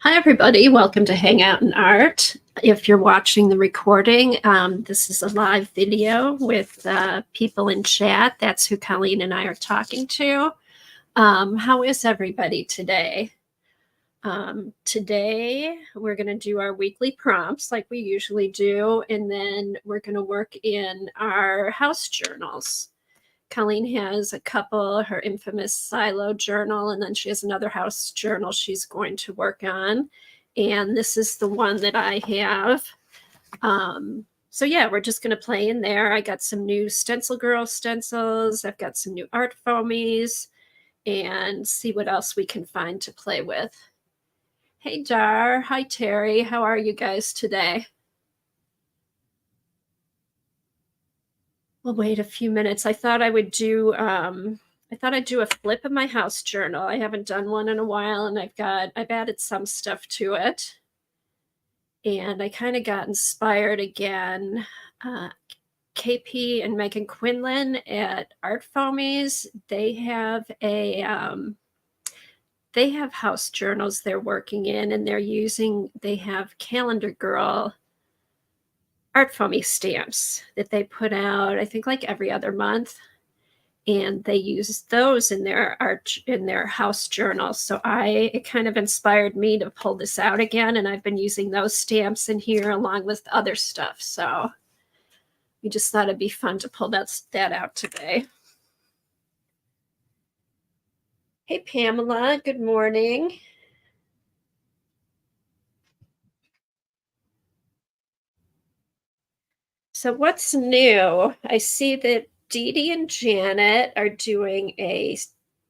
Hi, everybody. Welcome to Hangout and Art. If you're watching the recording, this is a live video with people in chat. That's who Colleen and I are talking to. How is everybody today? Today, we're going to do our weekly prompts like we usually do, and then we're going to work in our house journals. Colleen has a couple, her infamous silo journal, and then she has another house journal she's going to work on. And this is the one that I have. So yeah, we're just going to play in there. I got some new Stencil Girl stencils. I've got some new art foamies and see what else we can find to play with. Hey, Dar. Hi, Terry. How are you guys today? We'll wait a few minutes. I thought I would do I'd do a flip of my house journal. I haven't done one in a while, and I've added some stuff to it. And I kind of got inspired again. KP and Megan Quinlan at Art Foamies, they have house journals they're working in, and they have Calendar Girl art foamy stamps that they put out, I think, like every other month, and they use those in their house journal. So it kind of inspired me to pull this out again, and I've been using those stamps in here along with other stuff. So we just thought it'd be fun to pull that out today. Hey, Pamela, good morning. So what's new? I see that Dee Dee and Janet are doing a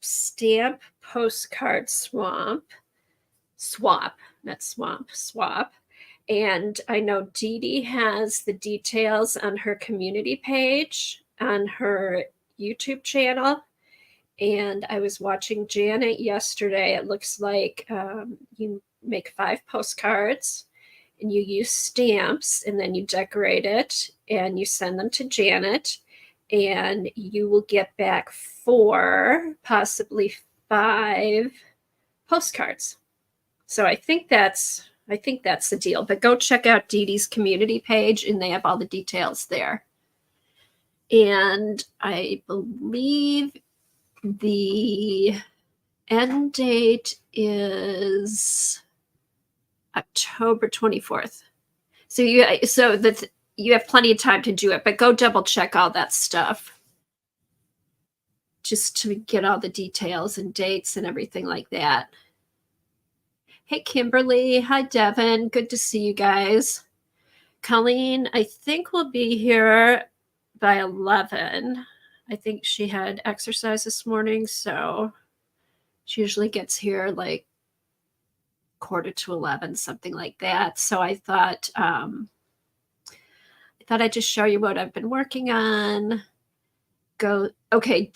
stamp postcard swap. And I know Dee Dee has the details on her community page on her YouTube channel. And I was watching Janet yesterday. It looks like you make 5 postcards and you use stamps, and then you decorate it and you send them to Janet, and you will get back 4, possibly 5 postcards. So I think that's the deal. But go check out Dee Dee's community page, and they have all the details there. And I believe the end date is October 24th. So you have plenty of time to do it, but go double check all that stuff just to get all the details and dates and everything like that. Hey, Kimberly. Hi, Devin. Good to see you guys. Colleen, I think, will be here by 11. I think she had exercise this morning, so she usually gets here like 10:45, something like that. So I thought I'd just show you what I've been working on. Okay,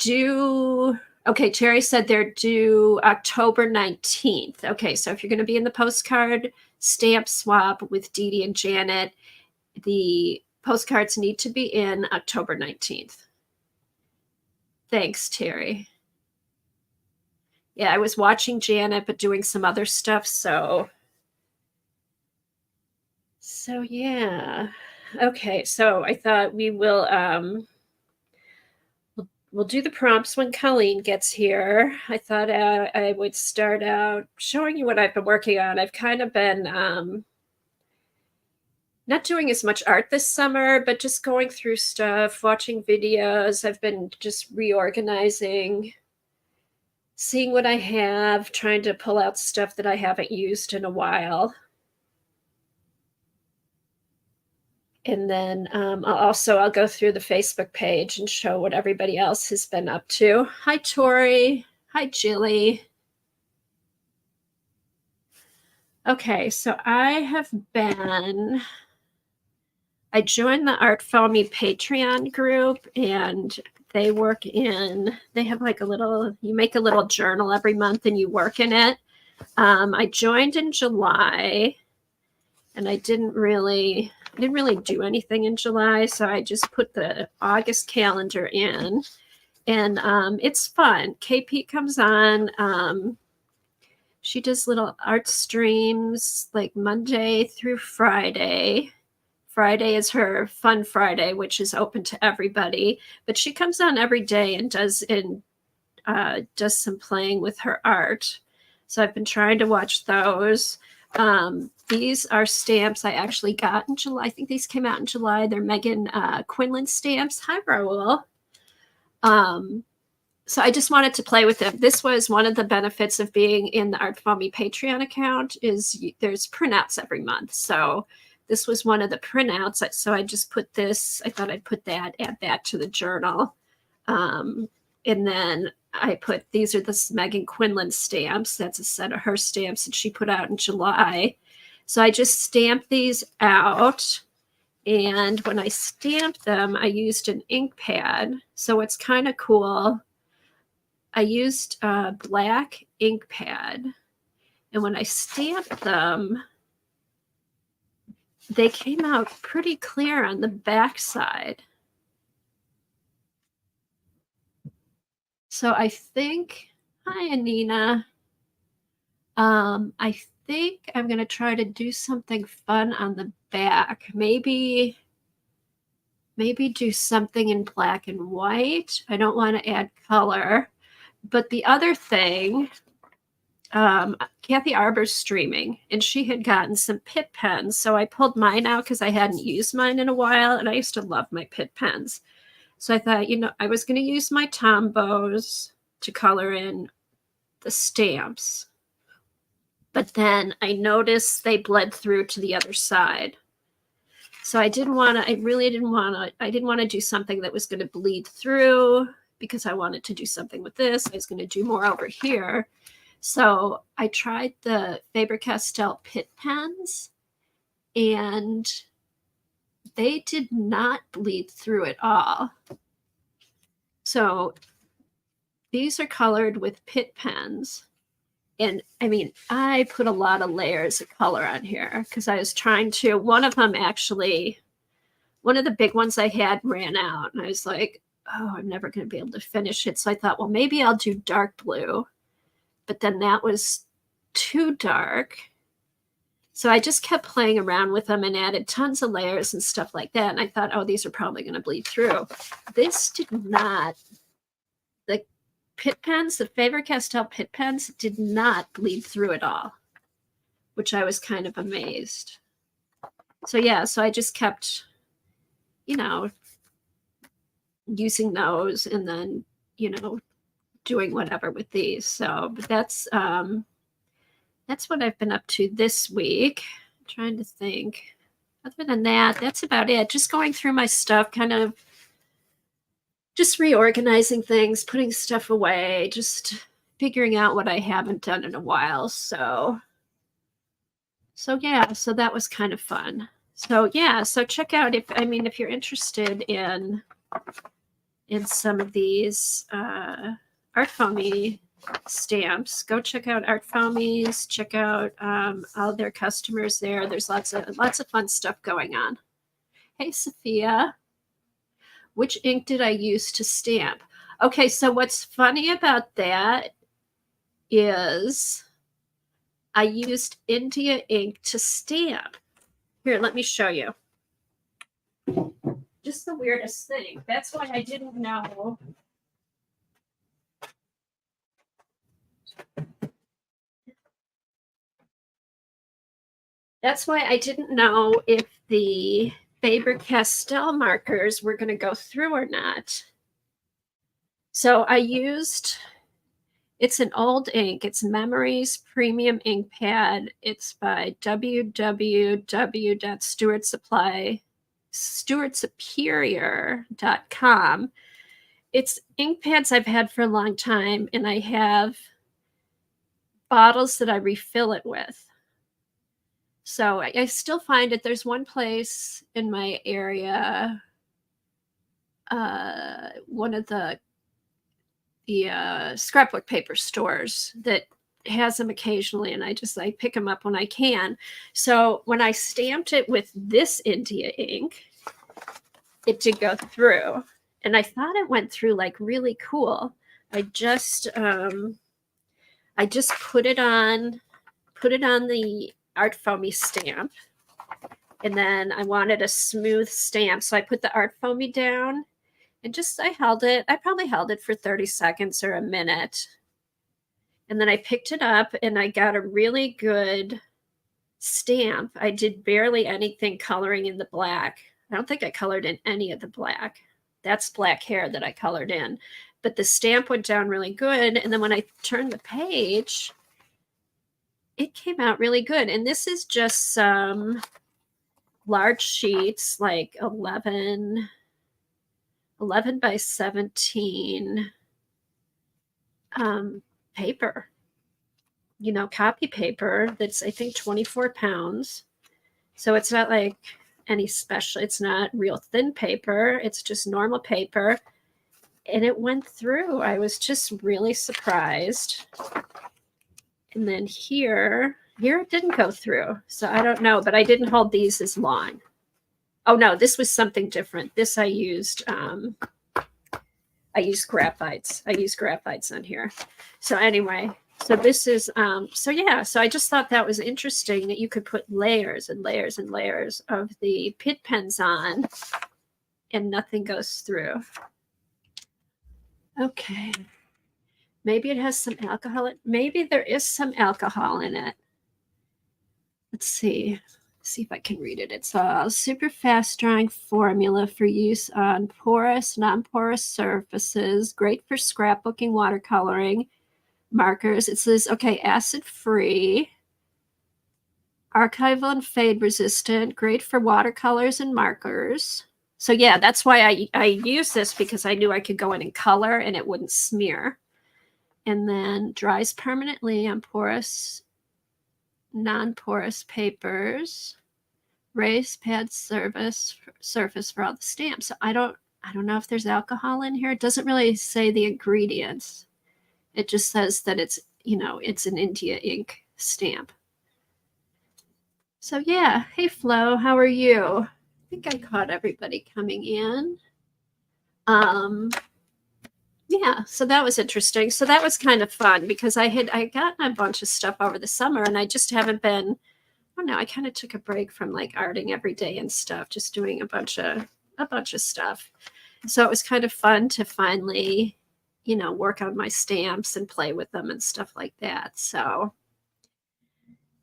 Terry said they're due October 19th. Okay, so if you're going to be in the postcard stamp swap with Dee Dee and Janet, the postcards need to be in October 19th. Thanks, Terry. Yeah, I was watching Janet, but doing some other stuff. So yeah. Okay, so I thought we'll do the prompts when Colleen gets here. I thought I would start out showing you what I've been working on. I've kind of been not doing as much art this summer, but just going through stuff, watching videos. I've been just reorganizing, seeing what I have, trying to pull out stuff that I haven't used in a while. And then I'll go through the Facebook page and show what everybody else has been up to. Hi, Tori. Hi, Jilly. Okay, so I joined the Art Foamy Patreon group, and they have like you make a little journal every month and you work in it. I joined in July, and I didn't really do anything in July, so I just put the August calendar in, and it's fun. KP comes on She does little art streams like Monday through Friday. Friday is her fun Friday, which is open to everybody. But she comes on every day and does some playing with her art. So I've been trying to watch those. These are stamps I actually got in July. I think these came out in July. They're Megan Quinlan stamps. Hi, Raul. So I just wanted to play with them. This was one of the benefits of being in the Art Foamy Patreon account is there's printouts every month. So this was one of the printouts. So I just put this, I thought I'd put that, add that to the journal. And then I put, these are the Megan Quinlan stamps. That's a set of her stamps that she put out in July. So I just stamped these out. And when I stamped them, I used an ink pad. So it's kind of cool. I used a black ink pad. And when I stamped them, they came out pretty clear on the back side. So I think, hi, Anina. I think I'm going to try to do something fun on the back. Maybe do something in black and white. I don't want to add color. But the other thing, Kathy Arbor's streaming, and she had gotten some Pitt pens. So I pulled mine out because I hadn't used mine in a while, and I used to love my Pitt pens. So I thought, I was going to use my Tombows to color in the stamps. But then I noticed they bled through to the other side. So I didn't want to do something that was going to bleed through because I wanted to do something with this. I was going to do more over here. So I tried the Faber-Castell Pitt pens, and they did not bleed through at all. So these are colored with Pitt pens. And I mean, I put a lot of layers of color on here because I was trying to, one of the big ones I had ran out. And I was like, oh, I'm never going to be able to finish it. So I thought, well, maybe I'll do dark blue. But then that was too dark. So I just kept playing around with them and added tons of layers and stuff like that. And I thought, oh, these are probably going to bleed through. This did not. The Pitt pens, the Faber-Castell Pitt pens, did not bleed through at all, which I was kind of amazed. So yeah, so I just kept, using those and then, doing whatever with these. So, but that's what I've been up to this week. I'm trying to think. Other than that, that's about it. Just going through my stuff, kind of just reorganizing things, putting stuff away, just figuring out what I haven't done in a while. So yeah, so that was kind of fun. So yeah, so check out if you're interested in some of these Art Foamy stamps, go check out Art Foamies, check out all their customers there. There's lots of fun stuff going on. Hey, Sophia. Which ink did I use to stamp? Okay, so what's funny about that is I used India ink to stamp. Here, let me show you. Just the weirdest thing. That's why I didn't know. That's why I didn't know if the Faber-Castell markers were going to go through or not. So I used, it's an old ink. It's Memories Premium Ink Pad. It's by www.stewartsuperior.com. It's ink pads I've had for a long time, and I have bottles that I refill it with. So I still find it. There's one place in my area, one of the scrapbook paper stores that has them occasionally, and I pick them up when I can. So when I stamped it with this India ink, it did go through, and I thought it went through like really cool. I just I just put it on the art foamy stamp. And then I wanted a smooth stamp. So I put the art foamy down and I probably held it for 30 seconds or a minute. And then I picked it up and I got a really good stamp. I did barely anything coloring in the black. I don't think I colored in any of the black. That's black hair that I colored in. But the stamp went down really good. And then when I turned the page, it came out really good. And this is just some large sheets, like 11 by 17 paper, copy paper that's, I think, 24 pounds. So it's not like any special, it's not real thin paper. It's just normal paper. And it went through. I was just really surprised. And then here it didn't go through. So I don't know, but I didn't hold these as long. Oh no, this was something different. This I used graphites. I used graphites on here. So anyway, so this is, so I just thought that was interesting that you could put layers and layers and layers of the Pitt pens on and nothing goes through. Okay. Maybe it has some alcohol. Maybe there is some alcohol in it. Let's see. See if I can read it. It's a super fast drying formula for use on porous, non-porous surfaces. Great for scrapbooking, watercoloring, markers. It says, okay, acid-free, archival and fade resistant. Great for watercolors and markers. So yeah, that's why I use this, because I knew I could go in and color and it wouldn't smear. And then dries permanently on porous, non-porous papers. Raised pad surface for all the stamps. So I don't know if there's alcohol in here. It doesn't really say the ingredients. It just says that it's, it's an India ink stamp. So yeah, hey Flo, how are you? I think I caught everybody coming in. Yeah, so that was interesting. So that was kind of fun because I gotten a bunch of stuff over the summer and I just haven't been, I don't know, I kind of took a break from like arting every day and stuff, just doing a bunch of stuff. So it was kind of fun to finally, work on my stamps and play with them and stuff like that. So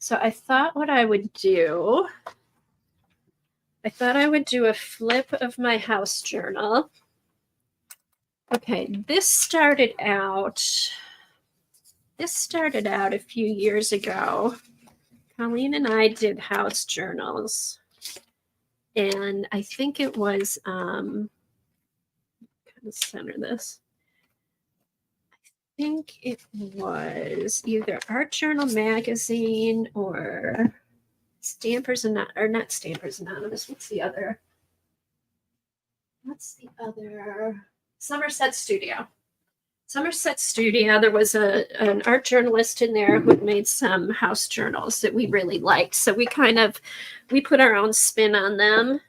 I thought what I would do, a flip of my house journal. Okay, this started out a few years ago. Colleen and I did house journals, and I think it was, kind of center this. I think it was either Art Journal Magazine or Stampers Anonymous, or not Stampers Anonymous. What's the other? Somerset Studio. There was an art journalist in there who had made some house journals that we really liked. So we put our own spin on them.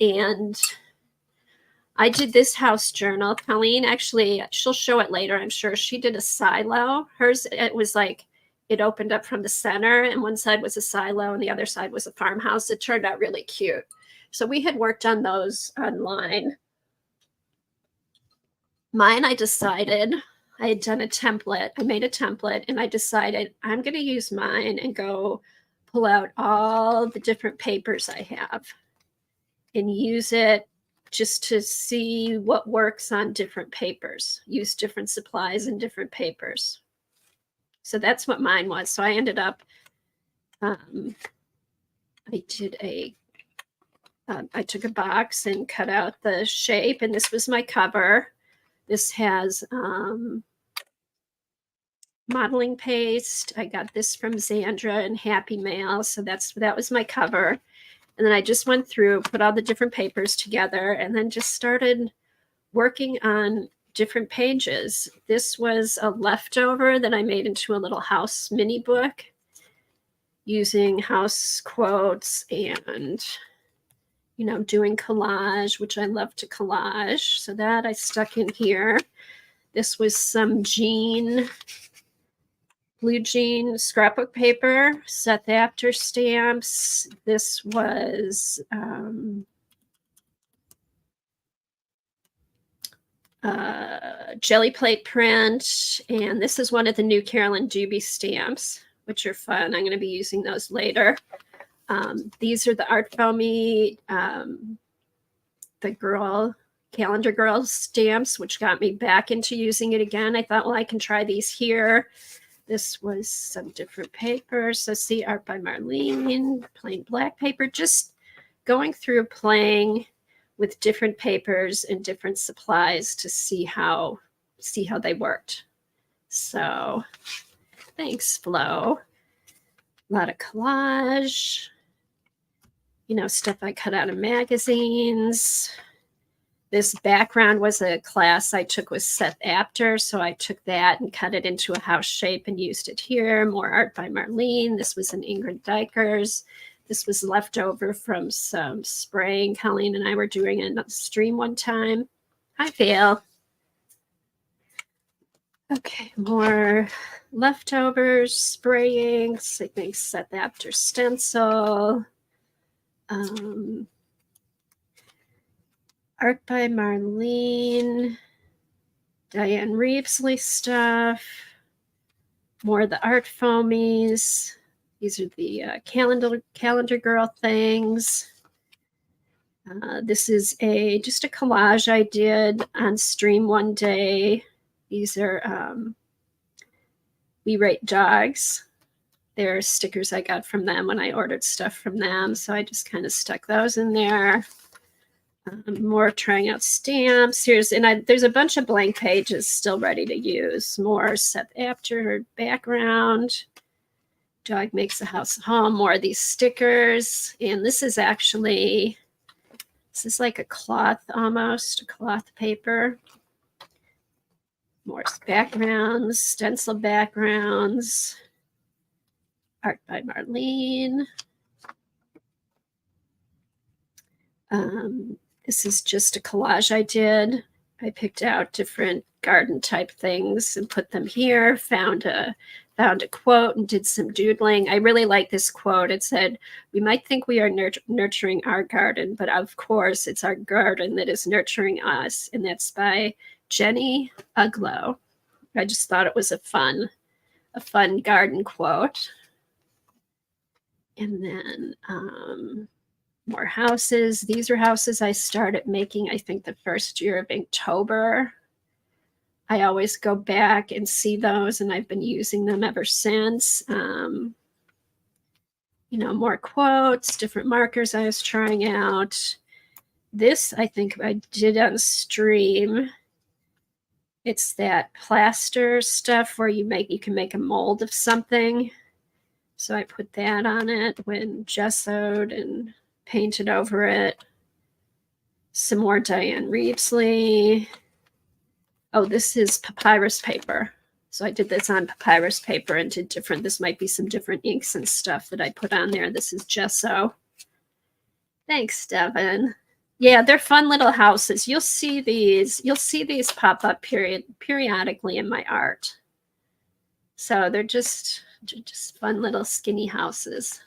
And I did this house journal. Colleen, actually, she'll show it later, I'm sure. She did a silo. Hers, it was like, it opened up from the center and one side was a silo and the other side was a farmhouse. It turned out really cute. So we had worked on those online. Mine, I decided, I had done a template. I made a template and I decided I'm going to use mine and go pull out all the different papers I have and use it just to see what works on different papers, use different supplies and different papers. So that's what mine was. So I ended up, I took a box and cut out the shape, and this was my cover. This has modeling paste. I got this from Xandra and Happy Mail. So that was my cover. And then I just went through, put all the different papers together, and then just started working on different pages. This was a leftover that I made into a little house mini book using house quotes and doing collage, which I love to collage. So that I stuck in here. This was some jean blue jean scrapbook paper, Seth Apter stamps. This was jelly plate print, and this is one of the new Carolyn Dubie stamps, which are fun. I'm going to be using those later. These are the Art Foamy, the Calendar Girl stamps, which got me back into using it again. I thought, well, I can try these here. This was some different papers. So see, Art by Marlene, plain black paper, just going through playing with different papers and different supplies to see how they worked. So thanks, Flo. A lot of collage, stuff I cut out of magazines. This background was a class I took with Seth Apter, so I took that and cut it into a house shape and used it here. More Art by Marlene. This was an Ingrid Dykers. This was left over from some spraying Colleen and I were doing in a stream one time. Hi, Vail. Okay, more leftovers, spraying. I think Seth Apter stencil. Art by Marlene, Diane Reevesley stuff, more of the Art Foamies. These are the calendar girl things. This is just a collage I did on stream one day. These are We Rate Dogs. They're stickers I got from them when I ordered stuff from them. So I just kind of stuck those in there. More trying out stamps. There's a bunch of blank pages still ready to use. More Seth Apter background. Dog Makes a House a Home. More of these stickers. And this is like a cloth almost, a cloth paper. More backgrounds, stencil backgrounds. Art by Marlene. This is just a collage I did. I picked out different garden type things and put them here, found a quote and did some doodling. I really like this quote. It said, "We might think we are nurturing our garden, but of course it's our garden that is nurturing us." And that's by Jenny Uglow. I just thought it was a fun garden quote. And then more houses. These are houses I started making, I think, the first year of Inktober. I always go back and see those, and I've been using them ever since. More quotes, different markers I was trying out. This, I think I did on stream. It's that plaster stuff where you can make a mold of something. So I put that on it when gessoed and painted over it. Some more Diane Reevesley. Oh, this is papyrus paper. So I did this on papyrus paper and did this might be some different inks and stuff that I put on there. This is gesso. Thanks, Devin. Yeah, they're fun little houses. You'll see these pop up periodically in my art. So they're just fun little skinny houses.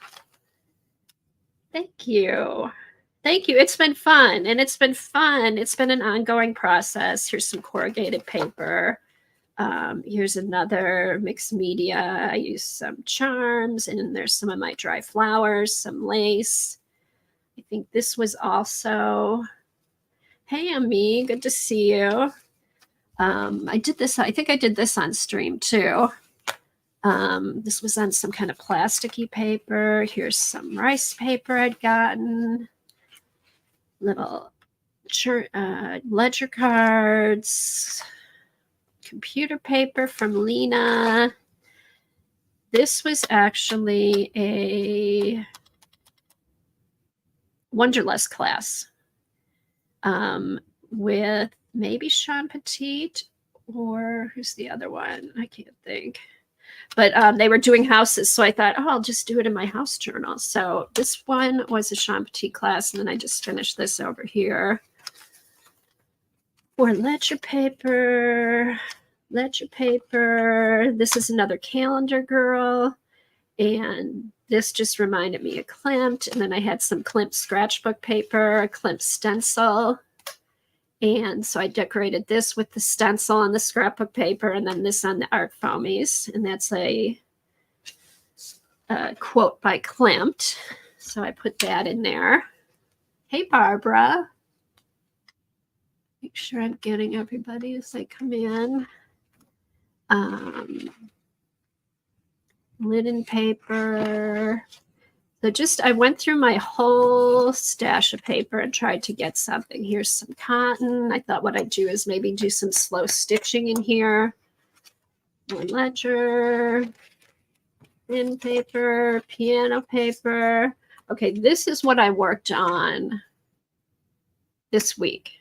Thank you. Thank you. It's been fun. And it's been fun. It's been an ongoing process. Here's some corrugated paper. Here's another mixed media. I used some charms, and there's some of my dry flowers, some lace. I think this was also, hey, Ami, good to see you. I think I did this on stream too. This was on some kind of plasticky paper. Here's some rice paper I'd gotten. Little ledger cards. Computer paper from Lena. This was actually a Wonderlust class with maybe Sean Petit, or who's the other one? I can't think. But they were doing houses, so I thought, I'll just do it in my house journal. So this one was a Sean Petit class, and then I just finished this over here. More ledger paper, ledger paper. This is another calendar girl. And this just reminded me of Klimt. And then I had some Klimt scratchbook paper, a Klimt stencil. And so I decorated this with the stencil on the scrapbook paper and then this on the art foamies. And that's a quote by Klimt. So I put that in there. Hey, Barbara. Make sure I'm getting everybody as they come in. Linen paper. So just, I went through my whole stash of paper and tried to get something. Here's some cotton. I thought what I'd do is maybe do some slow stitching in here. More ledger, thin paper, piano paper. Okay, this is what I worked on this week.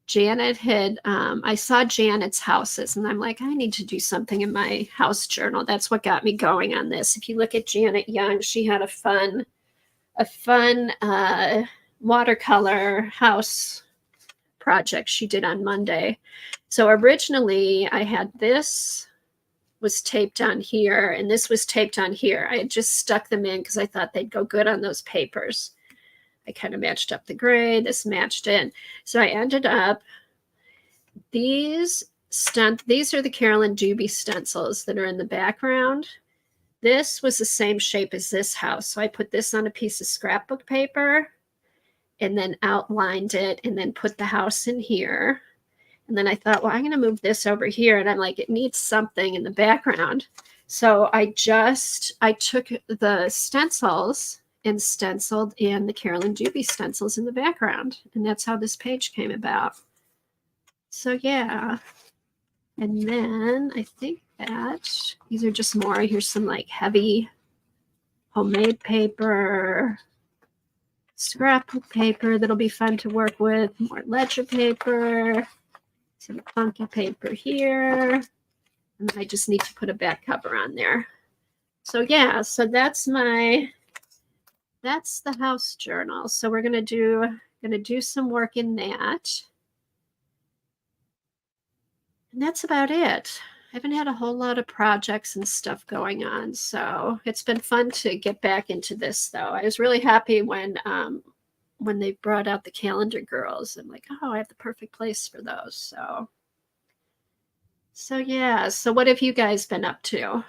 Janet had, I saw Janet's houses and I'm like, I need to do something in my house journal. That's what got me going on this. If you look at Janet Young, she had a fun watercolor house project she did on Monday. So originally I had this was taped on here and this was taped on here. I had just stuck them in because I thought they'd go good on those papers. I kind of matched up the gray, this matched in. So I ended up, these are the Carolyn Dubie stencils that are in the background. This was the same shape as this house. So I put this on a piece of scrapbook paper and then outlined it and then put the house in here. And then I thought, well, I'm going to move this over here. And I'm like, it needs something in the background. So I took the stencils and stenciled in the Carolyn Dubie stencils in the background. And that's how this page came about. So yeah. And then I think that these are just more. Here's some like heavy homemade paper, scrapbook paper that'll be fun to work with, more ledger paper, some funky paper here. And I just need to put a back cover on there. So yeah, so that's the house journal. So we're gonna do some work in that. And that's about it. I haven't had a whole lot of projects and stuff going on. So it's been fun to get back into this though. I was really happy when they brought out the calendar girls. I'm like, oh, I have the perfect place for those. So yeah. So what have you guys been up to?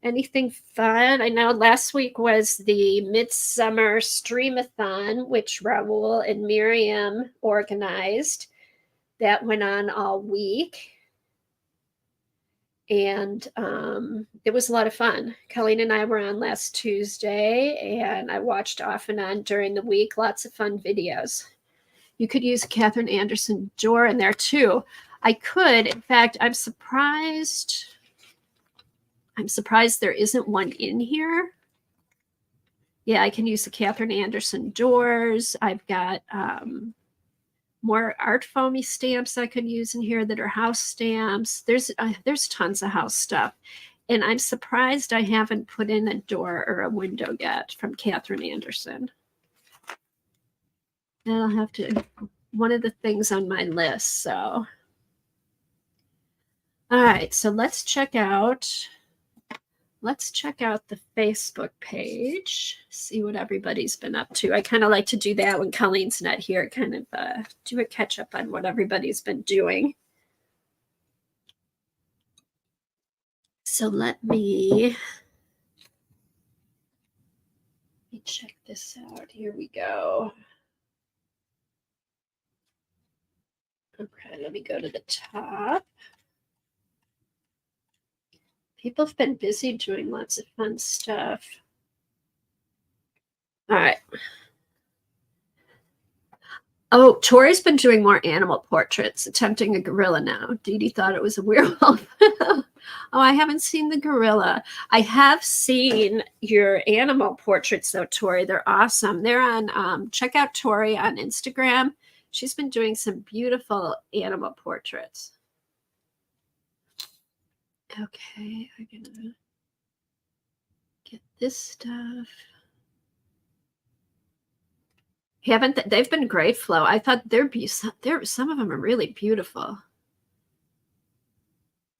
Anything fun? I know last week was the Midsummer Streamathon, which Raul and Miriam organized. That went on all week. And it was a lot of fun. Colleen and I were on last Tuesday, and I watched off and on during the week. Lots of fun videos. You could use Catherine Anderson door in there too. I could. In fact, I'm surprised there isn't one in here. Yeah, I can use the Catherine Anderson doors. I've got more art foamy stamps I could use in here that are house stamps. There's tons of house stuff. And I'm surprised I haven't put in a door or a window yet from Catherine Anderson. And I'll have to, one of the things on my list. So, all right, so let's check out the Facebook page, see what everybody's been up to. I kind of like to do that when Colleen's not here, kind of do a catch up on what everybody's been doing. So let me check this out. Here we go. Okay, let me go to the top. People have been busy doing lots of fun stuff. All right. Oh, Tori's been doing more animal portraits, attempting a gorilla now. Dee Dee thought it was a werewolf. Oh, I haven't seen the gorilla. I have seen your animal portraits though, Tori. They're awesome. They're on, check out Tori on Instagram. She's been doing some beautiful animal portraits. Okay, I'm gonna get this stuff. They've been great, Flo. I thought some of them are really beautiful.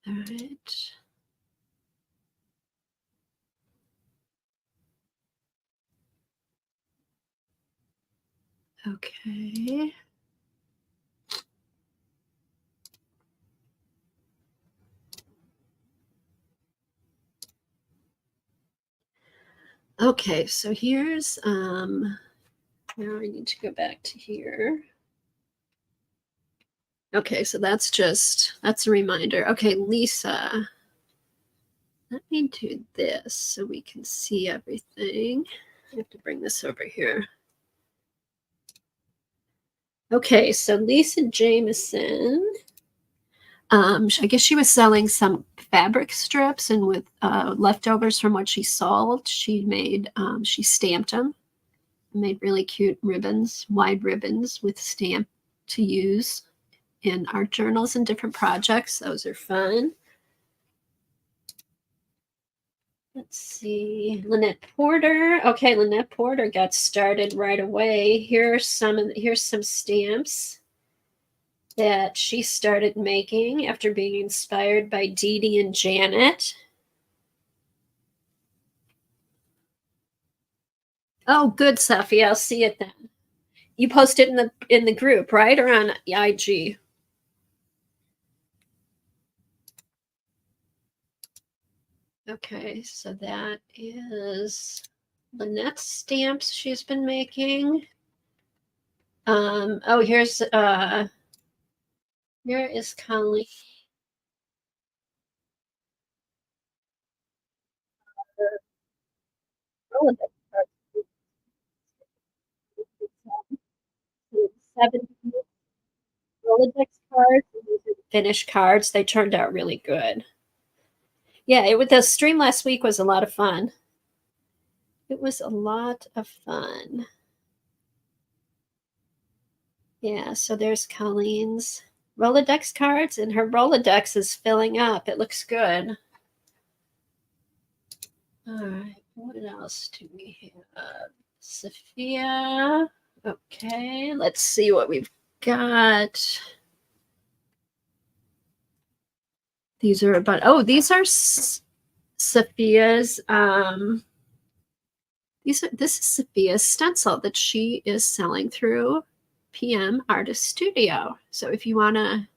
All right. Okay. Okay, so here's now I need to go back to here. Okay, so that's a reminder. Okay, Lisa, let me do this so we can see everything. I have to bring this over here. Okay, so Lisa Jameson, I guess she was selling some fabric strips, and with leftovers from what she sold, she stamped them, made really cute ribbons, wide ribbons with stamp to use in art journals and different projects. Those are fun. Let's see, Lynette Porter. Okay, Lynette Porter got started right away. Here's some stamps that she started making after being inspired by Dee Dee and Janet. Oh, good, Sophie. I'll see it then. You posted in the group, right, or on IG? Okay, so that is Lynette's stamps she's been making. Oh, here is Colleen. Seven Rolodex cards. Finished cards. They turned out really good. Yeah, the stream last week was a lot of fun. It was a lot of fun. Yeah, so there's Colleen's Rolodex cards, and her Rolodex is filling up. It looks good. All right, what else do we have? Sophia. Okay, let's see what we've got. These are these are Sophia's. This is Sophia's stencil that she is selling through PM Artist Studio. So if you want to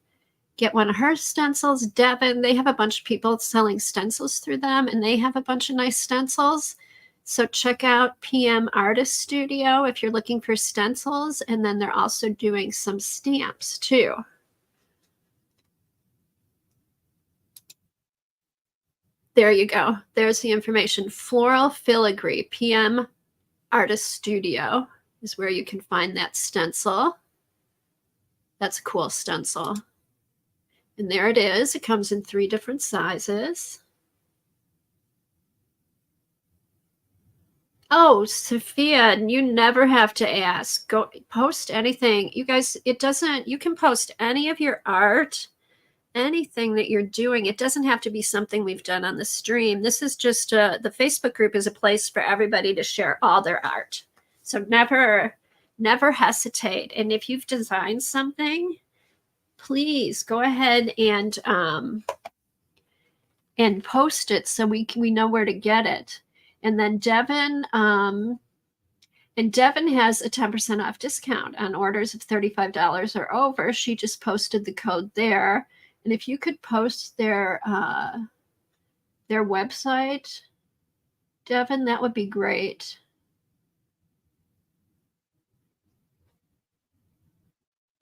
get one of her stencils, Devin, they have a bunch of people selling stencils through them, and they have a bunch of nice stencils. So check out PM Artist Studio if you're looking for stencils, and then they're also doing some stamps too. There you go. There's the information. Floral Filigree, PM Artist Studio is where you can find that stencil. That's a cool stencil. And there it is. It comes in 3 different sizes. Oh, Sophia, you never have to ask. Go post anything. You guys, you can post any of your art, anything that you're doing. It doesn't have to be something we've done on the stream. This is just the Facebook group is a place for everybody to share all their art. So never hesitate. And if you've designed something, please go ahead and post it so we know where to get it. And then Devin has a 10% off discount on orders of $35 or over. She just posted the code there. And if you could post their website, Devin, that would be great.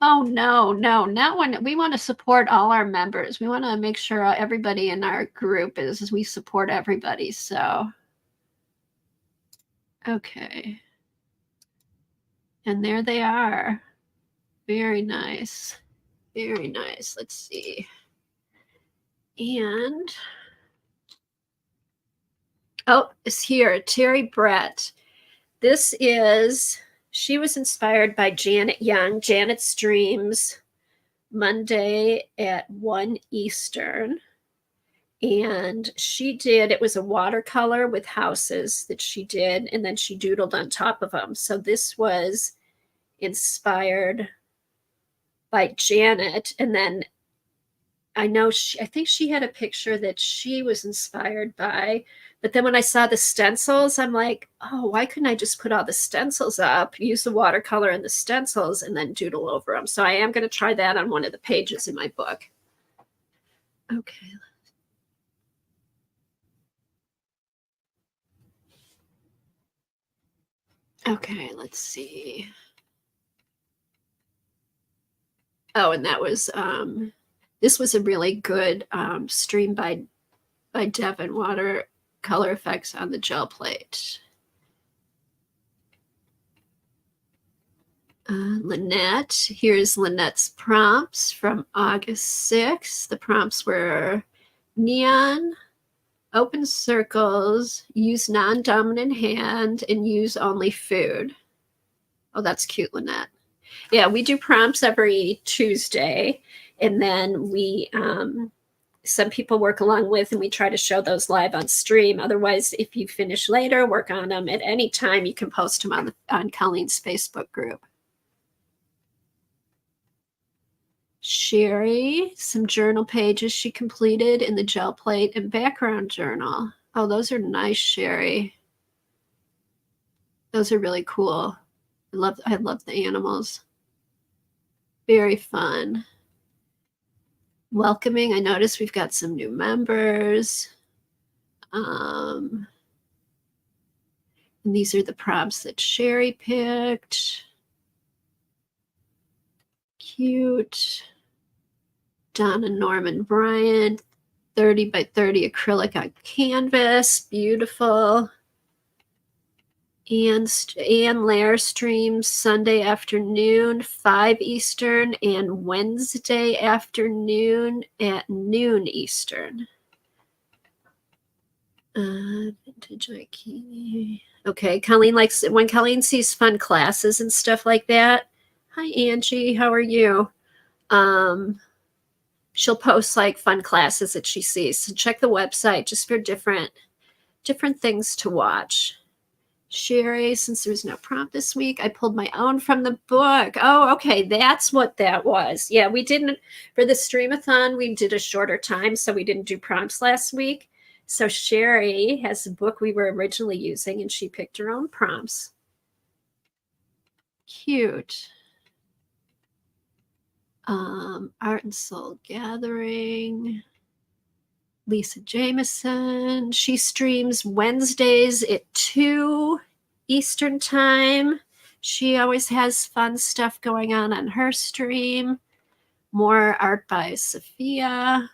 Oh, no, not when we want to support all our members. We want to make sure everybody in our group we support everybody. So, okay. And there they are. Very nice. Very nice. Let's see. And it's here. Terry Brett. She was inspired by Janet Young, Janet's Streams, Monday at 1 Eastern. And it was a watercolor with houses that she did, and then she doodled on top of them. So this was inspired by Janet, and then I know I think she had a picture that she was inspired by. But then when I saw the stencils, I'm like, oh, why couldn't I just put all the stencils up, use the watercolor and the stencils, and then doodle over them? So I am going to try that on one of the pages in my book. Okay. Okay, let's see. Oh, and that was this was a really good stream by Devon watercolor effects on the gel plate. Lynette, here's Lynette's prompts from August 6th. The prompts were neon, open circles, use non-dominant hand, and use only food. Oh, that's cute, Lynette. Yeah, we do prompts every Tuesday, and then we some people work along with, and we try to show those live on stream. Otherwise, if you finish later, work on them at any time, you can post them on Colleen's Facebook group. Sherry, some journal pages she completed in the gel plate and background journal. Oh, those are nice, Sherry. Those are really cool. I love the animals. Very fun. Welcoming. I noticed we've got some new members. And these are the prompts that Sherry picked. Cute. Donna Norman Bryant, 30 by 30 acrylic on canvas. Beautiful. And Lair streams Sunday afternoon, 5 Eastern, and Wednesday afternoon at noon Eastern. Vintage IKEA. Okay, Colleen likes it when Colleen sees fun classes and stuff like that. Hi, Angie. How are you? She'll post like fun classes that she sees. So check the website just for different things to watch. Sherry, since there's no prompt this week, I pulled my own from the book. Oh, okay. That's what that was. Yeah, we didn't, for the streamathon, we did a shorter time, so we didn't do prompts last week. So Sherry has the book we were originally using, and she picked her own prompts. Cute. Art and Soul Gathering. Lisa Jameson. She streams Wednesdays at 2 Eastern time. She always has fun stuff going on her stream. More art by Sophia.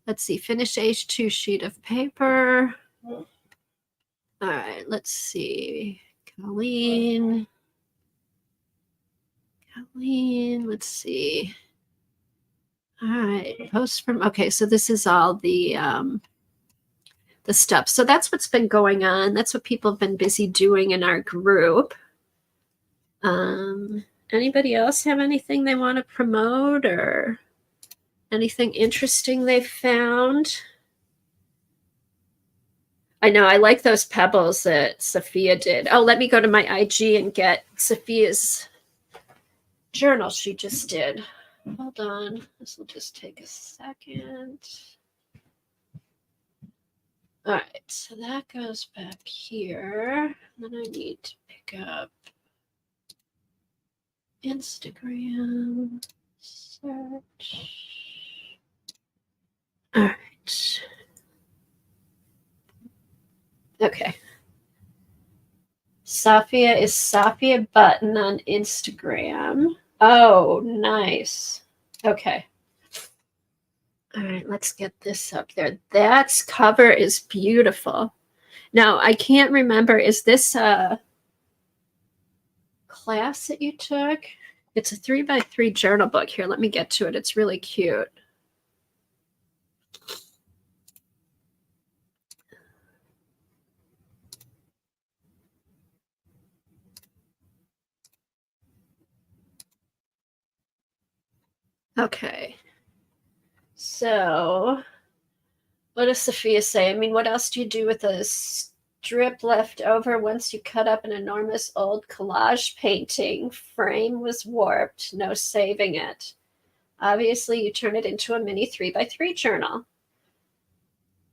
Let's see, finish H2 sheet of paper. All right, let's see. Colleen, let's see. All right, post from, okay, so this is all the stuff. So that's what's been going on. That's what people have been busy doing in our group. Anybody else have anything they want to promote or anything interesting they've found? I know, I like those pebbles that Sophia did. Oh, let me go to my IG and get Sophia's journal she just did. Hold on. This will just take a second. All right, so that goes back here. Then I need to pick up Instagram search. All right. Okay. Sophia is Sophia Button on Instagram. Oh, nice. Okay. All right, let's get this up there. That cover is beautiful. Now, I can't remember, is this a class that you took? It's a 3x3 journal book. Here, let me get to it. It's really cute. Okay. So, what does Sophia say? I mean, what else do you do with a strip left over once you cut up an enormous old collage painting? Frame was warped, no saving it. Obviously, you turn it into a mini 3x3 journal.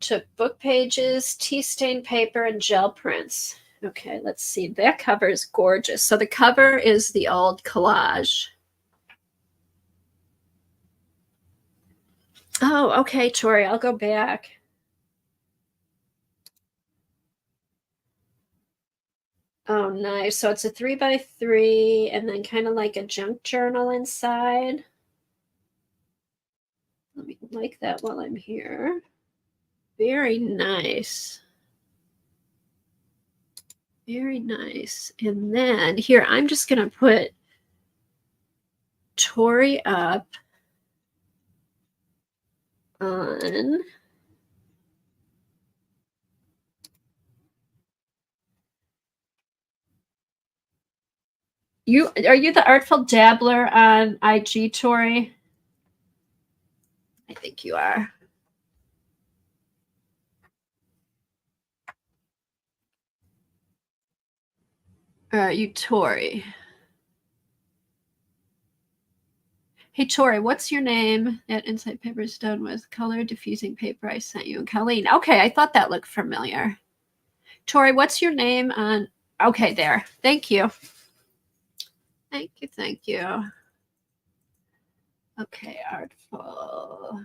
Took book pages, tea stain paper, and gel prints. Okay, let's see. That cover is gorgeous. So the cover is the old collage. Oh, okay, Tori, I'll go back. Oh, nice. So it's a 3x3 and then kind of like a junk journal inside. Let me like that while I'm here. Very nice. Very nice. And then here, I'm just going to put Tori up on you. Are you the Artful Dabbler on IG, Tori? I think you are. Or are you Tori? Hey, Tori, what's your name? That Insight paper is done with color diffusing paper I sent you. And Colleen. Okay, I thought that looked familiar. Tori, what's your name on? Okay, there. Thank you. Thank you. Thank you. Okay, Artful.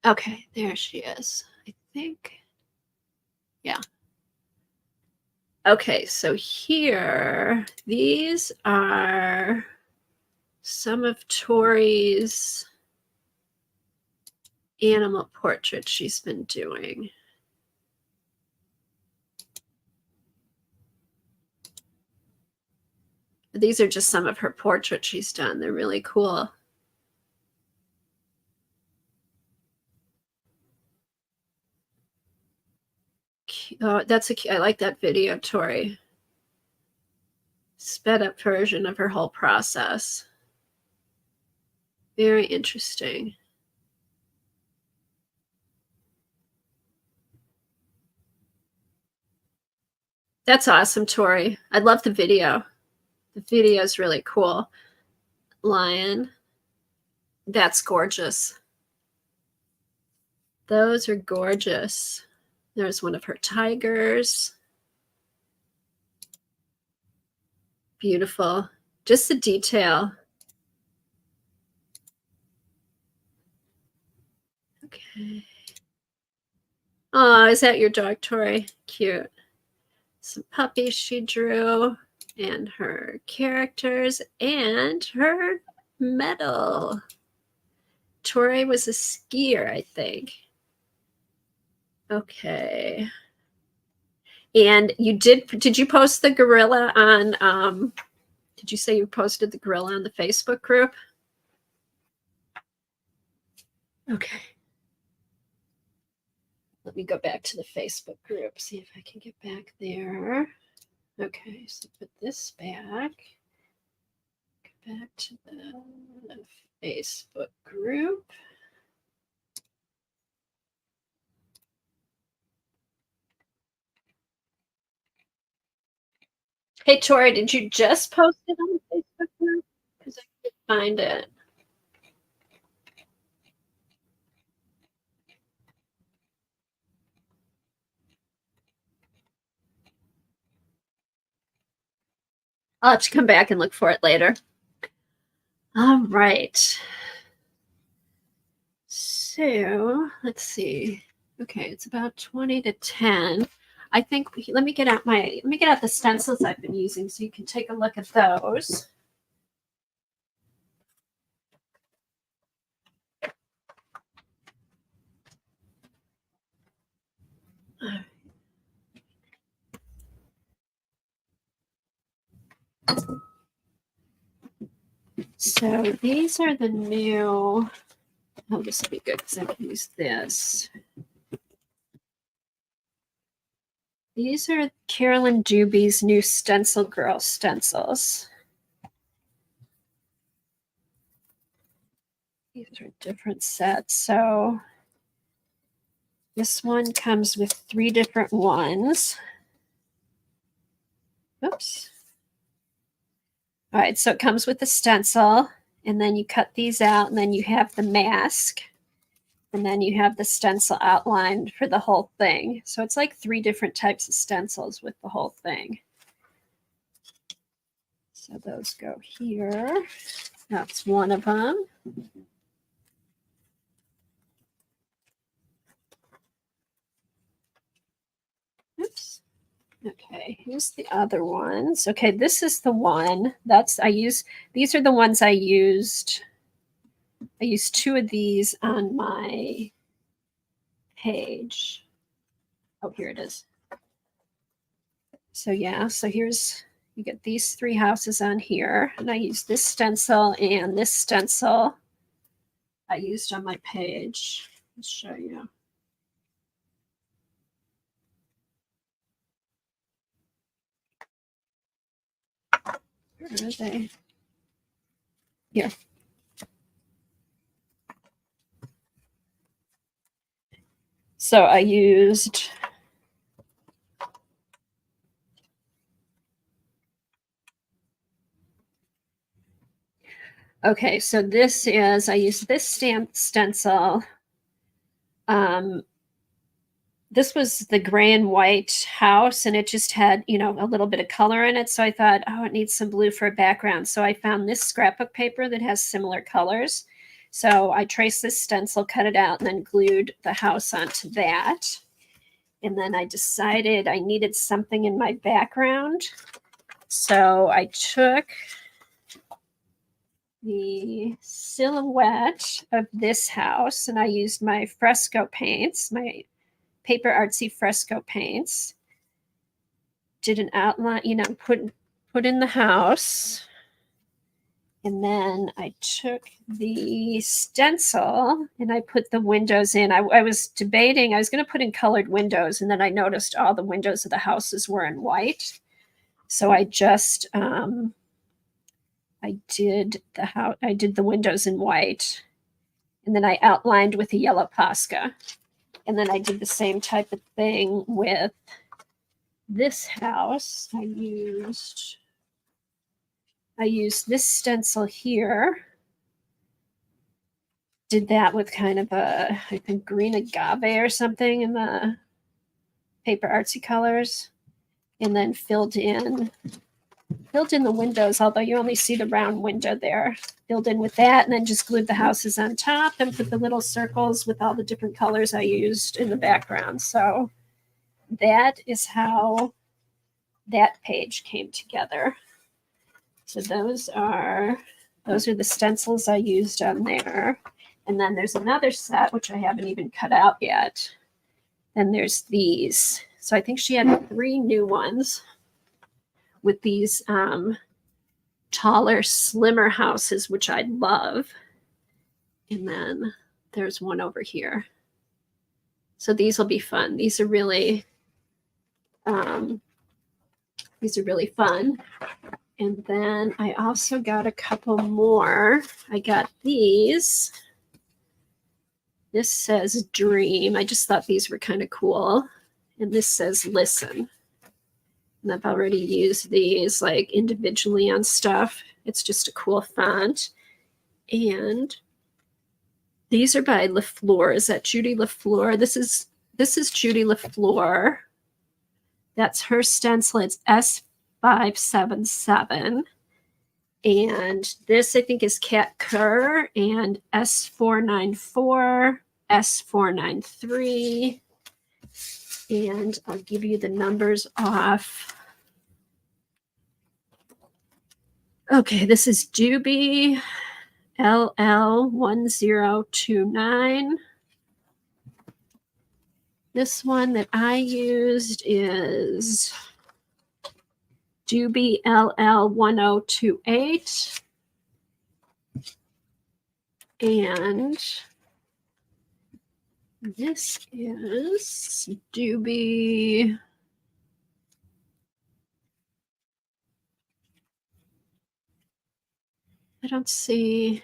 Okay, there she is. I think. Yeah. Okay, so here, these are some of Tori's animal portraits she's been doing. These are just some of her portraits she's done. They're really cool. Oh, I like that video, Tori. Sped up version of her whole process. Very interesting. That's awesome, Tori. I love the video. The video is really cool. Lion. That's gorgeous. Those are gorgeous. There's one of her tigers. Beautiful. Just the detail. Okay. Oh, is that your dog, Tori? Cute. Some puppies she drew, and her characters, and her medal. Tori was a skier, I think. Okay. And did you post the gorilla on, did you say you posted the gorilla on the Facebook group? Okay. Let me go back to the Facebook group, see if I can get back there. Okay, so put this back. Go back to the Facebook group. Hey, Tori, did you just post it on the Facebook group? Because I can't find it. I'll have to come back and look for it later. All right. So let's see. Okay, it's about 20 to 10. I think let me get out the stencils I've been using so you can take a look at those. So these are the new. Oh, this will be good because I can use this. These are Carolyn Dubie's new Stencil Girl stencils. These are different sets. So This one comes with 3 different ones. Oops. All right, so it comes with a stencil, and then you cut these out, and then you have the mask, and then you have the stencil outlined for the whole thing. So it's like 3 different types of stencils with the whole thing. So those go here. That's one of them. Oops. Okay, here's the other ones. Okay, this is the one that's these are the ones I used. I used 2 of these on my page. Oh, here it is. So yeah, so here's, you get these 3 houses on here, and I used this stencil and this stencil I used on my page. Let's show you. Where are they? Here. So I used okay, so this is, I used this stencil. This was the gray and white house, and it just had, you know, a little bit of color in it. So I thought, oh, it needs some blue for a background. So I found this scrapbook paper that has similar colors. So I traced this stencil, cut it out, and then glued the house onto that. And then I decided I needed something in my background. So I took the silhouette of this house, and I used my fresco paints, my paper artsy fresco paints, did an outline, you know, put in the house. And then I took the stencil and I put the windows in. I was debating, I was going to put in colored windows, and then I noticed all the windows of the houses were in white. So I just, I did the windows in white, and then I outlined with a yellow Posca. And then I did the same type of thing with this house. I used this stencil here. Did that with kind of a, I think, green agave or something in the paper artsy colors, and then filled in the windows, although you only see the round window there. Filled in with that, and then just glued the houses on top and put the little circles with all the different colors I used in the background. So that is how that page came together. So those are the stencils I used on there. And then there's another set, which I haven't even cut out yet. And there's these. So I think she had 3 new ones with these taller, slimmer houses, which I love. And then there's one over here. So these will be fun. These are really fun. And then I also got a couple more. I got these. This says dream. I just thought these were kind of cool. And this says listen. And I've already used these like individually on stuff. It's just a cool font. And these are by LaFleur. Is that Judy LaFleur? This is Judy LaFleur. That's her stencil. It's S577. And this, I think, is Kat Kerr, and S494, S493. And I'll give you the numbers off. Okay, this is Doobie LL1029. This one that I used is Doobie LL1028. And this is Doobie I don't see.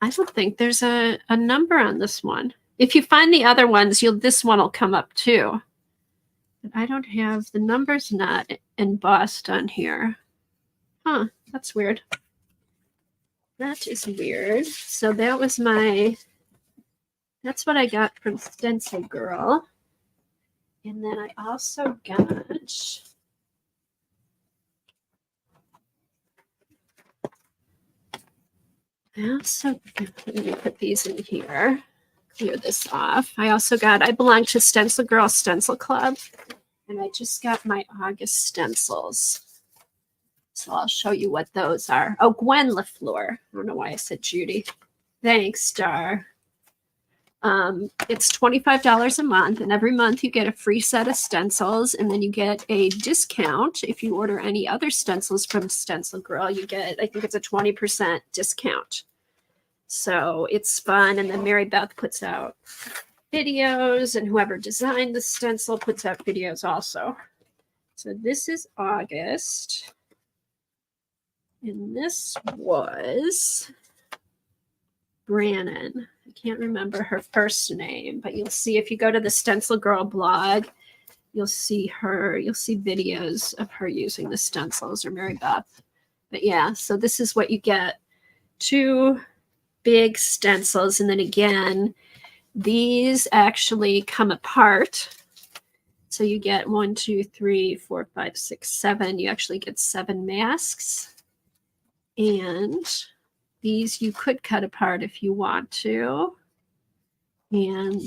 I don't think there's a number on this one. If you find the other ones, this one will come up too. But I don't have the numbers not embossed on here. Huh, that's weird. That is weird. So that was that's what I got from Stencil Girl. And then I also got, let me put these in here, clear this off. I belong to Stencil Girl Stencil Club, and I just got my August stencils. So I'll show you what those are. Oh, Gwen LaFleur. I don't know why I said Judy. Thanks, Star. It's $25 a month, and every month you get a free set of stencils, and then you get a discount. If you order any other stencils from Stencil Girl, you get, I think it's a 20% discount. So it's fun. And then Mary Beth puts out videos, and whoever designed the stencil puts out videos also. So this is August. And this was Brannon. I can't remember her first name, but you'll see if you go to the Stencil Girl blog, you'll see videos of her using the stencils, or Mary Beth. But yeah, so this is what you get. 2 big stencils, and then again, these actually come apart. So you get 1, 2, 3, 4, 5, 6, 7. You actually get 7 masks. And these you could cut apart if you want to. And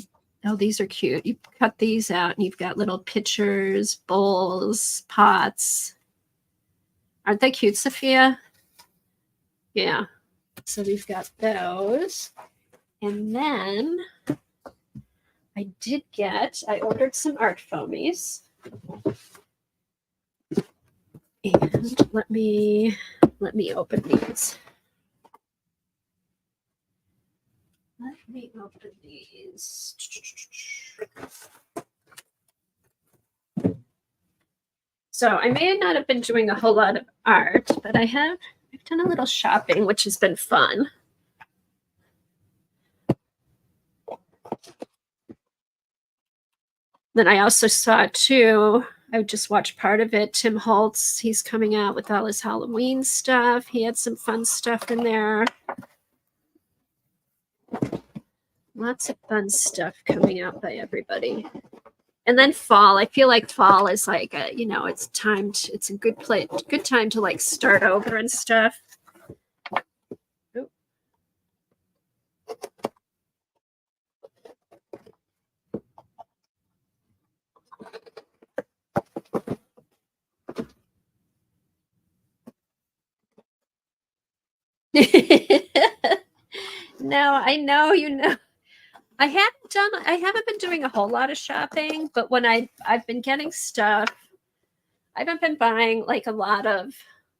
oh, these are cute. You cut these out and you've got little pitchers, bowls, pots. Aren't they cute, Sophia? Yeah. So we've got those. And then I ordered some art foamies. And let me open these. Let me open these. So I may not have been doing a whole lot of art, but I've done a little shopping, which has been fun. Then I also saw too, I just watched part of it, Tim Holtz, he's coming out with all his Halloween stuff. He had some fun stuff in there. Lots of fun stuff coming out by everybody. And then fall, I feel like fall is like it's a good time to like start over and stuff. Ooh. No, I know, I haven't been doing a whole lot of shopping, but when I've been getting stuff, I haven't been buying like a lot of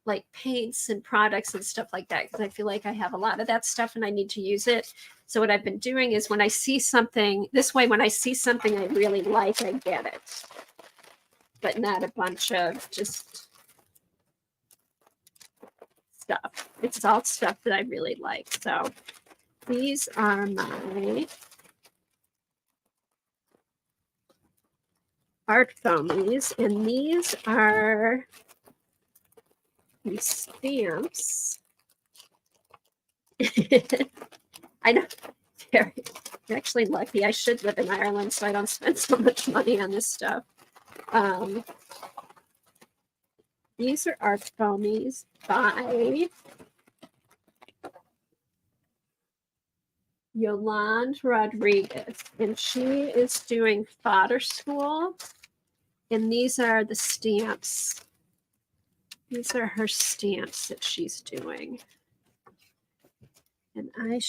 like paints and products and stuff like that, because I feel like I have a lot of that stuff and I need to use it. So what I've been doing is when I see something I really like, I get it, but not a bunch of just stuff. It's all stuff that I really like. So these are my art foamies, and these are the stamps. I know, you're actually lucky. I should live in Ireland so I don't spend so much money on this stuff. These are art foamies by Yolande Rodriguez, and she is doing Fodder School, and these are the stamps. These are her stamps that she's doing. And I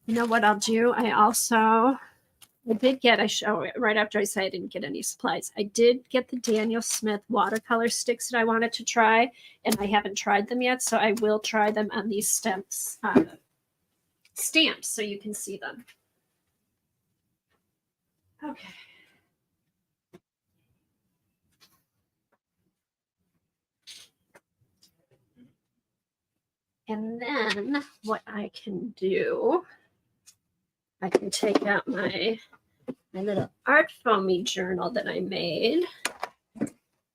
know what I'll do? Right after I said I didn't get any supplies, I did get the Daniel Smith watercolor sticks that I wanted to try, and I haven't tried them yet, so I will try them on these stamps so you can see them. Okay. And then what I can do, I can take out my little art foamy journal that I made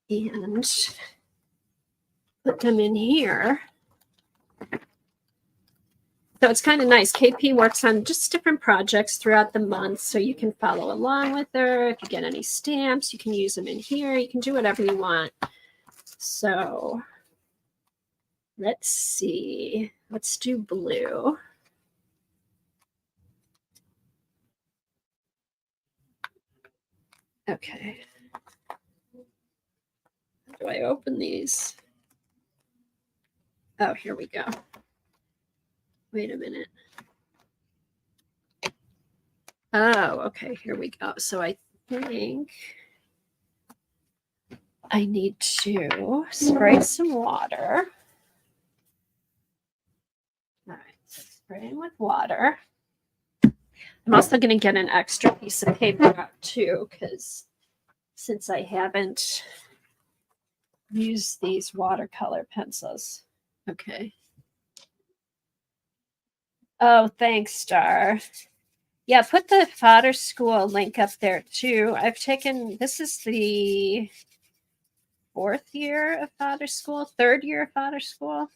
and put them in here. So it's kind of nice. KP works on just different projects throughout the month, so you can follow along with her. If you get any stamps, you can use them in here. You can do whatever you want. So let's see. Let's do blue. Okay. How do I open these? Oh, here we go. Wait a minute. Oh, okay, here we go. So I think I need to spray some water. All right, so spraying with water. I'm also going to get an extra piece of paper out too, because since I haven't used these watercolor pencils. Okay. Oh, thanks, Star. Yeah, put the Fodder School link up there too. I've taken, this is the 4th year of Fodder School, 3rd year of Fodder School.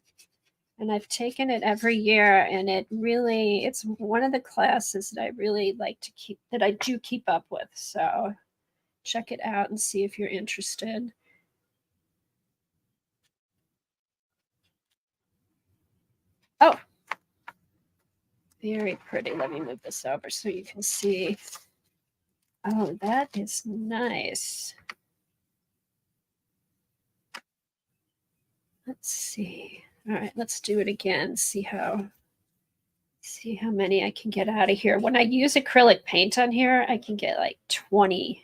And I've taken it every year, and it really, it's one of the classes that I really like to keep, that I do keep up with. So check it out and see if you're interested. Oh, very pretty. Let me move this over so you can see. Oh, that is nice. Let's see. All right, let's do it again. See how many I can get out of here. When I use acrylic paint on here, I can get like 20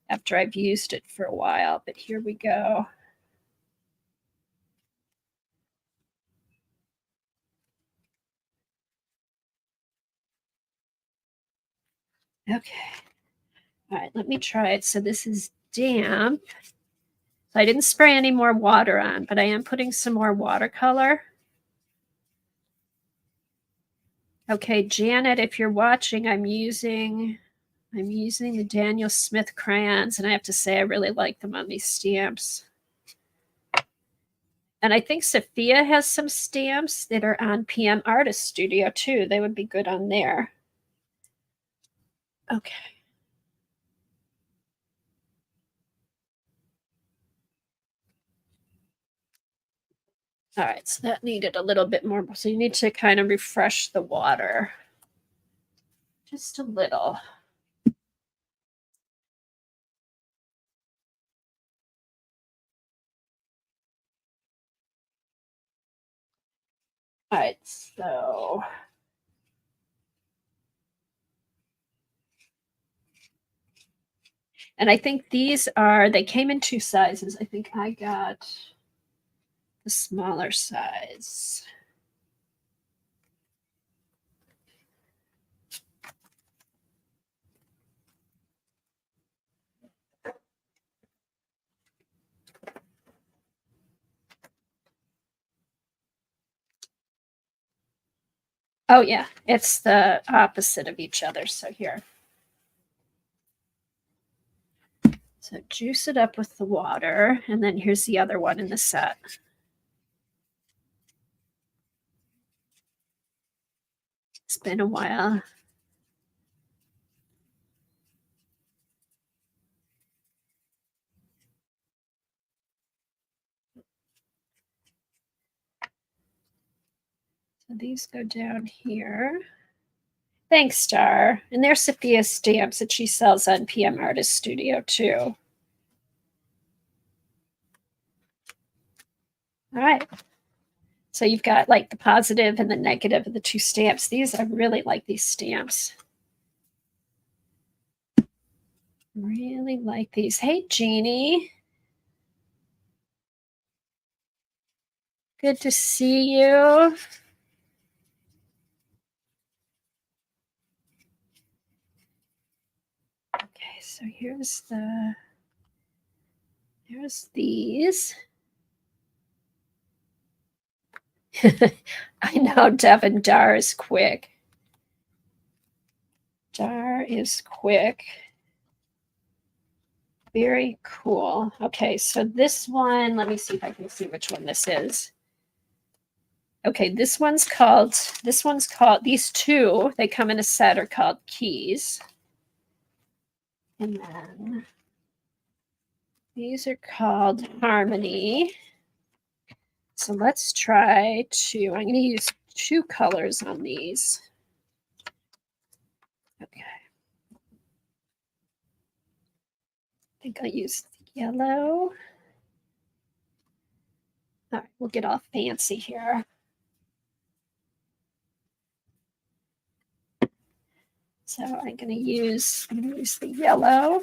after I've used it for a while. But here we go. Okay. All right, let me try it. So this is damp. So I didn't spray any more water on, but I am putting some more watercolor. Okay, Janet, if you're watching, I'm using the Daniel Smith crayons, and I have to say I really like them on these stamps. And I think Sophia has some stamps that are on PM Artist Studio too. They would be good on there. Okay. All right, so that needed a little bit more. So you need to kind of refresh the water. Just a little. All right, so and I think these are, they came in 2 sizes. I think I got the smaller size. Oh yeah, it's the opposite of each other. So here. So juice it up with the water, and then here's the other one in the set. It's been a while. So these go down here. Thanks, Star. And there's Sophia's stamps that she sells on PM Artist Studio too. All right. So you've got like the positive and the negative of the 2 stamps. These, I really like these stamps. Really like these. Hey, Jeannie. Good to see you. Okay, so here's these. I know, Devin, Dar is quick. Dar is quick. Very cool. Okay, so this one, let me see if I can see which one this is. Okay, this one's called, these two, they come in a set, are called keys. And then these are called harmony. So let's try two. I'm going to use two colors on these. Okay. I think I'll use yellow. All right, we'll get all fancy here. So I'm going to use the yellow.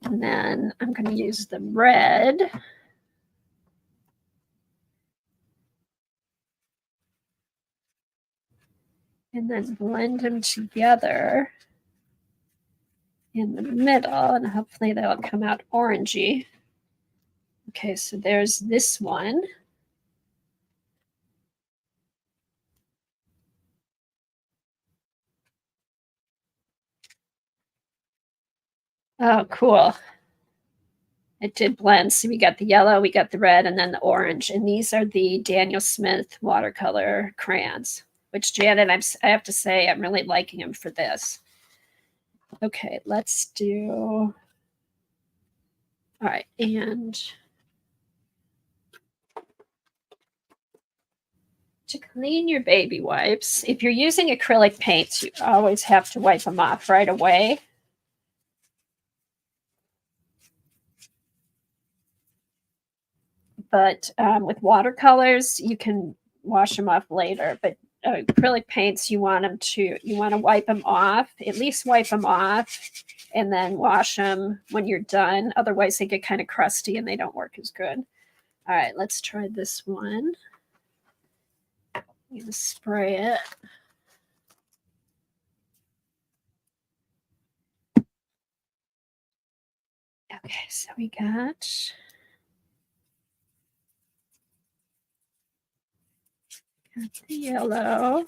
And then I'm going to use the red. And then blend them together in the middle, and hopefully they'll come out orangey. Okay, so there's this one. Oh, cool. It did blend. So we got the yellow, we got the red, and then the orange. And these are the Daniel Smith watercolor crayons, which Janet, I have to say, I'm really liking them for this. Okay, let's do, all right, and to clean your baby wipes, if you're using acrylic paints, you always have to wipe them off right away. But with watercolors, you can wash them off later. But acrylic paints, you want to wipe them off, at least wipe them off, and then wash them when you're done. Otherwise, they get kind of crusty and they don't work as good. All right, let's try this one. I'm going to spray it. Okay, so we got the yellow.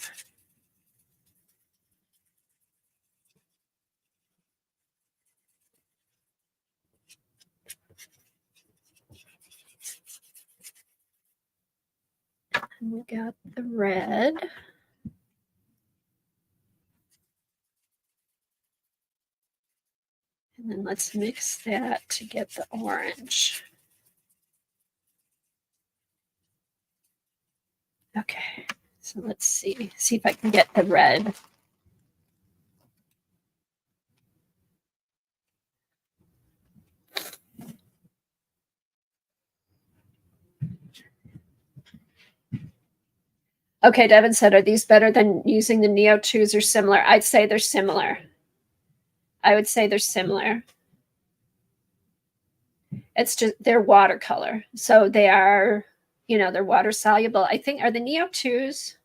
And we got the red. And then let's mix that to get the orange. Okay, so let's see if I can get the red. Okay, Devin said, are these better than using the Neo 2s or similar? I'd say they're similar. I would say they're similar. It's just, they're watercolor. So they are, they're water soluble. I think, are the Neo 2s,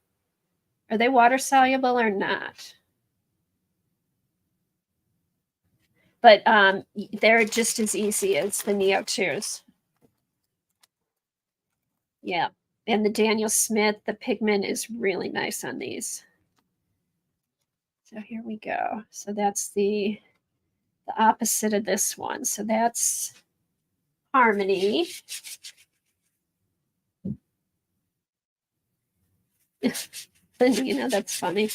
are they water soluble or not? But they're just as easy as the Neo 2s. Yeah. And the Daniel Smith, the pigment is really nice on these. So here we go. So that's the opposite of this one. So that's harmony. That's funny.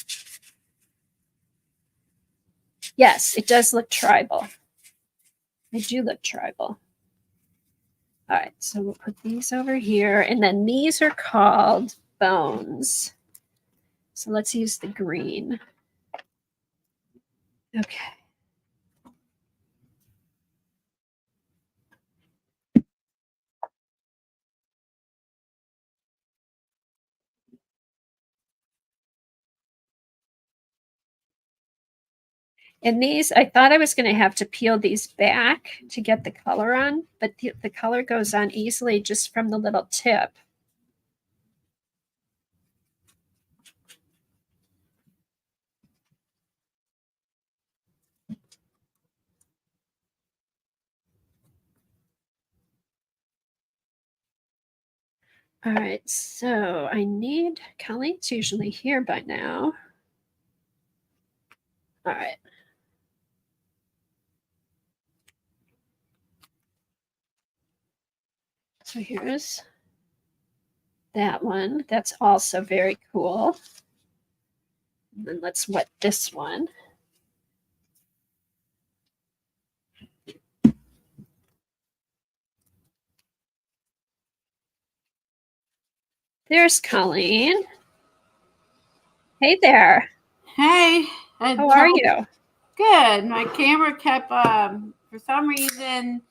Yes, it does look tribal. They do look tribal. All right, so we'll put these over here. And then these are called bones. So let's use the green. Okay. And these, I thought I was going to have to peel these back to get the color on, but the color goes on easily just from the little tip. All right, so I need, Colleen's usually here by now. All right. So here's that one. That's also very cool. And then let's wet this one. There's Colleen. Hey there. Hey. How are you? Good. My camera kept, for some reason,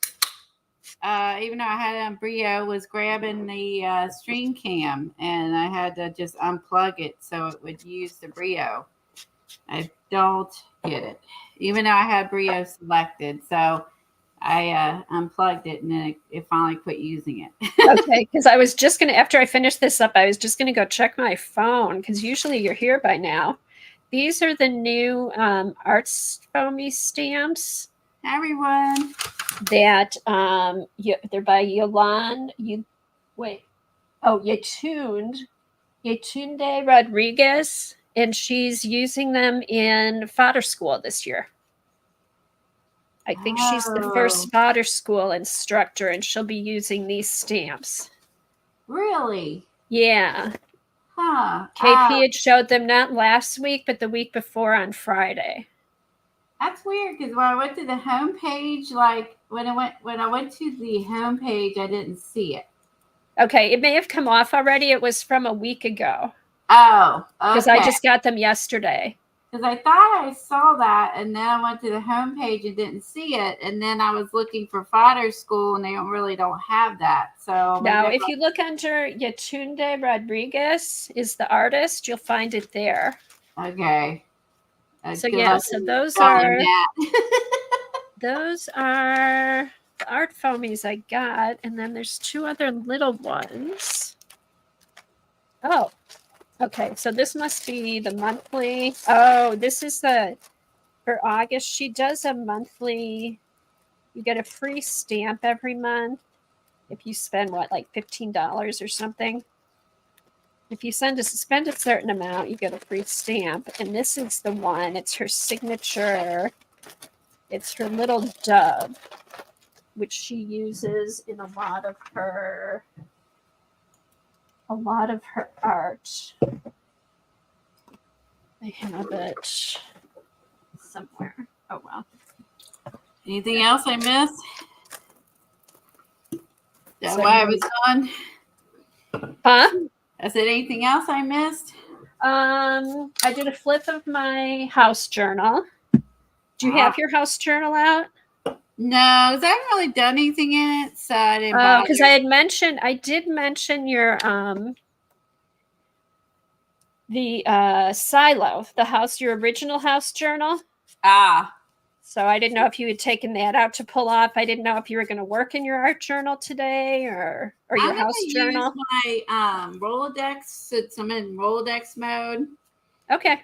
even though I had it on Brio, was grabbing the stream cam, and I had to just unplug it so it would use the Brio. I don't get it, even though I had Brio selected. So I unplugged it, and then it finally quit using it. Okay, because I was just going to, after I finish this up, I was just going to go check my phone, because usually you're here by now. These are the new Arts Foamy stamps. Everyone. That they're by Yolande. Yetunde Rodriguez, and she's using them in fodder school this year. I think she's the first fodder school instructor, and she'll be using these stamps. Really? Yeah. Huh. KP had showed them not last week, but the week before on Friday. That's weird, because when I went to the homepage, like when I went to the homepage, I didn't see it. Okay, it may have come off already. It was from a week ago. Oh, okay. Because I just got them yesterday. Because I thought I saw that, and then I went to the homepage and didn't see it, and then I was looking for fodder school, and they really don't have that. So now, if you look under Yetunde Rodriguez is the artist, you'll find it there. Okay. So yeah, so those are those are the art foamies I got, and then there's two other little ones. Oh, okay. So this must be the monthly. Oh, this is the for August. She does a monthly. You get a free stamp every month if you spend like $15 or something. If you spend a certain amount, you get a free stamp. And this is the one. It's her signature. It's her little dove, which she uses in a lot of her art. I have it somewhere. Oh well. Anything else I missed? That's why I was on. Huh? I said anything else I missed? I did a flip of my house journal. Do you have your house journal out? No, because I haven't really done anything in it, so I didn't bother. Because I did mention your the silo, your original house journal. So I didn't know if you had taken that out to pull off. I didn't know if you were going to work in your art journal today or your house journal. I'm going to use my Rolodex since I'm in Rolodex mode. Okay.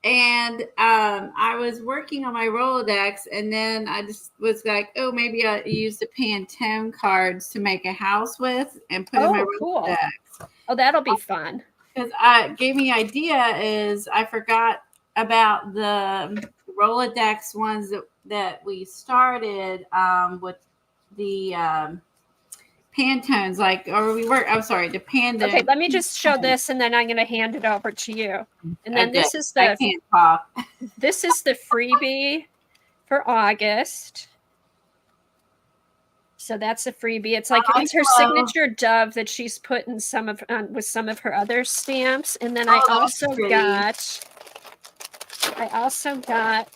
And I was working on my Rolodex, and then I just was like, oh, maybe I'll use the Pantone cards to make a house with and put in my Rolodex. Cool. Oh, that'll be fun. Because gave me idea is I forgot about the Rolodex ones that we started with the Pantones, the Panda. Okay, let me just show this, and then I'm going to hand it over to you. And then this is I can't talk. This is the freebie for August. So that's a freebie. It's like it's her signature dove that she's put in with some of her other stamps. And then I also got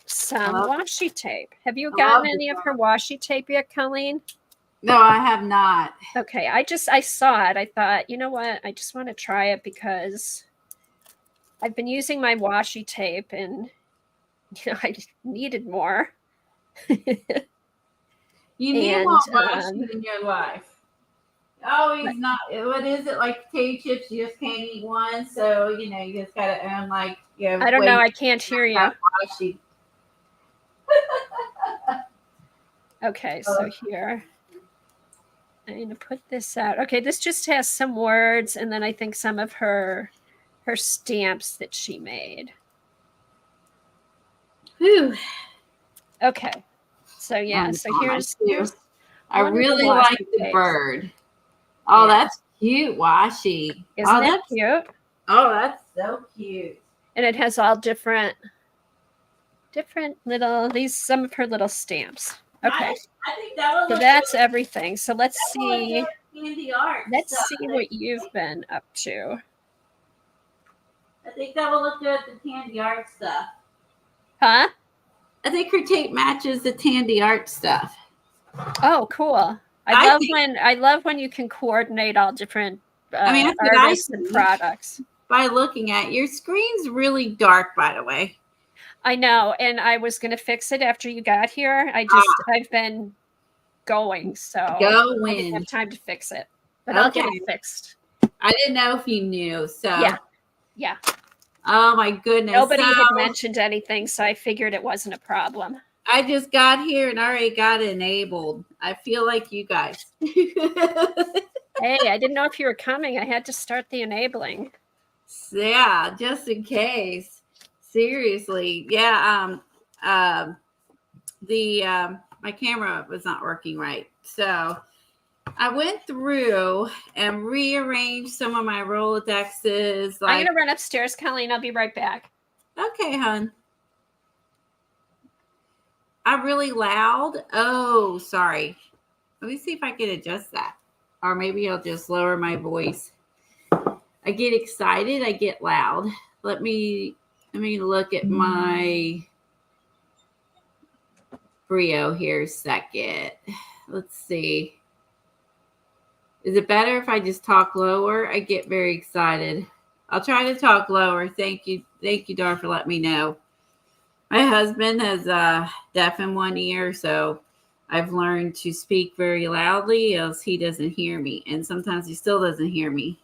some washi tape. Have you gotten any of her washi tape yet, Colleen? No, I have not. Okay, I saw it. I thought, you know what? I just want to try it because I've been using my washi tape, and I needed more. You need more washi in your life. Always not. What is it, like potato chips? You just can't eat one, so you just gotta own I don't know. I can't hear you. Washi. Okay, so here. I'm going to put this out. Okay, this just has some words and then I think some of her stamps that she made. Whew. Okay. So yeah, so here's I really like the bird. Oh, yeah. That's cute washi. Isn't it cute? Oh, that's so cute. And it has all different little, some of her little stamps. Okay. I think that so that's everything. So let's see. Candy art. Let's see what you've been up to. I think that will look good at the Tandy art stuff. Huh? I think her tape matches the Tandy art stuff. Oh, cool. I love when you can coordinate all different artists and products. By looking at your screen's really dark, by the way. I know, and I was going to fix it after you got here. I've been going, so I didn't have time to fix it, but I'll get it fixed. I didn't know if you knew, so yeah. Oh my goodness! Nobody had mentioned anything, so I figured it wasn't a problem. I just got here and already got it enabled. I feel like you guys. Hey, I didn't know if you were coming. I had to start the enabling. Yeah, just in case. Seriously. Yeah, my camera was not working right. So I went through and rearranged some of my Rolodexes. I'm gonna run upstairs, Colleen. I'll be right back. Okay, hon. I'm really loud. Oh, sorry. Let me see if I can adjust that. Or maybe I'll just lower my voice. I get excited, I get loud. Let me look at my Brio here a second. Let's see. Is it better if I just talk lower? I get very excited. I'll try to talk lower. Thank you, Dar, for letting me know. My husband has deaf in one ear, so I've learned to speak very loudly, else he doesn't hear me. And sometimes he still doesn't hear me.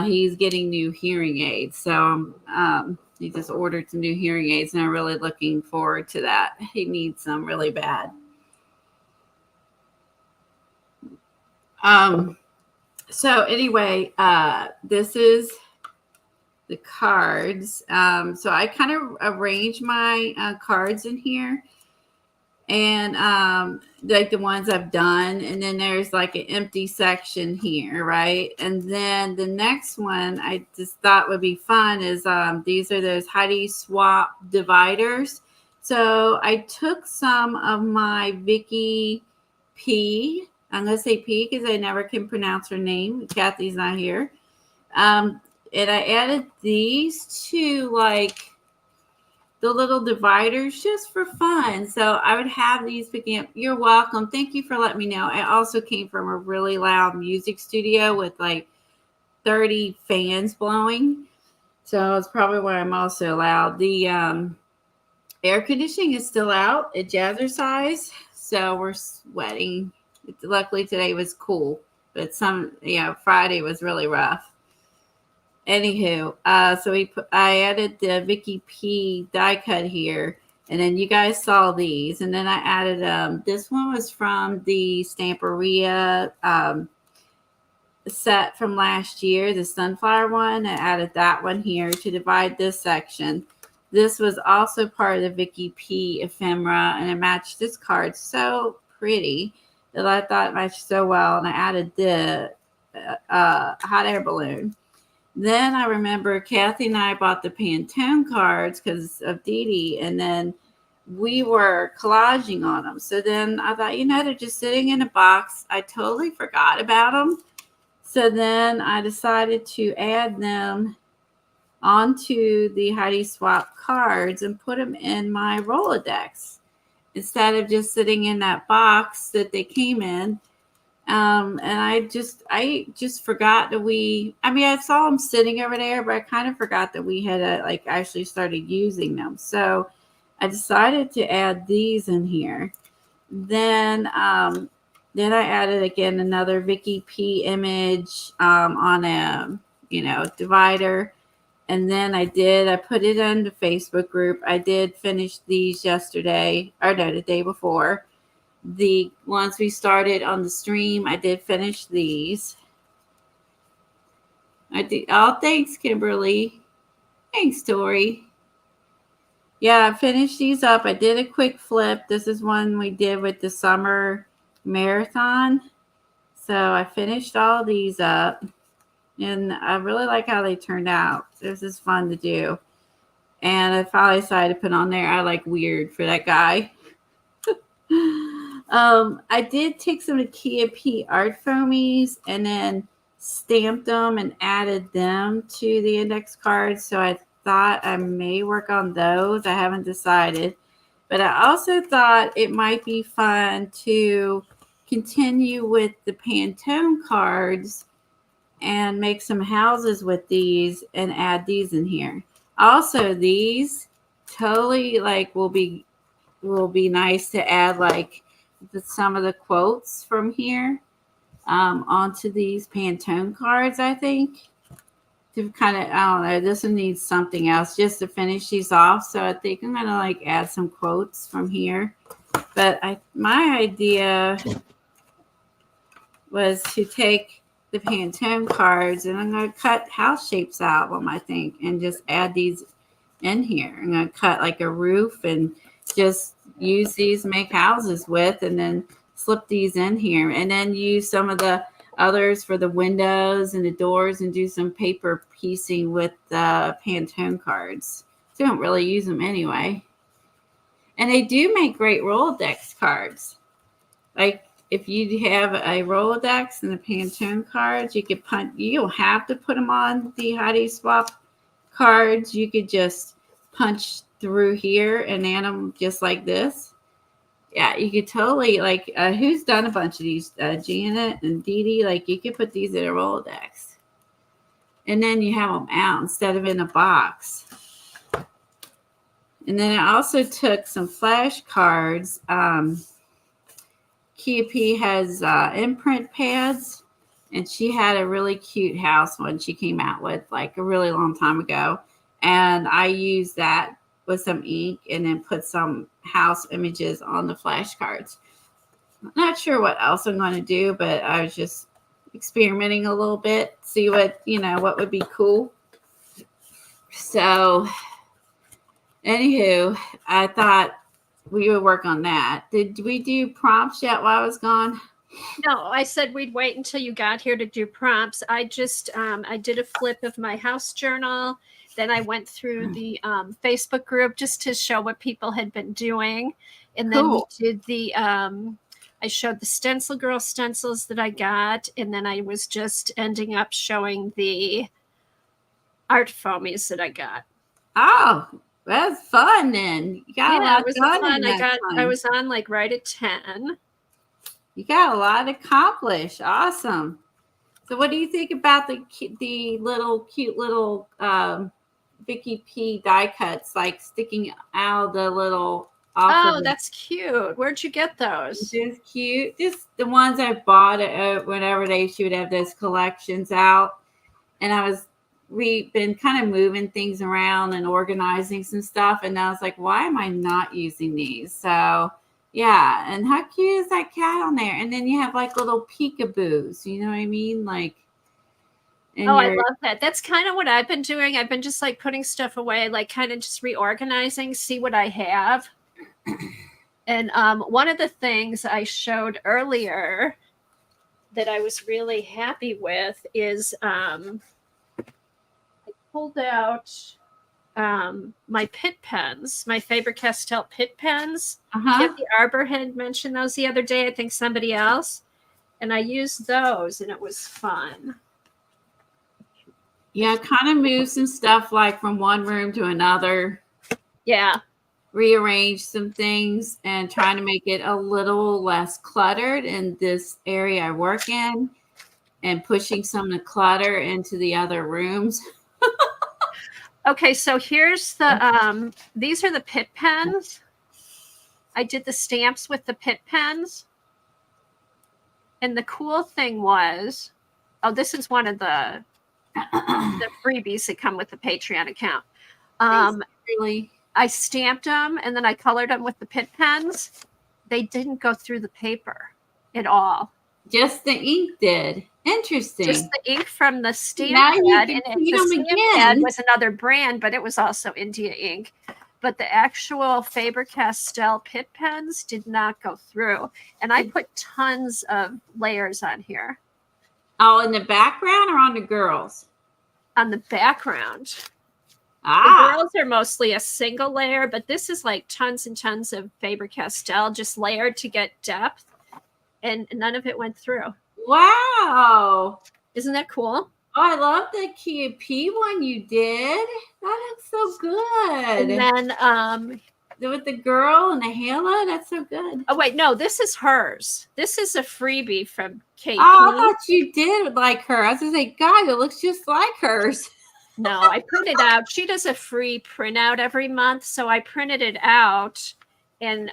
He's getting new hearing aids, so he just ordered some new hearing aids, and I'm really looking forward to that. He needs some really bad. So anyway, this is the cards. So I kind of arrange my cards in here, and like the ones I've done, and then there's like an empty section here, right? And then the next one I just thought would be fun is these are those Heidi Swap dividers. So I took some of my Vicky P. I'm gonna say P because I never can pronounce her name. Kathy's not here. And I added these to like the little dividers just for fun. So I would have these picking up. You're welcome. Thank you for letting me know. I also came from a really loud music studio with like 30 fans blowing. So it's probably why I'm also loud. The air conditioning is still out at Jazzercise. So we're sweating. Luckily today was cool, but Friday was really rough. Anywho, so I added the Vicky P die cut here, and then you guys saw these, and then I added this one was from the Stamperia set from last year, the sunflower one. I added that one here to divide this section. This was also part of the Vicky P ephemera, and it matched this card so pretty that I thought it matched so well, and I added the hot air balloon. Then I remember Kathy and I bought the Pantone cards because of Dee Dee, and then we were collaging on them. So then I thought, they're just sitting in a box. I totally forgot about them. So then I decided to add them onto the Heidi Swap cards and put them in my Rolodex instead of just sitting in that box that they came in. And I just forgot that I saw them sitting over there, but I kind of forgot that we had actually started using them. So I decided to add these in here. Then I added again another Vicky P image on a divider. And then I put it in the Facebook group. I did finish these the day before. the ones we started on the stream. I did finish these. I did. Oh, thanks, Kimberly. Thanks, Tori. Yeah, I finished these up. I did a quick flip. This is one we did with the summer marathon. So I finished all these up. And I really like how they turned out. This is fun to do. And I finally decided to put on there, I like weird for that guy. I did take some of the Kia P art foamies and then stamped them and added them to the index cards. So I thought I may work on those. I haven't decided. But I also thought it might be fun to continue with the Pantone cards and make some houses with these and add these in here. Also, these totally like will be nice to add like some of the quotes from here onto these Pantone cards. I think to kind of, I don't know, this one needs something else just to finish these off. So I think I'm gonna like add some quotes from here. But my idea was to take the Pantone cards and I'm going to cut house shapes out of them, I think, and just add these in here. I'm going to cut like a roof and just use these, make houses with, and then slip these in here. And then use some of the others for the windows and the doors and do some paper piecing with the Pantone cards. So I don't really use them anyway. And they do make great Rolodex cards. Like, if you have a Rolodex and the Pantone cards, you could punch. You don't have to put them on the Heidi Swap cards. You could just punch through here and add them just like this. Yeah, you could totally like. Who's done a bunch of these? Janet and Dee Dee. Like you could put these in a Rolodex, and then you have them out instead of in a box. And then I also took some flash cards. Kia P has imprint pads, and she had a really cute house one she came out with like a really long time ago. And I used that with some ink and then put some house images on the flashcards. Not sure what else I'm going to do, but I was just experimenting a little bit, see what would be cool. So, anywho, I thought we would work on that. Did we do prompts yet while I was gone? No, I said we'd wait until you got here to do prompts. I just I did a flip of my house journal. Then I went through the Facebook group just to show what people had been doing. And then we did the I showed the Stencil Girl stencils that I got. And then I was just ending up showing the art foamies that I got. Oh, that's fun then. You got a lot done. I was on like right at 10. You got a lot accomplished. Awesome. So what do you think about the cute little Vicky P die cuts like sticking out the little that's cute. Where'd you get those? Just cute. Just the ones I bought whenever she would have those collections out. And we've been kind of moving things around and organizing some stuff. And I was like, why am I not using these? So, yeah. And how cute is that cat on there? And then you have like little peekaboos. You know what I mean? Like, I love that. That's kind of what I've been doing. I've been just like putting stuff away, like kind of just reorganizing, see what I have. And one of the things I showed earlier that I was really happy with is pulled out my Pitt pens, my Faber-Castell Pitt pens. The Arbor had mentioned those the other day, I think somebody else. And I used those and it was fun. Yeah, kind of move some stuff like from one room to another. Yeah. Rearrange some things and trying to make it a little less cluttered in this area I work in and pushing some of the clutter into the other rooms. Okay, so here's the these are the Pitt pens. I did the stamps with the Pitt pens. And the cool thing was, this is one of the freebies that come with the Patreon account. Really? I stamped them and then I colored them with the Pitt pens. they didn't go through the paper at all. Just the ink did. Interesting. Just the ink from the stamp Now you pad, can and see the them stamp pad again. was another brand, but it was also India ink. But the actual Faber-Castell Pitt pens did not go through. And I put tons of layers on here. Oh, in the background or on the girls? On the background. Ah. The girls are mostly a single layer, but this is like tons and tons of Faber-Castell just layered to get depth. And none of it went through. Wow. Isn't that cool? Oh, I love the Kia P one you did. That looks so good. And then with the girl and the halo, that's so good. Oh wait, no, this is hers. This is a freebie from KP. Oh, I thought you did like her. I was gonna say, God, it looks just like hers. No, I printed out. She does a free printout every month, so I printed it out. And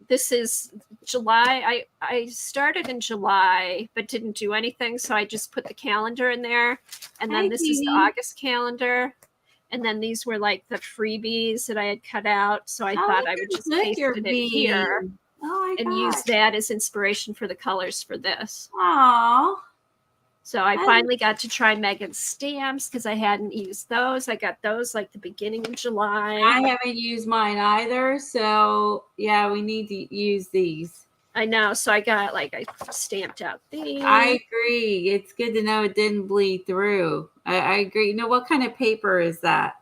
this is July. I started in July, but didn't do anything, so I just put the calendar in there. And then this is the August calendar. And then these were like the freebies that I had cut out. So I thought I would just paste it in here and use that as inspiration for the colors for this. Oh. So I finally got to try Megan's stamps because I hadn't used those. I got those like the beginning of July. I haven't used mine either. So yeah, we need to use these. I know. So I got I stamped out these. I agree. It's good to know it didn't bleed through. I agree. You know, what kind of paper is that?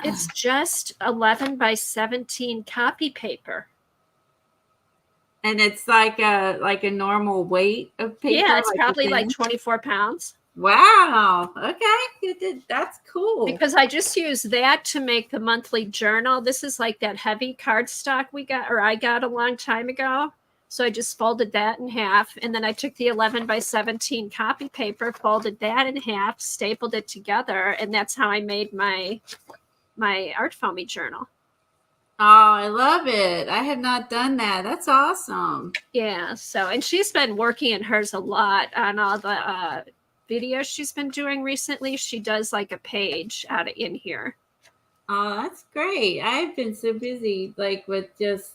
It's just 11 by 17 copy paper. And it's like a normal weight of paper? Yeah, it's probably like 24 pounds. Wow. Okay. That's cool. Because I just use that to make the monthly journal. This is like that heavy cardstock I got a long time ago. So I just folded that in half. And then I took the 11 by 17 copy paper, folded that in half, stapled it together. And that's how I made my art foamy journal. Oh, I love it. I have not done that. That's awesome. Yeah. So, and she's been working in hers a lot on all the videos she's been doing recently. She does like a page out in here. Oh, that's great. I've been so busy with just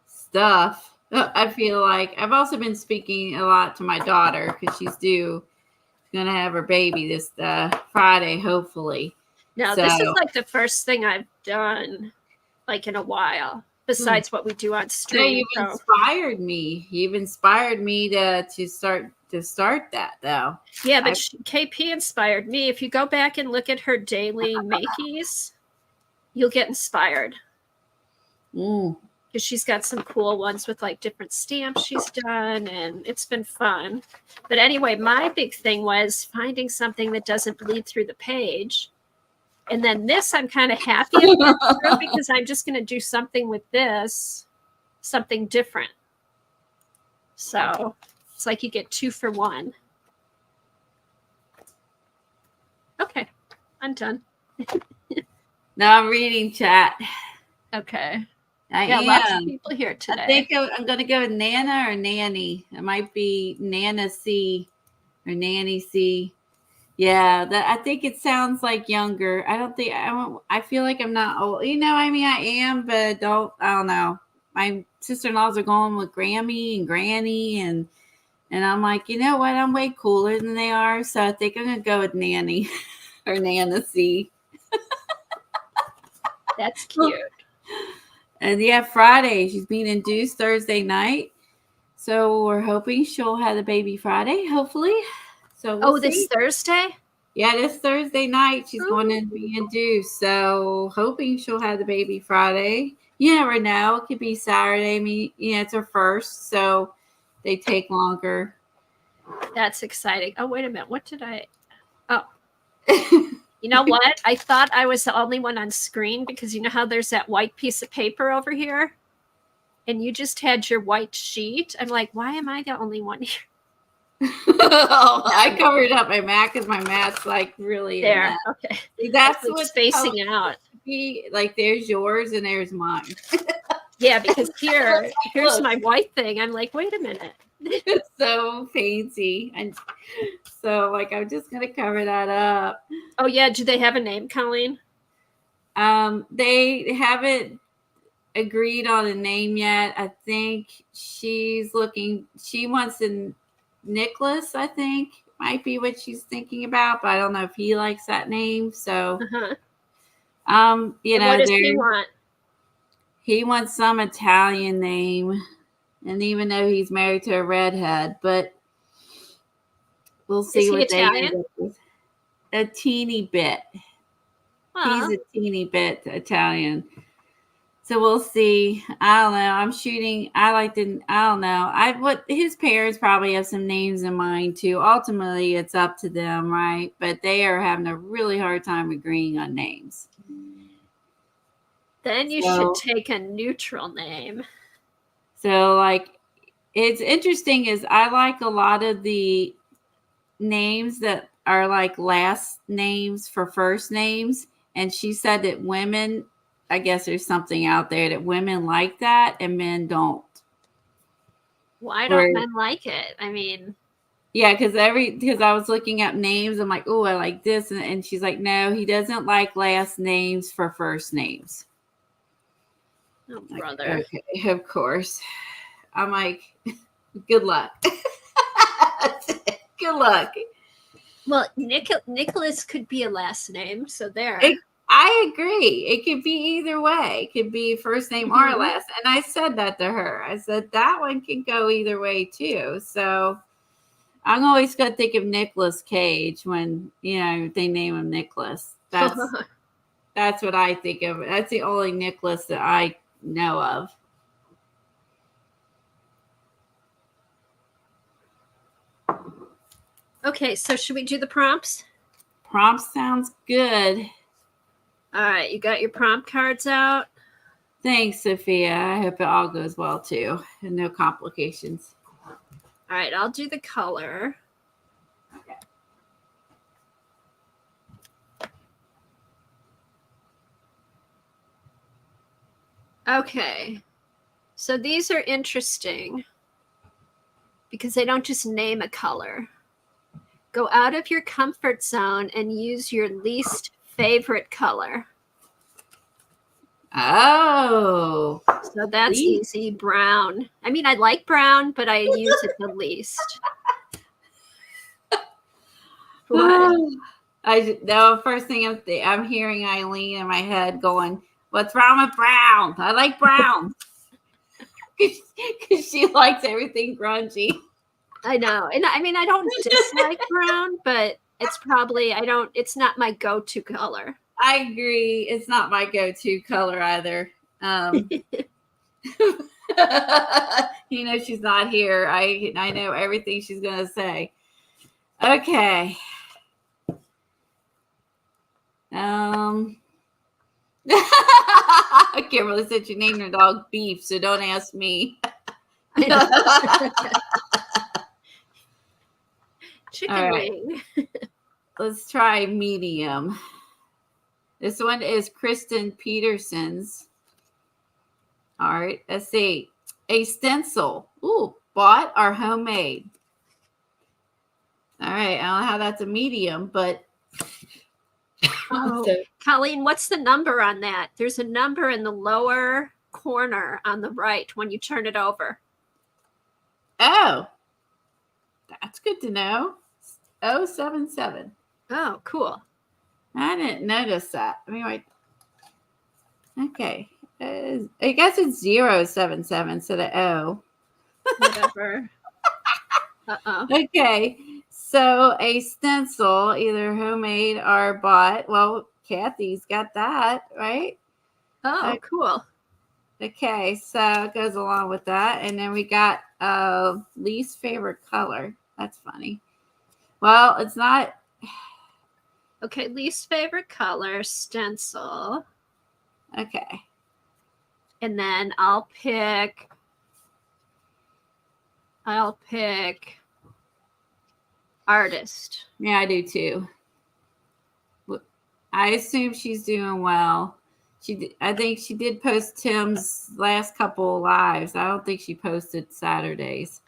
stuff. I feel like I've also been speaking a lot to my daughter because she's going to have her baby this Friday, hopefully. Now, this is like the first thing I've done in a while, besides what we do on stream. You've inspired me. You've inspired me to start that, though. Yeah, but KP inspired me. If you go back and look at her daily makeys, you'll get inspired. Because she's got some cool ones with different stamps she's done, and it's been fun. But anyway, my big thing was finding something that doesn't bleed through the page. And then this, I'm kind of happy about because I'm just going to do something with this, something different. So it's like you get 2 for 1. Okay, I'm done. Now I'm reading chat. Okay. I am. Lots of people here today. I think I'm going to go with Nana or Nanny. It might be Nana C or Nanny C. Yeah, I think it sounds like younger. I feel like I'm not old. You know, I mean, I am, but I don't know. My sister-in-laws are going with Grammy and Granny, and I'm like, you know what? I'm way cooler than they are, so I think I'm going to go with Nanny or Nana C. That's cute. And yeah, Friday. She's being induced Thursday night. So we're hoping she'll have the baby Friday, hopefully. So we'll see. This Thursday? Yeah, this Thursday night she's going to be induced. So hoping she'll have the baby Friday. You never know. It could be Saturday. I mean, it's her first, so they take longer. That's exciting. Oh, wait a minute. What did I? Oh. You know what? I thought I was the only one on screen because you know how there's that white piece of paper over here? And you just had your white sheet. I'm like, why am I the only one here? I covered up my mat because my mat's really there. Okay, that's what's spacing out. There's yours and there's mine. Yeah, because here's my white thing. I'm like, wait a minute. It's so fancy, and so I'm just gonna cover that up. Oh yeah, do they have a name, Colleen? They haven't. agreed on a name yet. I think she wants a Nicholas, I think might be what she's thinking about, but I don't know if he likes that name. So, Uh-huh. you And what know, does he want? he wants some Italian name, and even though he's married to a redhead, but we'll Is see he what they end Italian? up with. A teeny bit. He's Well, a teeny bit Italian. So we'll see. I don't know. I don't know. What his parents probably have some names in mind too. Ultimately, it's up to them, right? But they are having a really hard time agreeing on names. then you should So, take a neutral name. so like, it's interesting is I like a lot of the names that are like last names for first names. And she said that women, I guess there's something out there that women like that and men don't. Why don't Where men like it? I mean, yeah, because I was looking up names. I'm like, oh, I like this, and she's like, no, he doesn't like last names for first names. oh I'm like, brother. okay, of course. I'm like, good luck. Good luck. Well, Nicholas could be a last name, so there. I agree. It could be either way. It could be first name or Mhm. last. And I said that to her. I said that one can go either way too. So I'm always gonna think of Nicolas Cage when they name him Nicholas. That's what I think of. That's the only Nicholas that I know of. Okay, so should we do the prompts? Prompt sounds good. All right, you got your prompt cards out? Thanks, Sophia. I hope it all goes well too and no complications. All right, I'll do the color. Okay. Okay, so these are interesting because they don't just name a color. Go out of your comfort zone and use your least favorite color. Oh, So that's please. easy. Brown. I mean, I like brown, but I use it the least. What? First thing I'm hearing Eileen in my head going, "What's wrong with brown? I like brown." Because she likes everything grungy. I know. And I mean, I don't dislike brown, but it's probably, it's not my go to color. I agree. It's not my go-to color either. She's not here. I know everything she's gonna say. Okay. Kimberly said you named her dog Beef, so don't ask me. Chicken All right. wing. Let's try medium. This one is Kristen Peterson's. All right. Let's see. A stencil. Ooh, bought or homemade. All right. I don't know how that's a medium, but. Oh, Colleen, what's the number on that? There's a number in the lower corner on the right when you turn it over. Oh, that's good to know. 077. Oh, cool. I didn't notice that. Anyway. Okay. I guess it's 077 instead of O. Whatever. Uh-oh. Okay. So a stencil, either homemade or bought. Well, Kathy's got that, right? Oh, cool. Okay, so it goes along with that. And then we got least favorite color. That's funny. Well, it's not. Okay, least favorite color, stencil. Okay. And then I'll pick artist. Yeah, I do too. I assume she's doing well. I think she did post Tim's last couple of lives. I don't think she posted Saturdays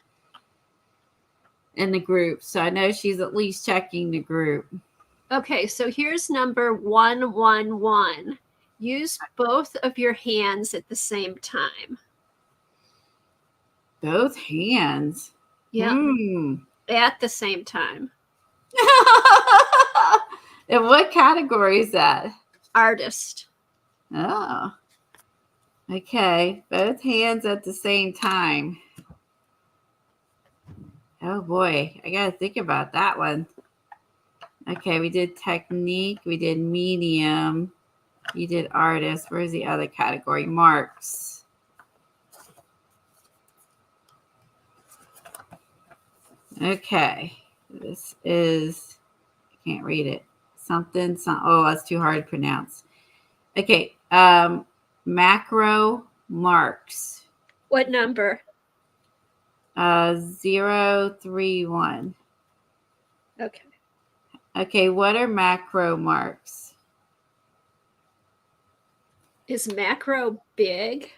in the group. So I know she's at least checking the group. Okay, so here's number 111. Use both of your hands at the same time. Both hands. Yeah. At the same time. And what category is that? Artist. Oh. Okay. Both hands at the same time. Oh boy. I got to think about that one. Okay. We did technique. We did medium. You did artist. Where's the other category? Marks. Okay. This is, I can't read it. Something. Oh, that's too hard to pronounce. Okay. Macro marks. What number? 031. Okay. Okay. What are macro marks? Is macro big?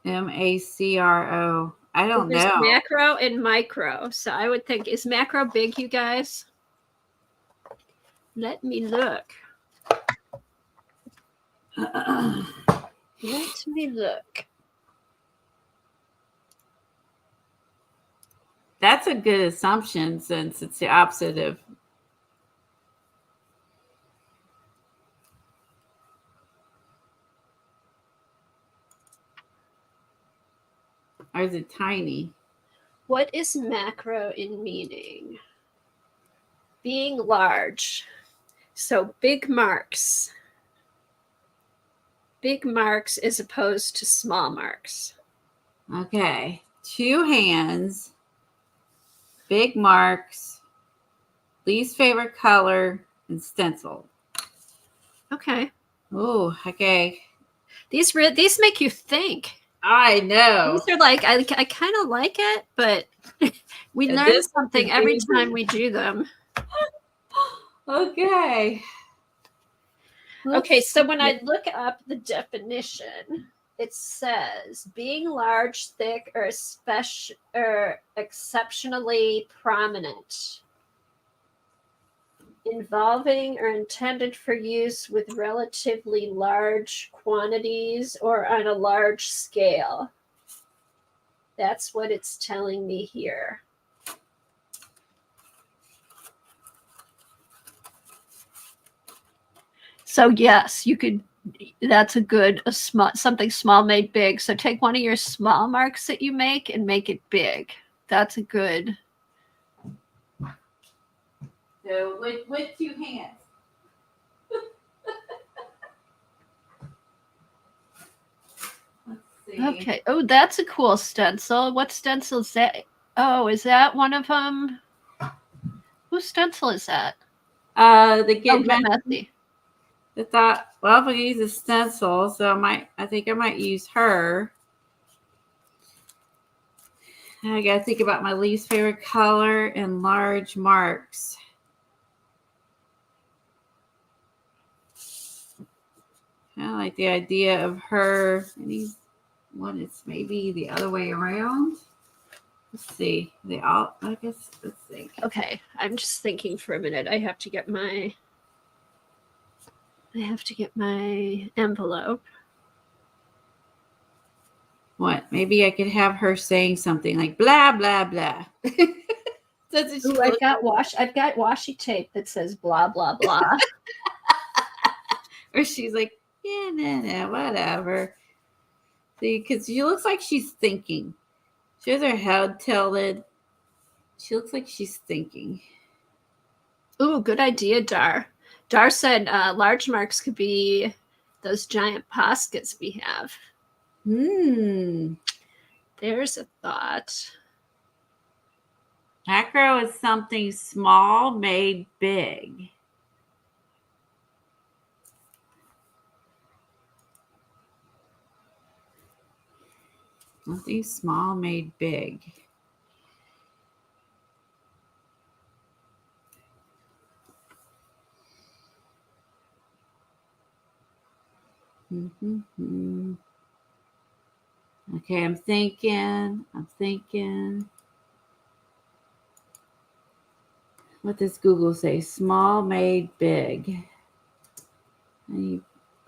MACRO. I don't There's know. macro and micro. So I would think, is macro big, you guys? Let me look. Let me look. That's a good assumption since it's the opposite of. Or is it tiny? What is macro in meaning? Being large. So big marks. Big marks as opposed to small marks. Okay. 2 hands. Big marks. Least favorite color and stencil. Okay. Oh, okay. These make you think. I know. These are like, I kind of like it, but we learn something every time we do them. Okay. Okay, so when I look up the definition, it says being large, thick, or exceptionally prominent, involving or intended for use with relatively large quantities or on a large scale. That's what it's telling me here. So yes, you could, that's a good, something small made big. So take one of your small marks that you make and make it big. That's a good. So with 2 hands. Let's see. Okay. Oh, that's a cool stencil. What stencil is that? Oh, is that one of them? Whose stencil is that? The Get Messy. I thought, well, if I use a stencil, so I think I might use her. I gotta think about my least favorite color and large marks. I like the idea of her. And one is maybe the other way around. Let's see. They all, I guess, let's see. Okay, I'm just thinking for a minute. I have to get my envelope. What? Maybe I could have her saying something like blah blah blah. Ooh, I've got washi tape that says blah blah blah. Or she's like, yeah, nah, whatever. See, because she looks like she's thinking. She has her head tilted. She looks like she's thinking. Ooh, good idea, Dar. Dar said large marks could be those giant poskets we have. There's a thought. Macro is something small made big. Something small made big. Okay, I'm thinking. What does Google say? Small made big.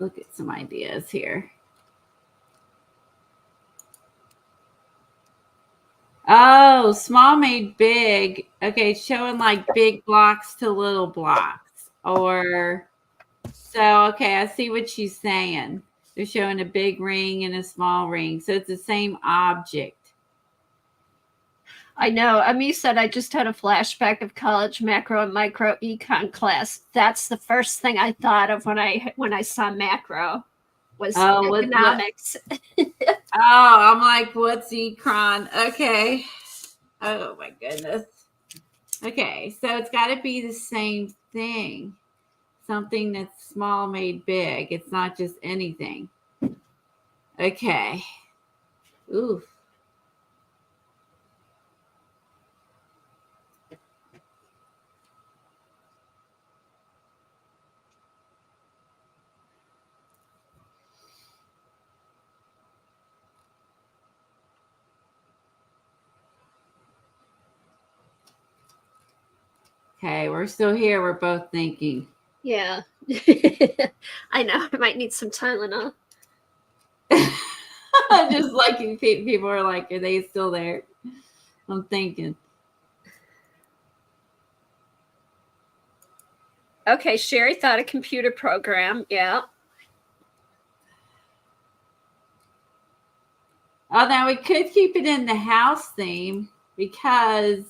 look at some ideas here. Oh, small made big. Okay, showing like big blocks to little blocks. Or so, okay, I see what she's saying. They're showing a big ring and a small ring. So it's the same object. I know. Ami said I just had a flashback of college macro and micro econ class. That's the first thing I thought of when I saw macro was economics. Oh, I'm like, what's econ? Okay. Oh my goodness. Okay, so it's got to be the same thing. Something that's small made big. It's not just anything. Okay. Oof. Okay, we're still here. We're both thinking. Yeah. I know. I might need some Tylenol. Just like people are like, are they still there? I'm thinking. Okay, Sherry thought a computer program. Yeah. Oh, now we could keep it in the house theme because,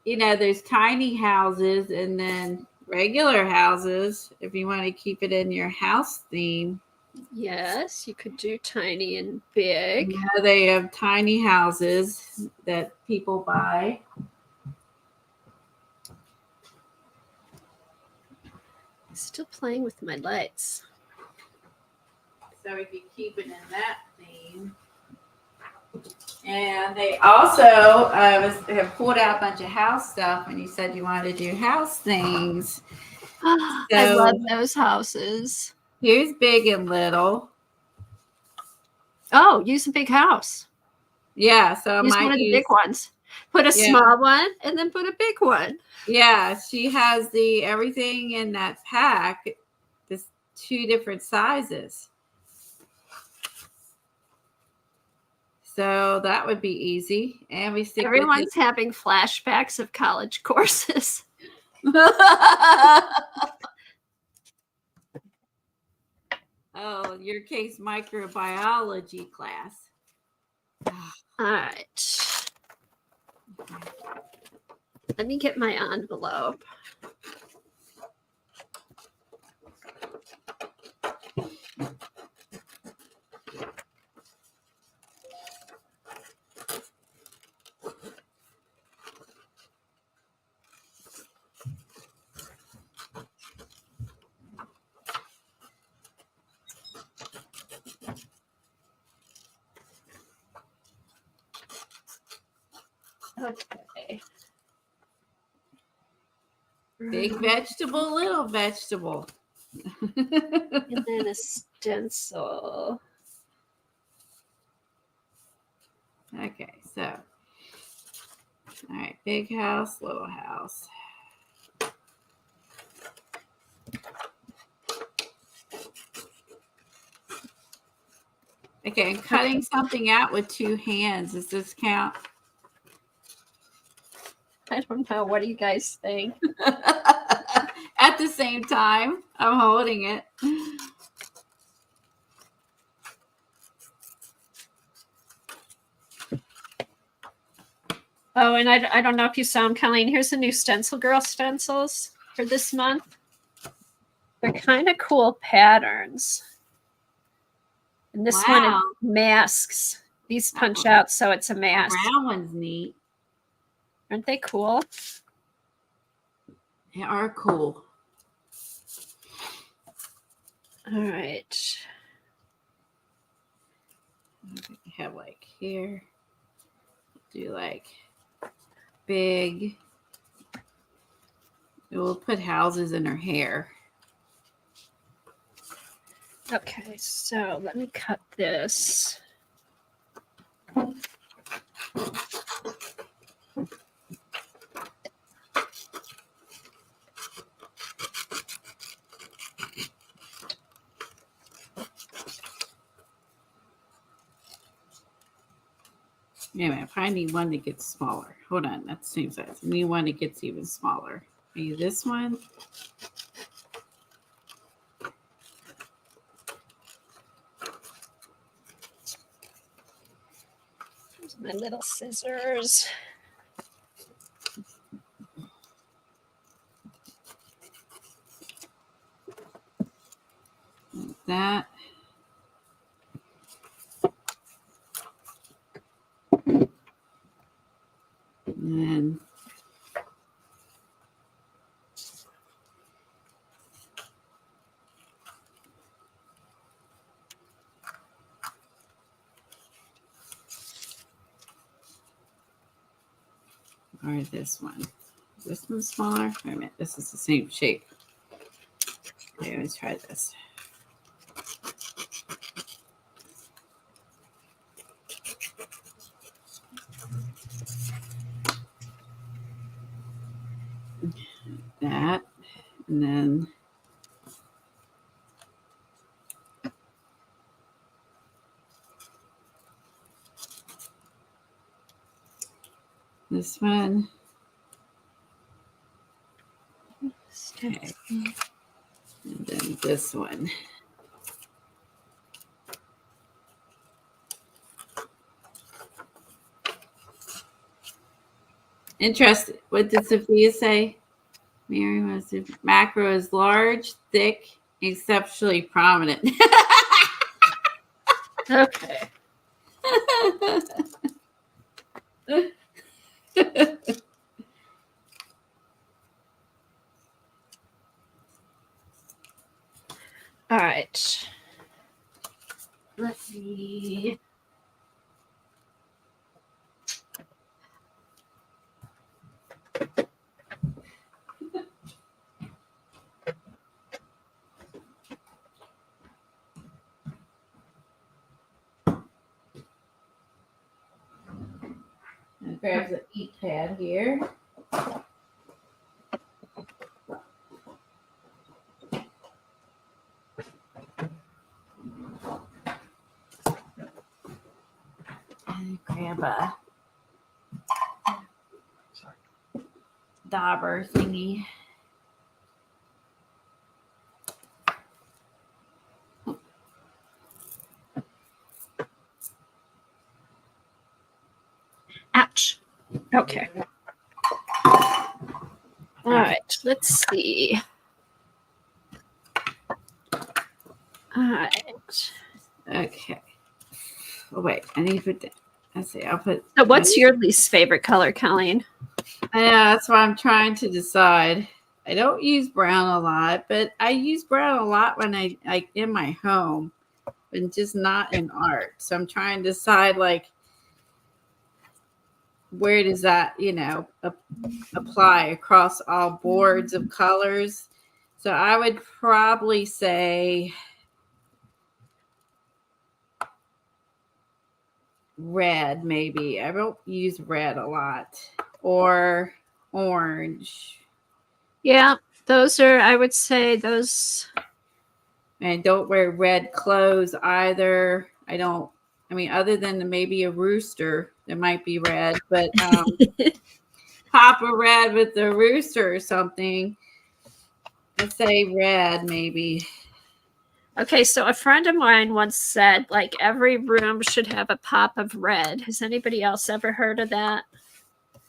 you know, there's tiny houses and then regular houses if you want to keep it in your house theme. Yes, you could do tiny and big. Yeah, they have tiny houses that people buy. Still playing with my lights. So we could keep it in that theme. And they also have pulled out a bunch of house stuff, and you said you wanted to do house things. I love those houses. Here's big and little. Oh, use a big house. Yeah, so use one of the big ones. Put a small one and then put a big one. Yeah, she has the everything in that pack. There's 2 different sizes. So that would be easy. And we stick Everyone's having flashbacks of college courses. Oh, your case microbiology class. All right. Let me get my envelope. Okay. Big vegetable, little vegetable. And then a stencil. Okay, so. All right, big house, little house. Okay, I'm cutting something out with 2 hands. Does this count? I don't know. What do you guys think? At the same time, I'm holding it. Oh, and I don't know if you saw them, Colleen. Here's the new Stencil Girl stencils for this month. They're kind of cool patterns. And this one is masks. These punch out, so it's a mask. The brown one's neat. Aren't they cool? They are cool. All right. Have like here. Do like big. We'll put houses in her hair. Okay, so let me cut this. Anyway, I probably need one that gets smaller. Hold on, that's the same size. I need one that gets even smaller. Maybe this one. Here's my little scissors. Like that. And then or this one. This one's smaller. Wait a minute, this is the same shape. Okay, let's try this. That, and then this one. Okay. And then this one. Interesting. What did Sophia say? Mary was macro is large, thick, exceptionally prominent. Okay. All right. Let me. Grab the ink pad here. And grab a dauber thingy. Ouch. Okay. All right. Let's see. All right. Okay. Oh wait, I need to put that. Let's see. I'll put. So, what's your least favorite color, Colleen? Yeah, that's what I'm trying to decide. I don't use brown a lot, but I use brown a lot when I like in my home, but just not in art. So I'm trying to decide like where does that apply across all boards of colors. So I would probably say red, maybe. I don't use red a lot, or orange. Yeah, those are, I would say, those. And don't wear red clothes either. I mean, other than maybe a rooster that might be red, but pop a red with the rooster or something. I'd say red, maybe. Okay, so a friend of mine once said, like, every room should have a pop of red. Has anybody else ever heard of that?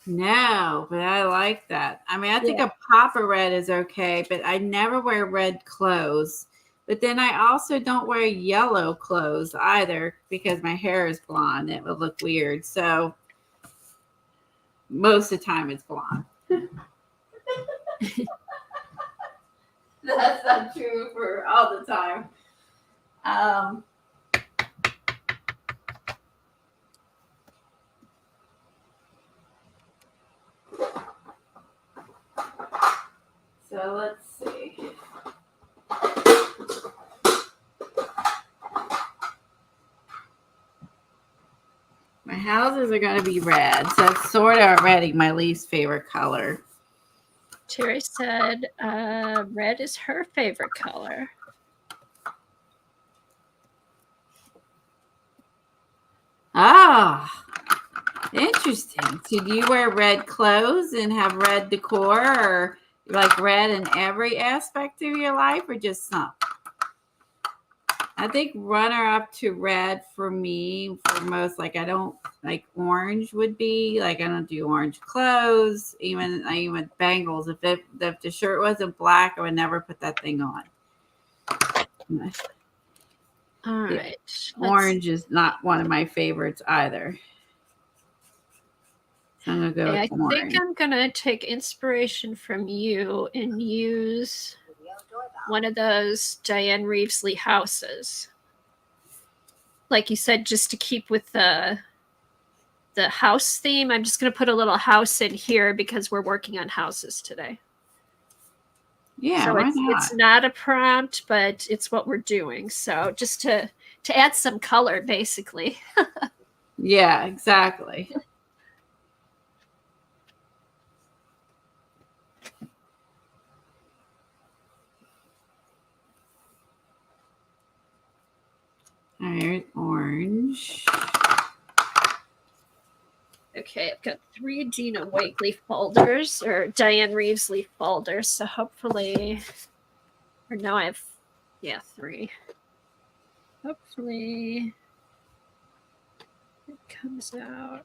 No, but I like that. I mean, I think a pop of red is okay, but I never wear red clothes. But then I also don't wear yellow clothes either because my hair is blonde. It would look weird. So most of the time it's blonde. That's not true for all the time. So let's see. My houses are going to be red. So it's sort of already my least favorite color. Terry said red is her favorite color. Ah, Interesting. So do you wear red clothes and have red decor, or like red in every aspect of your life, or just some? I think runner up to red for me for most, like I don't like orange would be like I don't do orange clothes, even bangles. If the shirt wasn't black, I would never put that thing on. All Yeah. right. Orange is not one of my favorites either. So I'm gonna go with I think orange. I'm gonna take inspiration from you and use one of those Diane Reevesley houses. Like you said, just to keep with the house theme, I'm just gonna put a little house in here because we're working on houses today. Yeah, So why it's not? not a prompt, but it's what we're doing. So just to add some color, basically. Yeah, exactly. All right, orange. Okay, I've got 3 Gina Wakely folders or Diane Reevesley folders. So hopefully, or no, I have, 3. Hopefully it comes out.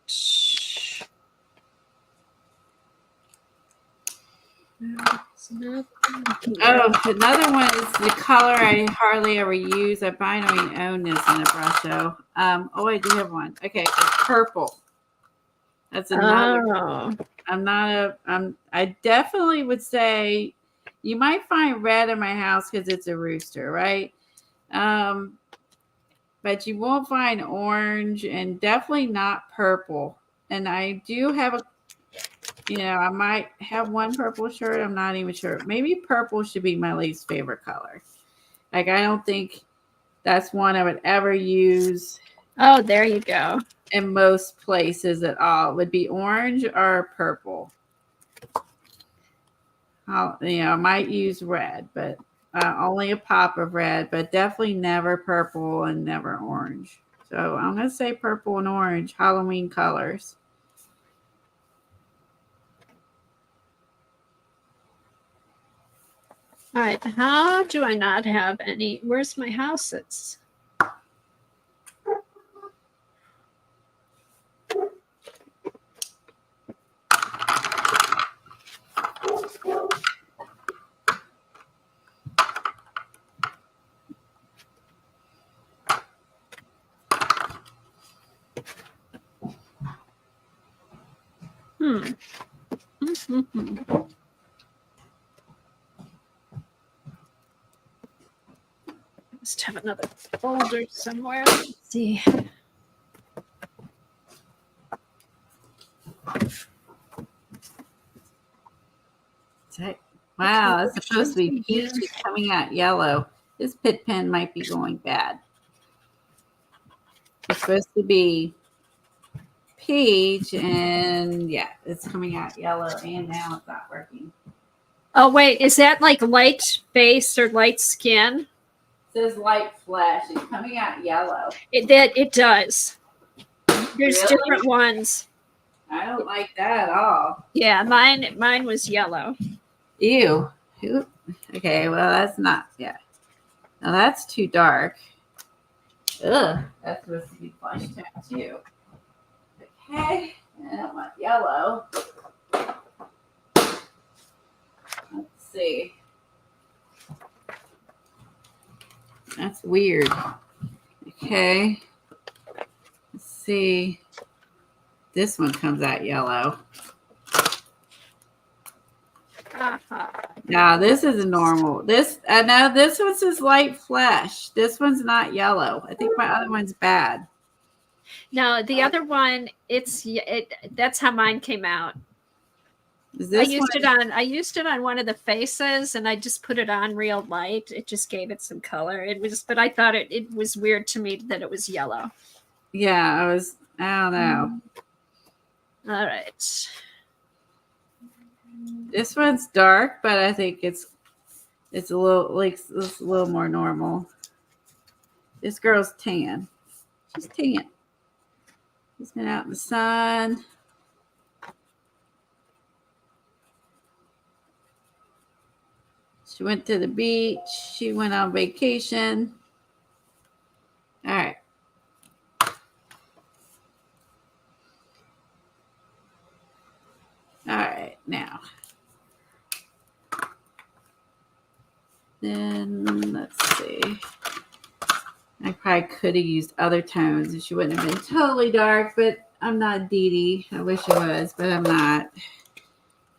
Oh, another one is the color I hardly ever use. I might not even own this in a brush show. Oh, I do have one. Okay, it's purple. That's another. Oh. I definitely would say you might find red in my house because it's a rooster, right? But you won't find orange and definitely not purple. And I do have I might have one purple shirt. I'm not even sure. Maybe purple should be my least favorite color. Like, I don't think that's one I would ever use. Oh, there you go. In most places at all. It would be orange or purple. I might use red, but only a pop of red, but definitely never purple and never orange. So I'm going to say purple and orange, Halloween colors. All right, how do I not have any? Where's my houses? Must have another folder somewhere. Let's see. Wow, that's supposed to be peach. It's coming out yellow. This pit pen might be going bad. It's supposed to be peach, and yeah, it's coming out yellow, and now it's not working. Oh, wait, is that like light base or light skin? It says light flesh. It's coming out yellow. It does. There's Really? different ones. I don't like that at all. Yeah, mine was yellow. Ew. Okay, well, that's not, yeah. Now that's too dark. Ugh, that's supposed to be flesh tone too. Okay, and I want yellow. Let's see. That's weird. Okay. Let's see. This one comes out yellow. Now this is a normal. Now this one says light flesh. This one's not yellow. I think my other one's bad. No, the other one, that's how mine came out. I used it on one of the faces, and I just put it on real light. It just gave it some color. But I thought it was weird to me that it was yellow. Yeah, I don't know. All right. This one's dark, but I think it's a little more normal. This girl's tan. She's tan. She's been out in the sun. She went to the beach. She went on vacation. All right. All right, now. Then let's see. I probably could have used other tones and she wouldn't have been totally dark, but I'm not Dee Dee. I wish I was, but I'm not.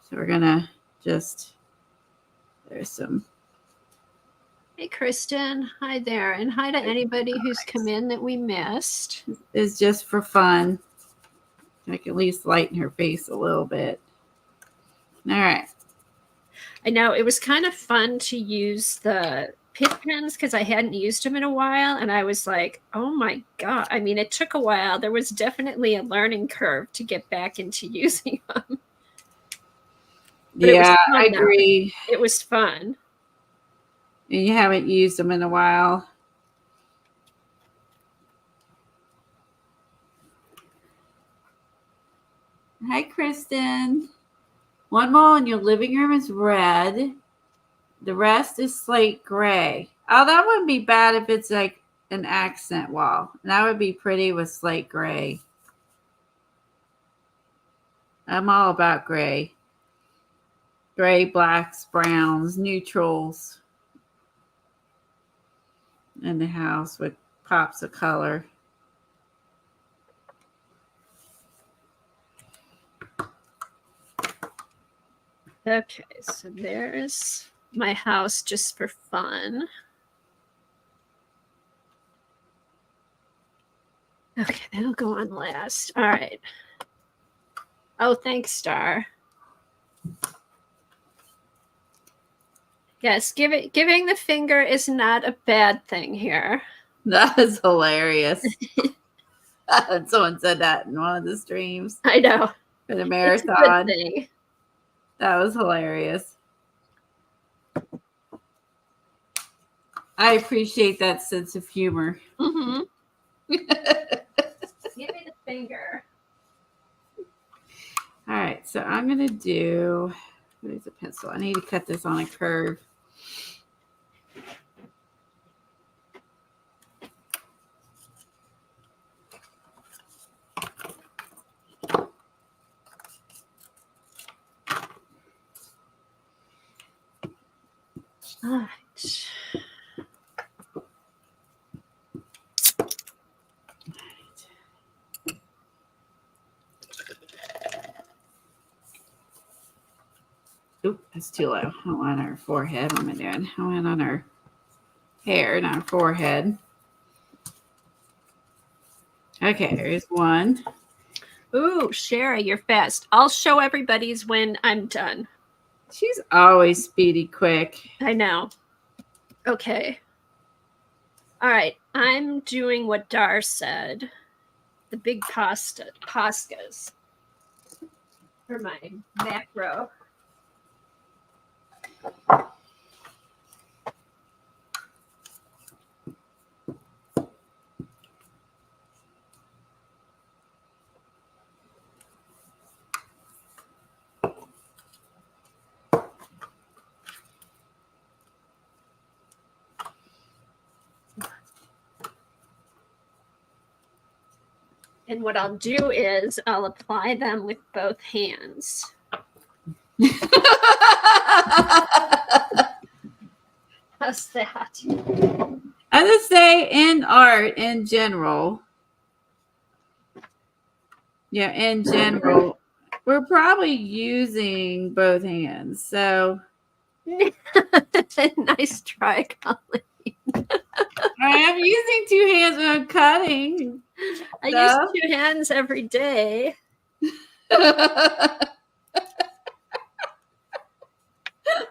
So we're gonna just, there's some. Hey, Kristen. Hi there. And hi to anybody who's come in that we missed. It's just for fun. I can at least lighten her face a little bit. All right. I know it was kind of fun to use the pit pens because I hadn't used them in a while. And I was like, oh my God. I mean, it took a while. There was definitely a learning curve to get back into using them. But yeah, I agree. It was fun. And you haven't used them in a while. Hi, Kristen. One wall in your living room is red. The rest is slate gray. Oh, that wouldn't be bad if it's like an accent wall. That would be pretty with slate gray. I'm all about gray. Gray, blacks, browns, neutrals. In the house with pops of color. Okay, so there's my house just for fun. Okay, that'll go on last. All right. Oh, thanks, Star. Yes, giving the finger is not a bad thing here. That is hilarious. Someone said that in one of the streams. I know. For the marathon. It's a good thing. That was hilarious. I appreciate that sense of humor. Mm-hmm. Give me the finger. All right, so I'm going to do, where's a pencil? I need to cut this on a curve. All right. Oop, that's too low. I want our forehead. What am I doing? I went on our hair, not our forehead. Okay, there's one. Ooh, Sherry, you're fast. I'll show everybody's when I'm done. She's always speedy quick. I know. Okay. All right. I'm doing what Dar said. The big pastas for my macro. And what I'll do is I'll apply them with both hands. How's that? I would say in art in general, yeah, in general, we're probably using both hands. So nice try, Colleen. I am using two hands when I'm cutting. I use two hands every day. All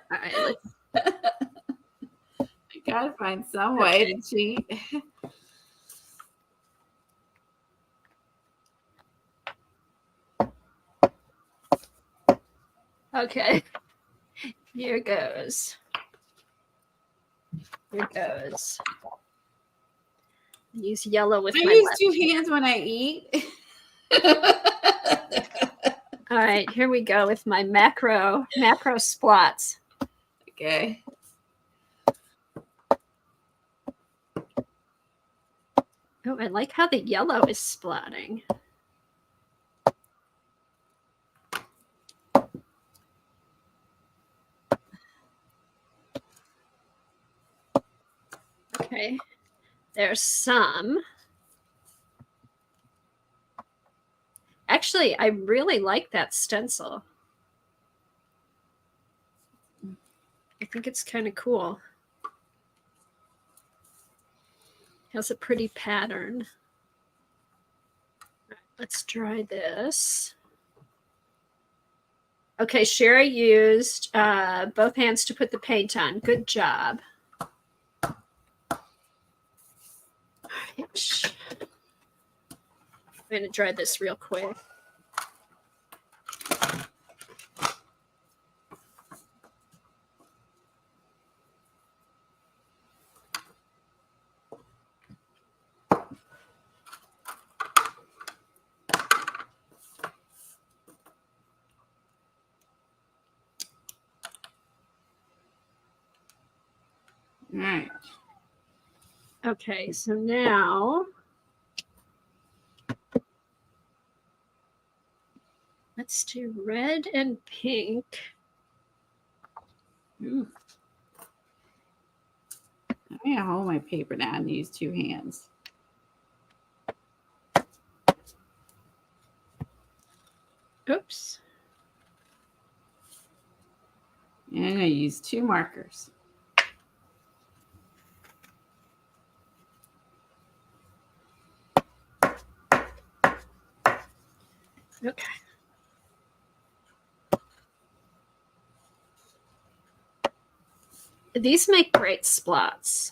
right, I gotta find some way to cheat. Okay. Here goes. Here goes. Use yellow with I my use left two hand. hands when I eat. All right, here we go with my macro splots. Okay. Oh, I like how the yellow is splotting. Okay, there's some. Actually, I really like that stencil. I think it's kind of cool. It has a pretty pattern. Right, let's try this. Okay, Sherry used both hands to put the paint on. Good job. I'm going to dry this real quick. All right. Okay, so now let's do red and pink. Ooh. I'm going to hold my paper now and use two hands. Oops. And I'm going to use two markers. Okay. These make great splots.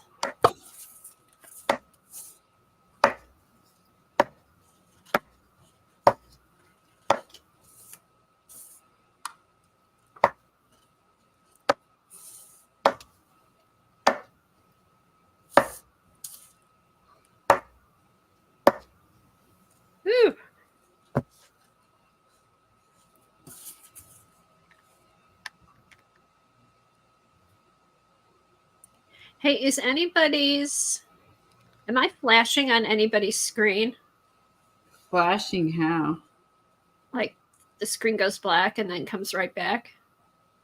Ooh. Hey, am I flashing on anybody's screen? Flashing how? Like the screen goes black and then comes right back?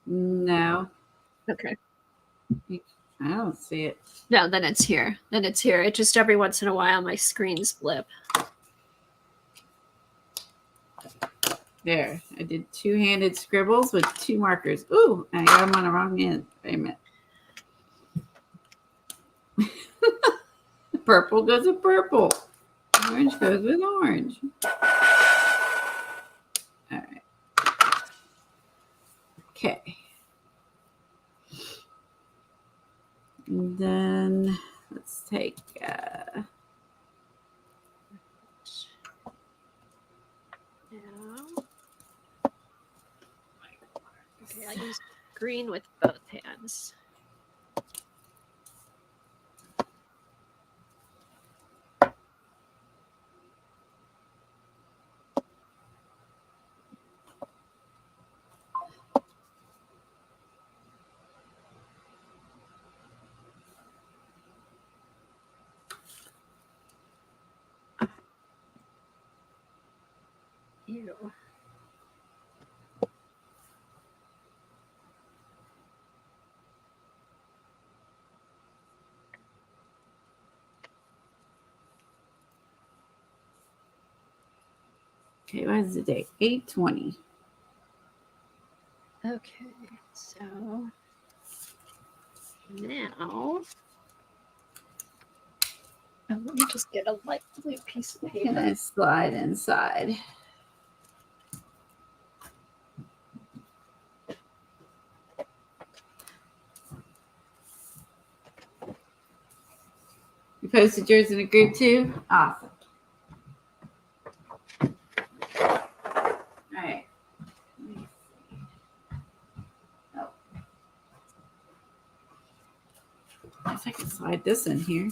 No. Okay. I don't see it. No, then it's here. It just every once in a while my screens blip. There. I did two-handed scribbles with two markers. Ooh, I got them on the wrong end. Wait a minute. Purple goes with purple. Orange goes with orange. All right. Okay. And then let's take now. Okay, I'll use green with both hands. Ew. Okay, what is the date? 8/20. Okay, so now let me just get a light blue piece of paper. And I slide inside. You posted yours in a group too? Awesome. All right. Oh. I guess I can slide this in here.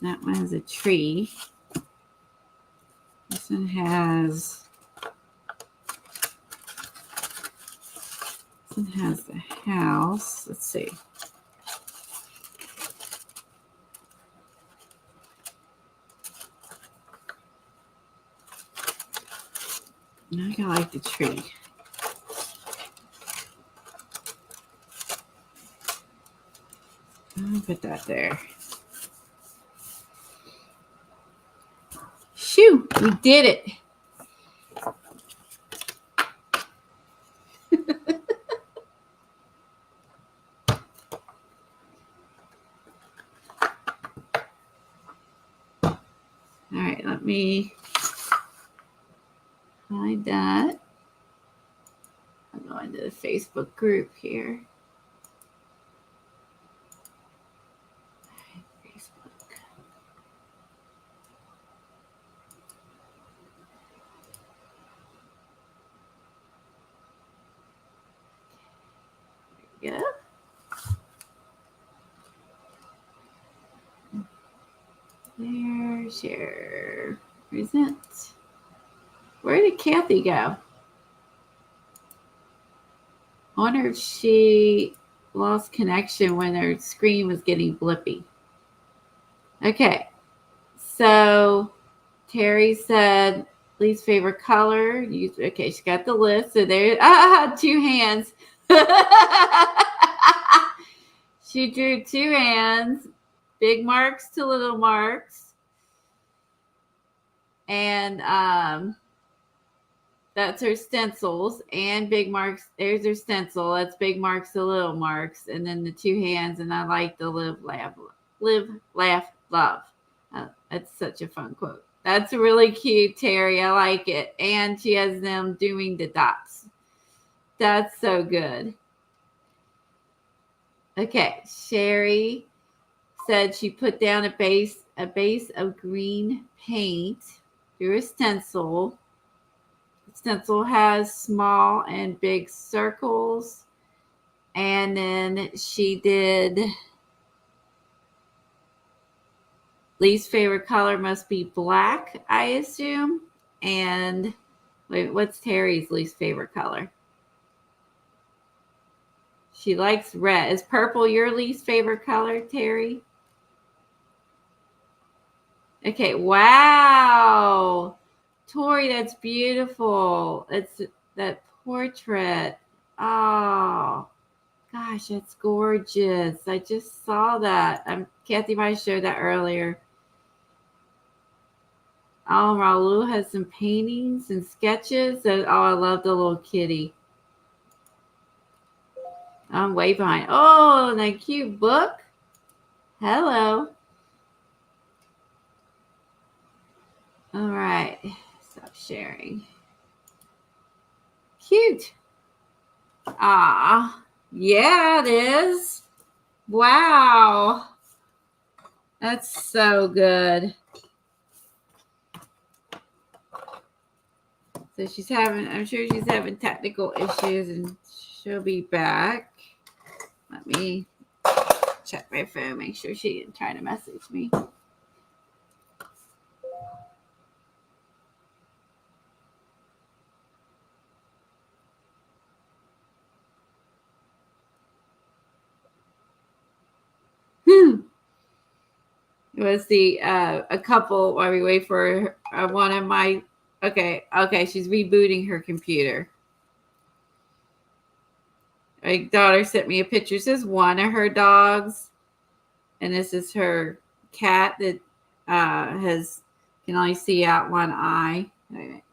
That one has a tree. This one has the house. Let's see. I like the tree. I'll put that there. Shoo, we did it. All right, let me hide that. I'll go into the Facebook group here. Facebook. There we go. There, share, present. Where did Kathy go? I wonder if she lost connection when her screen was getting blippy. Okay, so Terry said least favorite color. Okay, she got the list. So there, 2 hands. She drew 2 hands, big marks to little marks. And that's her stencils and big marks. There's her stencil. That's big marks to little marks. And then the 2 hands. And I like the live, laugh, love. That's such a fun quote. That's really cute, Terry. I like it. And she has them doing the dots. That's so good. Okay, Sherry said she put down a base of green paint through a stencil. The stencil has small and big circles. And then she did least favorite color must be black, I assume. And wait, what's Terry's least favorite color? She likes red. Is purple your least favorite color, Terry? Okay, wow. Tori, that's beautiful. It's that portrait. Oh, gosh, that's gorgeous. I just saw that. Kathy might have showed that earlier. Oh, Raul has some paintings and sketches. Oh, I love the little kitty. I'm way behind. Oh, that cute book. Hello. All right. Stop sharing. Cute. Ah, yeah, it is. Wow. That's so good. So I'm sure she's having technical issues and she'll be back. Let me check my phone, make sure she didn't try to message me. It was a couple while we wait for one of my, okay, she's rebooting her computer. My daughter sent me a picture. This is one of her dogs, and this is her cat that can only see out one eye.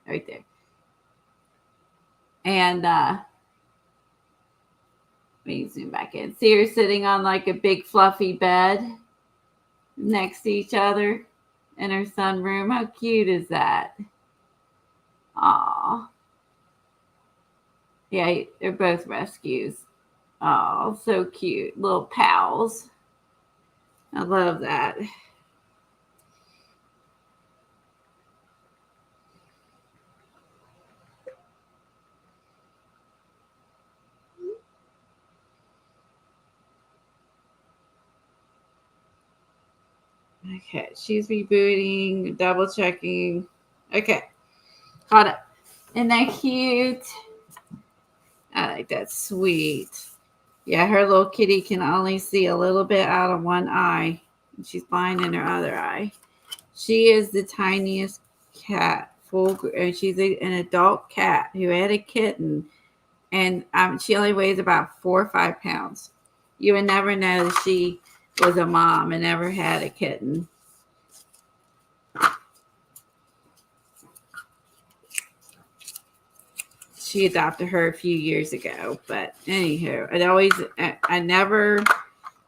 Right there. And let me zoom back in. See her sitting on like a big fluffy bed next to each other in her sunroom. How cute is that? Aw. Yeah, they're both rescues. Oh, so cute. Little pals. I love that. Okay, she's rebooting, double checking. Okay, caught up. Isn't that cute? I like that. Sweet. Yeah, her little kitty can only see a little bit out of one eye. She's blind in her other eye. She is the tiniest cat. She's an adult cat who had a kitten, and she only weighs about 4 or 5 pounds. You would never know that she was a mom and never had a kitten. She adopted her a few years ago, but anywho,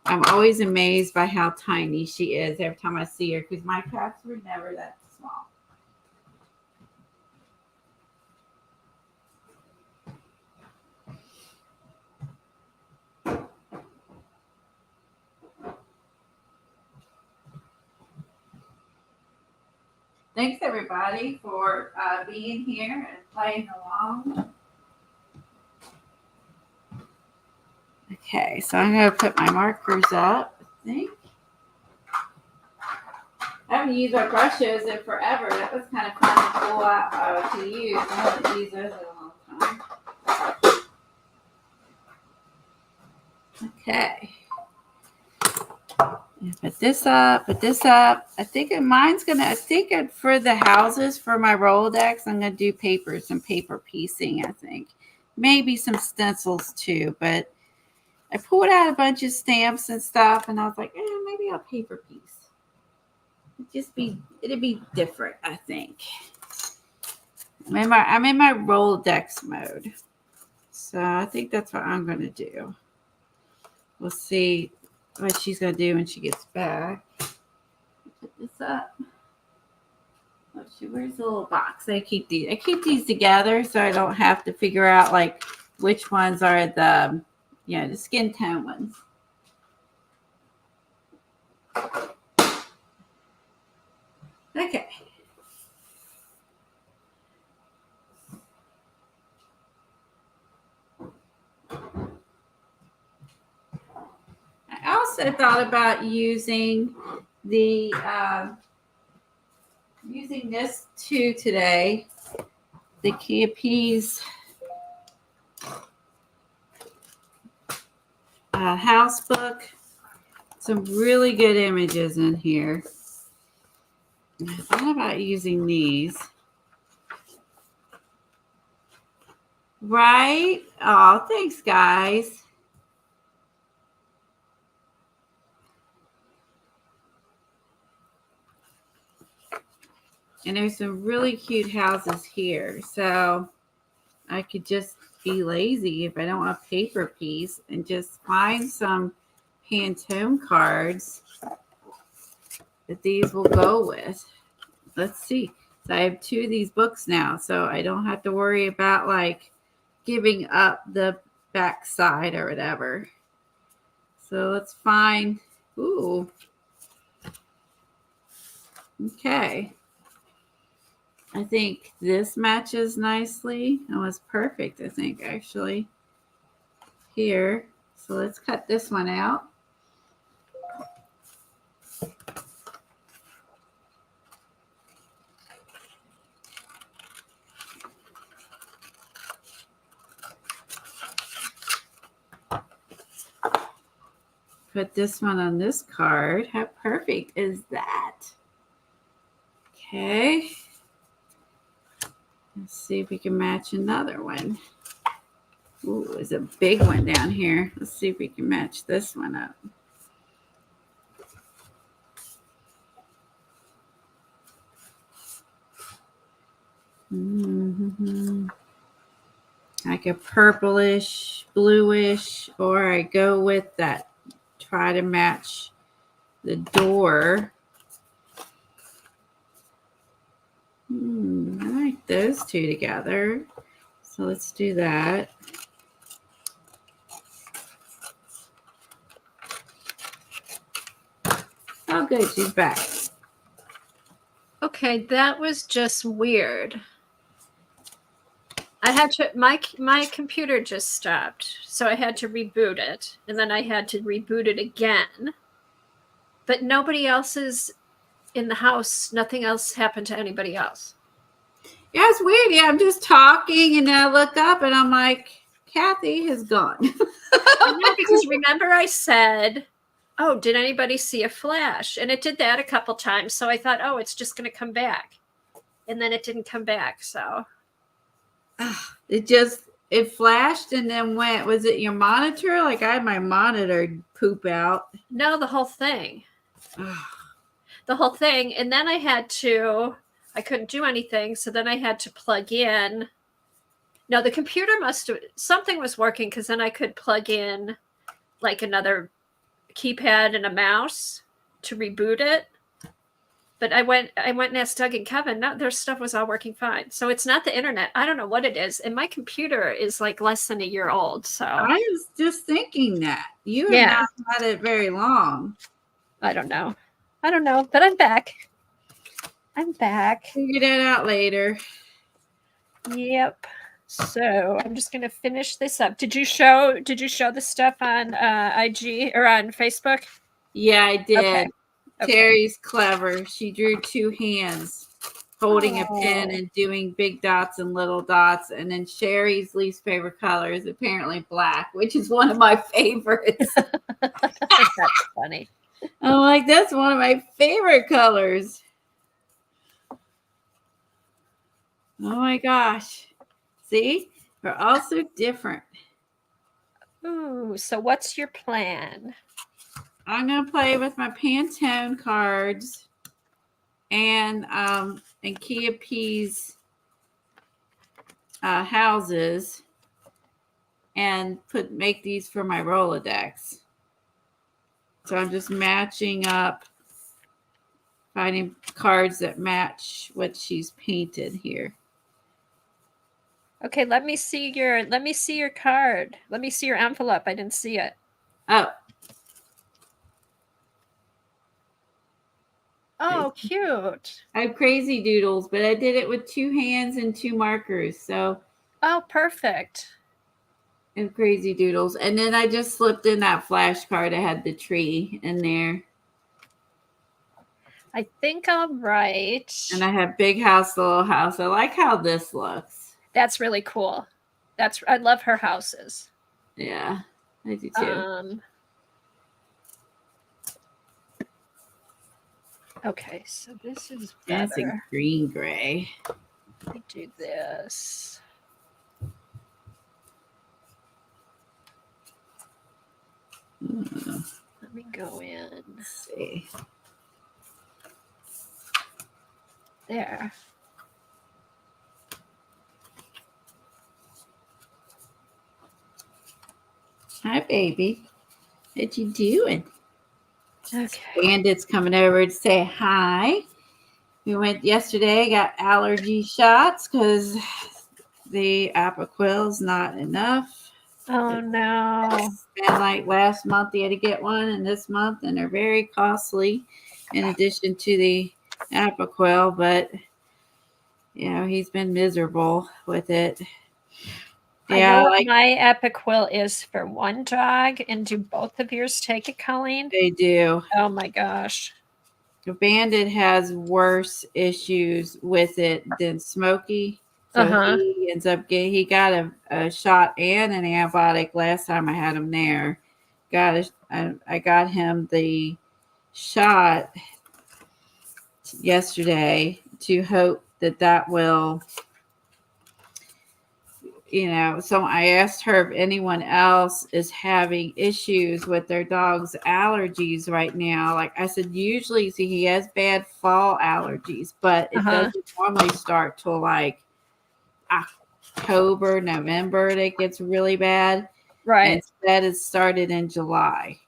I'm always amazed by how tiny she is every time I see her, because my cats were never that small. Thanks everybody for being here and playing along. Okay, so I'm going to put my markers up, I think. I haven't used my brushes in forever. That was kind of fun to pull out to use. I haven't used those in a long time. Okay. Put this up, put this up. I think for the houses for my Rolodex, I'm going to do some paper piecing, I think. Maybe some stencils too, but I pulled out a bunch of stamps and stuff, and I was like, maybe I'll paper piece. It'd be different, I think. I'm in my Rolodex mode. So I think that's what I'm going to do. We'll see what she's going to do when she gets back. Put this up. Oh, where's the little box? I keep these together so I don't have to figure out like which ones are the skin tone ones. Okay. I also thought about using using this too today, the Capiz house book. Some really good images in here. I thought about using these. Right? Oh, thanks, guys. And there's some really cute houses here. So I could just be lazy if I don't want a paper piece and just find some Pantone cards that these will go with. Let's see. So I have 2 of these books now, so I don't have to worry about like giving up the back side or whatever. So let's find, ooh. Okay. I think this matches nicely. That was perfect, I think, actually. Here. So let's cut this one out. Put this one on this card. How perfect is that? Okay. Let's see if we can match another one. Ooh, there's a big one down here. Let's see if we can match this one up. Like a purplish, bluish, or I go with that. Try to match the door. I like those 2 together. So let's do that. Oh, good. She's back. Okay, that was just weird. I had to, my computer just stopped, so I had to reboot it, and then I had to reboot it again. But nobody else's in the house. Nothing else happened to anybody else. Yeah, it's weird. Yeah, I'm just talking, and then I look up, and I'm like, Kathy has gone. I know, because remember I said, oh, did anybody see a flash? And it did that a couple times. So I thought, oh, it's just going to come back. And then it didn't come back. So It flashed and then went. Was it your monitor? Like I had my monitor poop out. no, the whole thing. The whole thing. And then I couldn't do anything. So then I had to plug in. No, the computer something was working because then I could plug in like another keypad and a mouse to reboot it. But I went and asked Doug and Kevin. No, their stuff was all working fine. So it's not the internet. I don't know what it is. And my computer is like less than a year old. So I was just thinking that you have yeah, not had it very long. I don't know, but I'm back. Figure that out later. Yep. So I'm just gonna finish this up. Did you show the stuff on IG or on Facebook? Yeah, I did. Okay. Terry's clever. She drew two hands holding a pen and doing big dots and little dots. And then Sherry's least favorite color is apparently black, which is one of my favorites. That's funny. I'm like, that's one of my favorite colors. Oh my gosh. See? We're all so different. Ooh, so what's your plan? I'm gonna play with my Pantone cards and Kia P's houses and make these for my Rolodex. So I'm just matching up, finding cards that match what she's painted here. Okay, let me see your card. Let me see your envelope. I didn't see it. Oh. Oh, cute. I have crazy doodles, but I did it with two hands and two markers. So oh, perfect. And crazy doodles. And then I just slipped in that flashcard. I had the tree in there. I think I'll write. And I have big house, little house. I like how this looks. That's really cool. I love her houses. Yeah, I do too. Okay, so this is better. That's a green gray. Let me do this. Let me go in. Let's see. There. Hi, baby. What you doing? Okay. Bandit's coming over to say hi. We went yesterday, got allergy shots because the Apoquil's not enough. Oh, no. And like last month, he had to get one, and this month, and they're very costly in addition to the Apoquil. But, you know, he's been miserable with it. Yeah, I know what my Apoquil is for one dog. And do both of yours take it, Colleen? They do. Oh, my gosh. The Bandit has worse issues with it than Smokey. So he ends up he got a shot and an antibiotic last time I had him there. I got him the shot yesterday to hope that will, you know. So I asked her if anyone else is having issues with their dog's allergies right now. Like I said, usually he has bad fall allergies, but it doesn't normally start till like October, November. It gets really bad. Right. Instead, it started in July.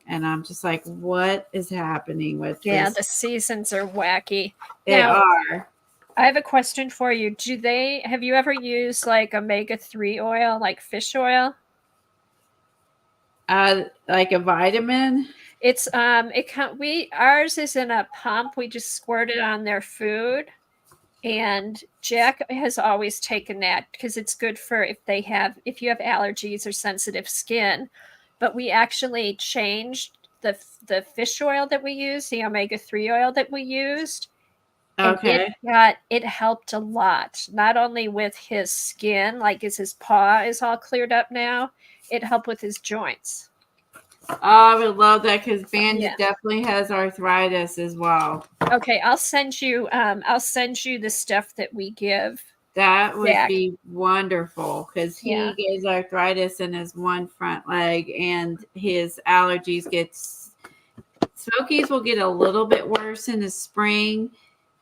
And I'm just like, what is happening with this? Yeah, the seasons are wacky. They are. I have a question for you. Have you ever used like omega-3 oil, like fish oil? Like a vitamin? It's ours is in a pump. We just squirt it on their food. And Jack has always taken that because it's good for if you have allergies or sensitive skin. But we actually changed the fish oil that we use, the omega-3 oil that we used, and Okay. it helped a lot. Not only with his skin, like his paw is all cleared up now, it helped with his joints. Oh, I would love that because Yeah. Bandit definitely has arthritis as well. Okay, I'll send you the stuff that we give. That would Jack. be wonderful because Yeah. he gets arthritis in his one front leg and his allergies Smokies will get a little bit worse in the spring.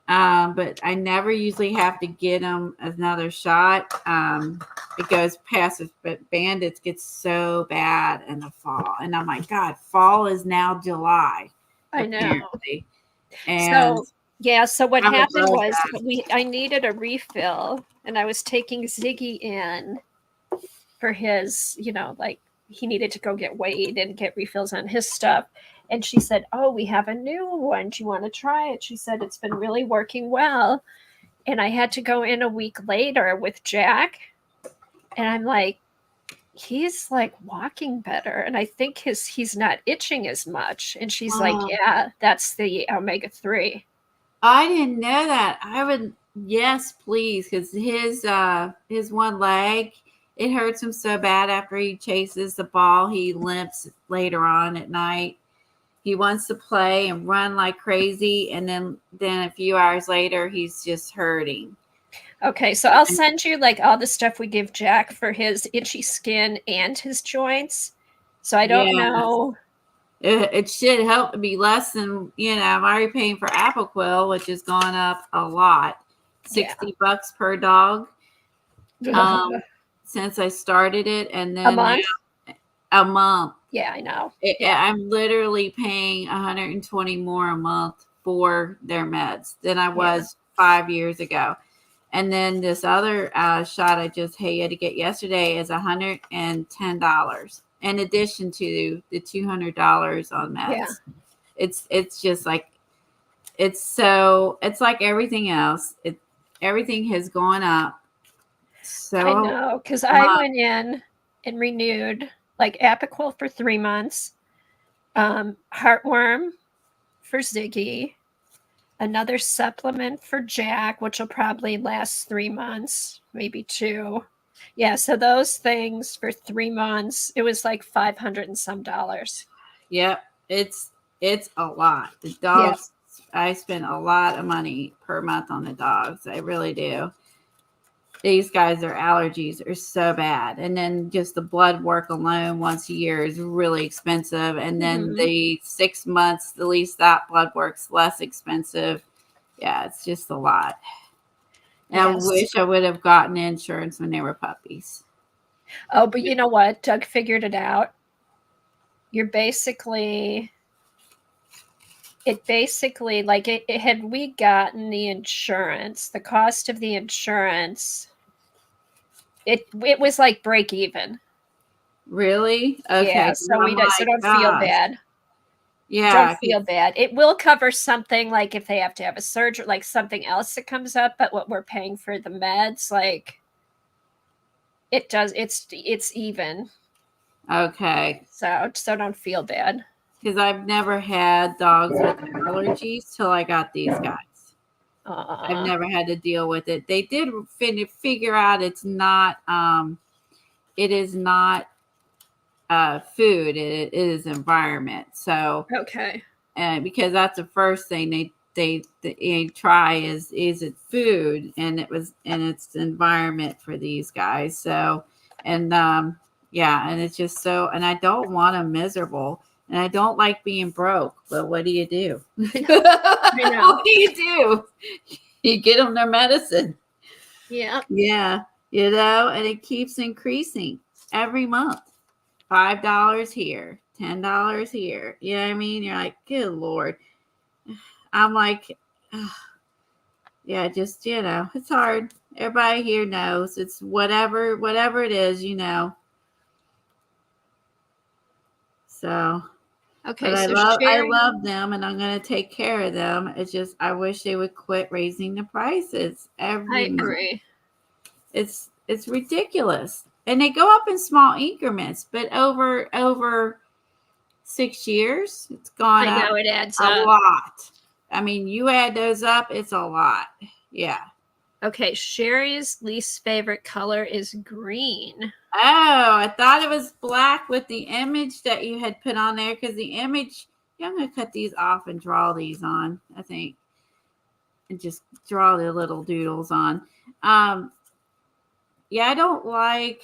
But I never usually have to get him another shot. It goes past it, but Bandits get so bad in the fall. And I'm like, God, fall is now July, I know. apparently. And so what I would happened love was that. I needed a refill, and I was taking Ziggy in for his, like he needed to go get weighed and get refills on his stuff. And she said, "Oh, we have a new one. Do you want to try it?" She said, "It's been really working well." And I had to go in a week later with Jack. And I'm like, he's like walking better. And I think he's not itching as much. And she's like, yeah, that's the omega-3. I didn't know that. I would, yes, please, because his one leg, it hurts him so bad after he chases the ball. He limps later on at night. He wants to play and run like crazy, and then a few hours later, he's just hurting. Okay, so I'll send you like all the stuff we give Jack for his itchy skin and his joints. So I don't know. It should help be less than, I'm already paying for Apoquil, which has gone up a lot. $60 per dog since I started it. And then a month. Yeah, I know. I'm literally paying $120 more a month for their meds than I was 5 years ago. And then this other shot I just had to get yesterday is $110 in addition to the $200 on meds. Yeah. It's just like it's like everything else. Everything has gone up. So I know, because I went in and renewed like Apoquil for 3 months, Heartworm for Ziggy, another supplement for Jack, which will probably last 3 months, maybe 2. Yeah, so those things for 3 months, it was like $500 and some dollars. Yep, it's a lot. The dogs, I spend a lot of money per month on the dogs. I really do. These guys, their allergies are so bad. And then just the blood work alone once a year is really expensive. And then the 6 months, at least that blood work's less expensive. Yeah, it's just a lot. And I wish I would have gotten insurance when they were puppies. Oh, but you know what? Doug figured it out. You're basically, like had we gotten the insurance, the cost of the insurance, it was like break even. Really? Okay. Yeah, so don't feel bad. Yeah. Don't feel bad. It will cover something like if they have to have a surgery, like something else that comes up, but what we're paying for the meds, like it does, it's even. Okay. So don't feel bad. Because I've never had dogs with allergies till I got these guys. I've never had to deal with it. They did figure out it's not, it is not food. It is environment. So okay, because that's the first thing they try is it food, and it's environment for these guys. So and and it's just so, and I don't want them miserable. And I don't like being broke, but what do you do? I know. What do you do? You get them their medicine. Yeah. Yeah. And it keeps increasing every month. $5 here, $10 here. You know what I mean? You're like, good Lord. I'm like, yeah, just, it's hard. Everybody here knows it's whatever it is, So. Okay, but so I love them, and I'm going to take care of them. It's just I wish they would quit raising the prices every month. agree. It's ridiculous, and they go up in small increments. But over 6 years. It's gone I up know it adds a up. lot. I mean, you add those up, it's a lot. Yeah. Okay, Sherry's least favorite color is green. Oh, I thought it was black with the image that you had put on there because the image, yeah, I'm going to cut these off and draw these on, I think, and just draw the little doodles on. Yeah, I don't like,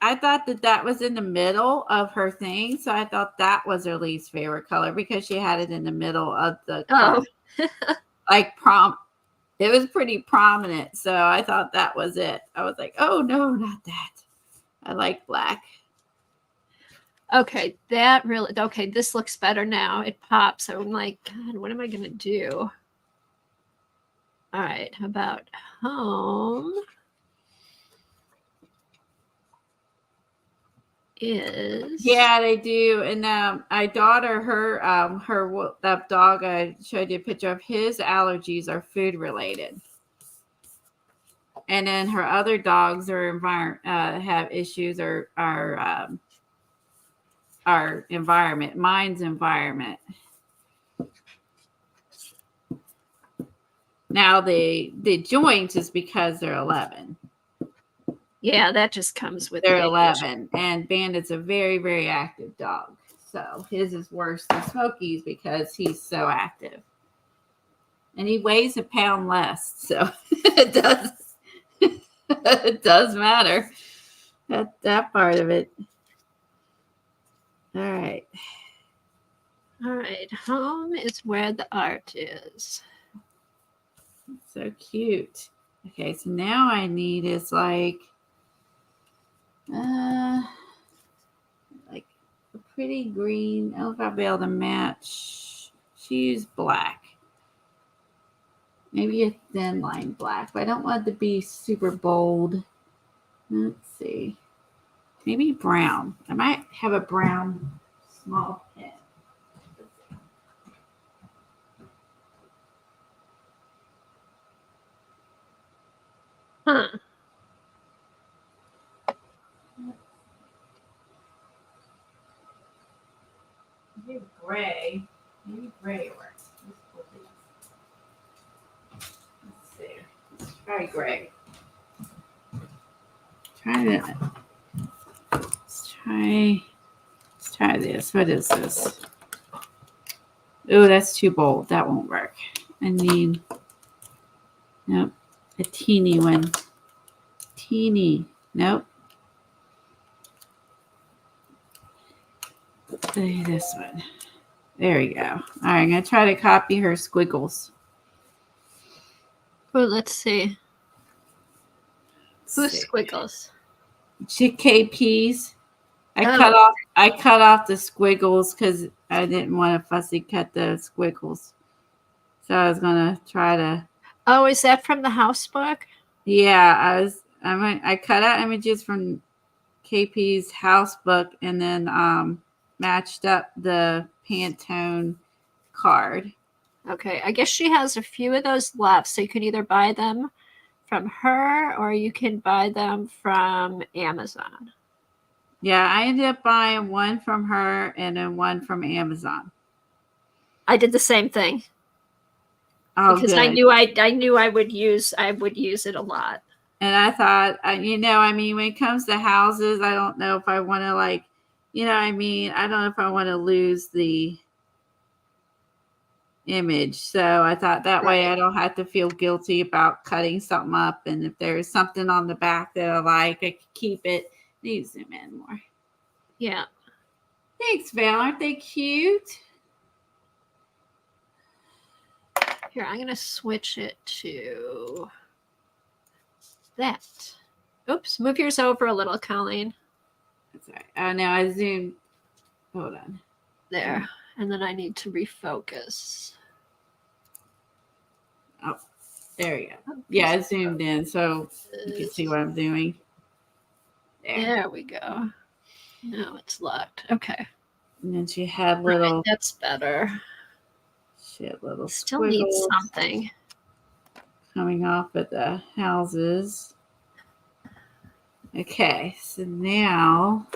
I thought that was in the middle of her thing, so I thought that was her least favorite color because she had it in the middle of the card. Like it was pretty prominent, so I thought that was it. I was like, oh no, not that. I like black. Okay, okay, this looks better now. It pops. So I'm like, God, what am I gonna do? All right, how about home is... Yeah, they do. And my daughter, that dog I showed you a picture of, his allergies are food related. And then her other dogs have issues or our environment, mine's environment. Now the joints is because they're 11. Yeah, that just comes with They're age. 11, and Bandit's a very, very active dog. So his is worse than Smokey's because he's so active. And he weighs a pound less, so it does it does matter. That part of it. All right. All right, home is where the art is. So cute. Okay, so now I need is like a pretty green. I don't know if I'll be able to match. She used black. Maybe a thin line black, but I don't want it to be super bold. Let's see. Maybe brown. I might have a brown small pen. Huh. Maybe gray. Maybe gray works. Let's see. Let's try gray. Let's try this. What is this? Oh, that's too bold. That won't work. I need, nope, a teeny one. Teeny. Nope. This one. There we go. All right, I'm going to try to copy her squiggles. Well, let's see. Who's squiggles? KPs. I cut off the squiggles because I didn't want to fussy cut the squiggles. So I was gonna try to. Oh, is that from the house book? Yeah, I cut out images from KP's house book and then matched up the Pantone card. Okay, I guess she has a few of those left, so you can either buy them from her or you can buy them from Amazon. Yeah, I ended up buying one from her and then one from Amazon. I did the same thing. Oh, because good. I knew I would use it a lot. And I thought, I mean, when it comes to houses, I don't know if I want to I don't know if I want to lose the image. So I thought that way I don't have to feel guilty about cutting something up. And if there's something on the back that I like, I could keep it. Need to zoom in more. Yeah. Thanks, Val. Aren't they cute? Here, I'm going to switch it to that. Oops, move yours over a little, Colleen. That's all right. Oh, now I zoomed. Hold on. There. And then I need to refocus. Oh, there you go. Yeah, I zoomed in so you can see what I'm doing. There we go. Now it's locked. Okay. And then she had little. Right, that's better. She had little. Still needs something coming off at the houses. Okay, so now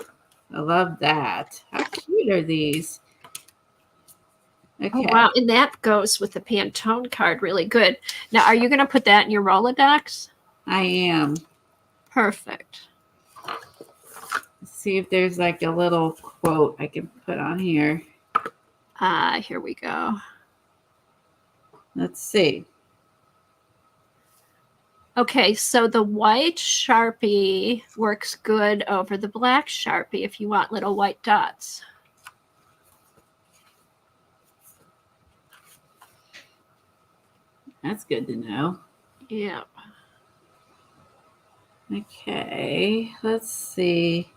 I love that. How cute are these? Oh, Okay. wow. And that goes with the Pantone card really good. Now, are you going to put that in your Rolodex? I am. Perfect. Let's see if there's like a little quote I can put on here. Here we go. Let's see. Okay, so the white Sharpie works good over the black Sharpie if you want little white dots. That's good to know. Yeah. Okay, let's see.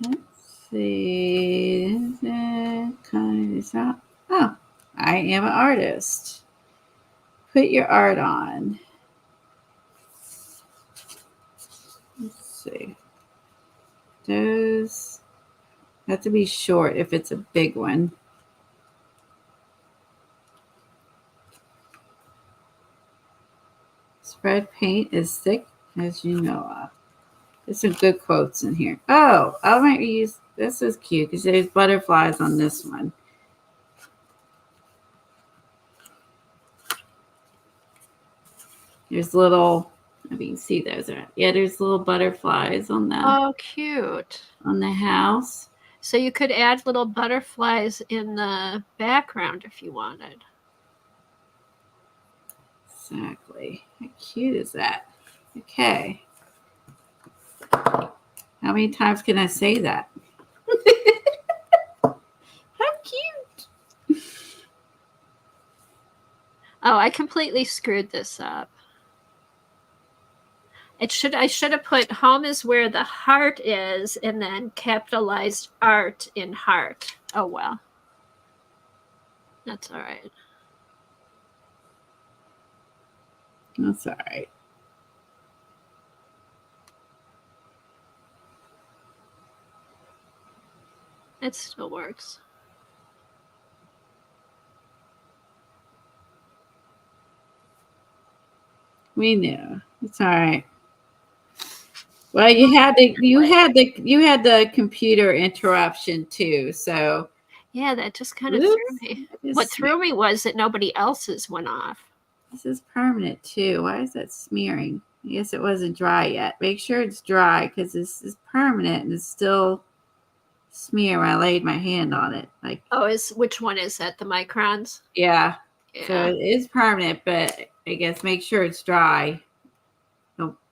Let's see. Oh, I am an artist. Put your art on. Let's see. Those have to be short if it's a big one. Spread paint is thick as you know of. There's some good quotes in here. Oh, I might use this is cute because there's butterflies on this one. There's little, I mean, see those are yeah. There's little butterflies on Oh, cute. the house. So you could add little butterflies in the background if you wanted. Exactly. How cute is that? Okay. How many times can I say that? How cute. Oh, I completely screwed this up. I should have put home is where the heart is and then capitalized art in heart. Oh well. That's all right. That's all right. It still works. We knew. It's all right. Well, you had the computer interruption too. So Yeah, that just kind of threw oops, me. I What just threw me was that nobody else's went off. this is permanent too. Why is that smearing? I guess it wasn't dry yet. Make sure it's dry because this is permanent and it's still smear when I laid my hand on it. Like Oh, which one is that? The microns? yeah. So Yeah. it is permanent, but I guess make sure it's dry.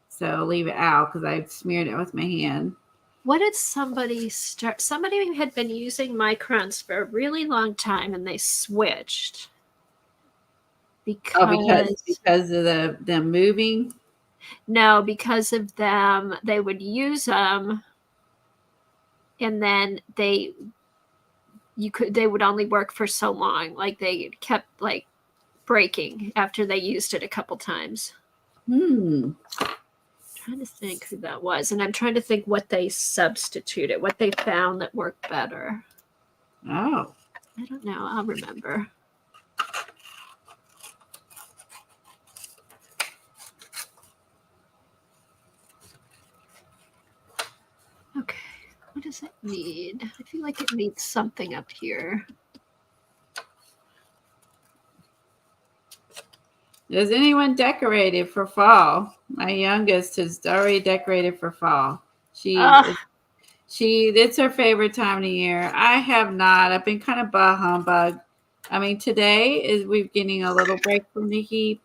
So leave it out because I smeared it with my hand. What did somebody start? Somebody had been using microns for a really long time and they switched Oh, because because of them moving. no, because of them, they would use them and then they would only work for so long. Like they kept like breaking after they used it a couple times. Trying to think who that was, and I'm trying to think what they substituted, what they found that worked better. Oh. I don't know. I'll remember. Okay. What does it need? I feel like it needs something up here. Has anyone decorated for fall? My youngest has already decorated for fall. It's her favorite time of the year. I have not. I've been kind of bah humbug. I mean, today is we're getting a little break from the heat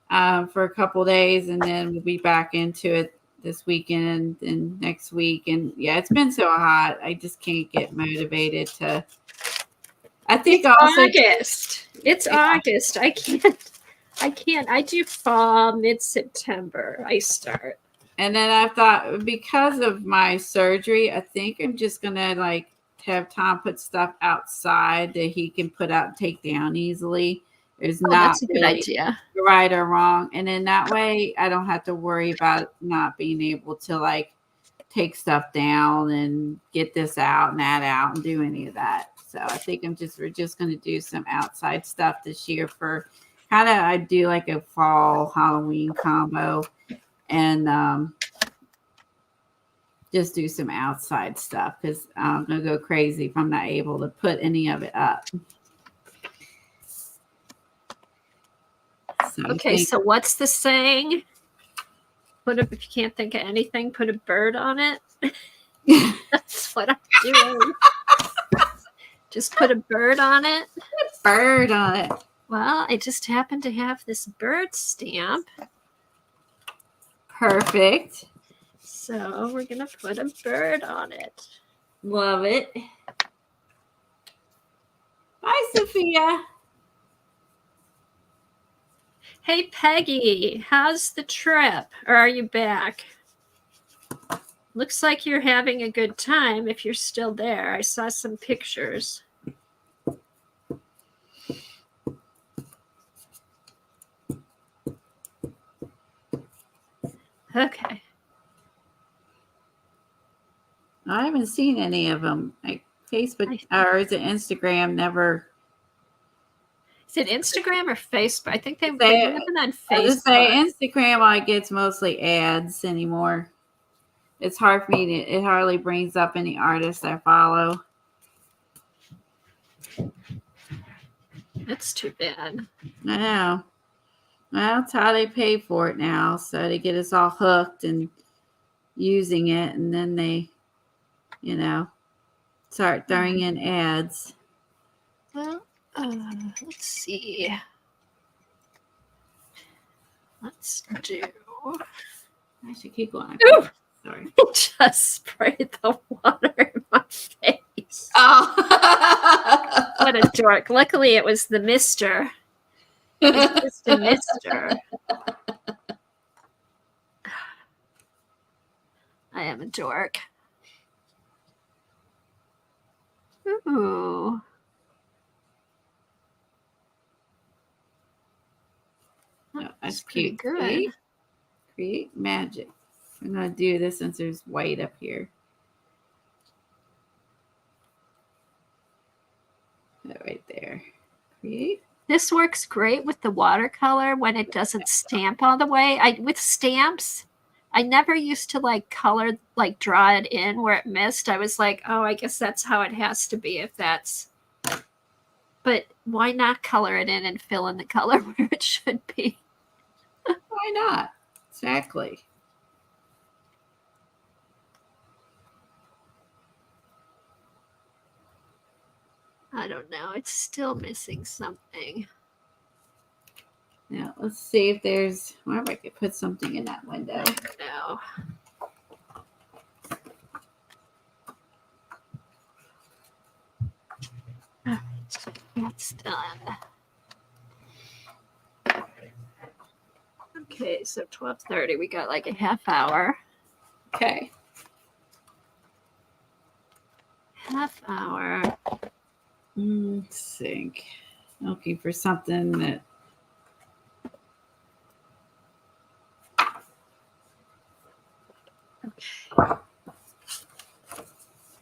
for a couple days, and then we'll be back into it this weekend and next week. And yeah, it's been so hot. I just can't get motivated to. I think it's also August. It's August. I can't. I do fall mid-September. I start. And then I thought because of my surgery, I think I'm just gonna like have Tom put stuff outside that he can put out and take down easily. There's not That's a good really idea. right or wrong. And then that way I don't have to worry about not being able to like take stuff down and get this out and that out and do any of that. So I think we're just gonna do some outside stuff this year for kind of I do like a fall Halloween combo. and just do some outside stuff because I'm going to go crazy if I'm not able to put any of it up. So okay, so what's the saying? If you can't think of anything, put a bird on it. That's what I'm doing. Just put a bird on it. Bird on it. Well, I just happen to have this bird stamp. Perfect. So we're going to put a bird on it. Love it. Bye, Sophia. Hey, Peggy, how's the trip? Or are you back? Looks like you're having a good time if you're still there. I saw some pictures. Okay. I haven't seen any of them. Like Facebook or is it Instagram? Never. Is it Instagram or Facebook? I think they're living on Facebook. I was say Instagram. I gets mostly ads anymore. It's hard for me to. It hardly brings up any artists I follow. That's too bad. I know. Well, that's how they pay for it now. So they get us all hooked and using it, and then they, start throwing in ads. Well, let's see. Let's do. I should keep going. Ooh! Sorry. Just sprayed the water in my face. Oh. What a dork. Luckily, it was the mister. It's just a mister. I am a dork. Ooh. That's pretty cute. good. Create magic. I'm going to do this since there's white up here. That right there. Create. This works great with the watercolor when it doesn't stamp all the way. With stamps, I never used to draw it in where it missed. I was like, oh, I guess that's how it has to be if that's. But why not color it in and fill in the color where it should be? Why not? Exactly. I don't know. It's still missing something. Now, let's see if there's. I wonder if I could put something in that window. No. All right. That's done. Okay, so 12:30. We got like a half hour. Okay. Half hour. Let's think. Looking for something that. Okay.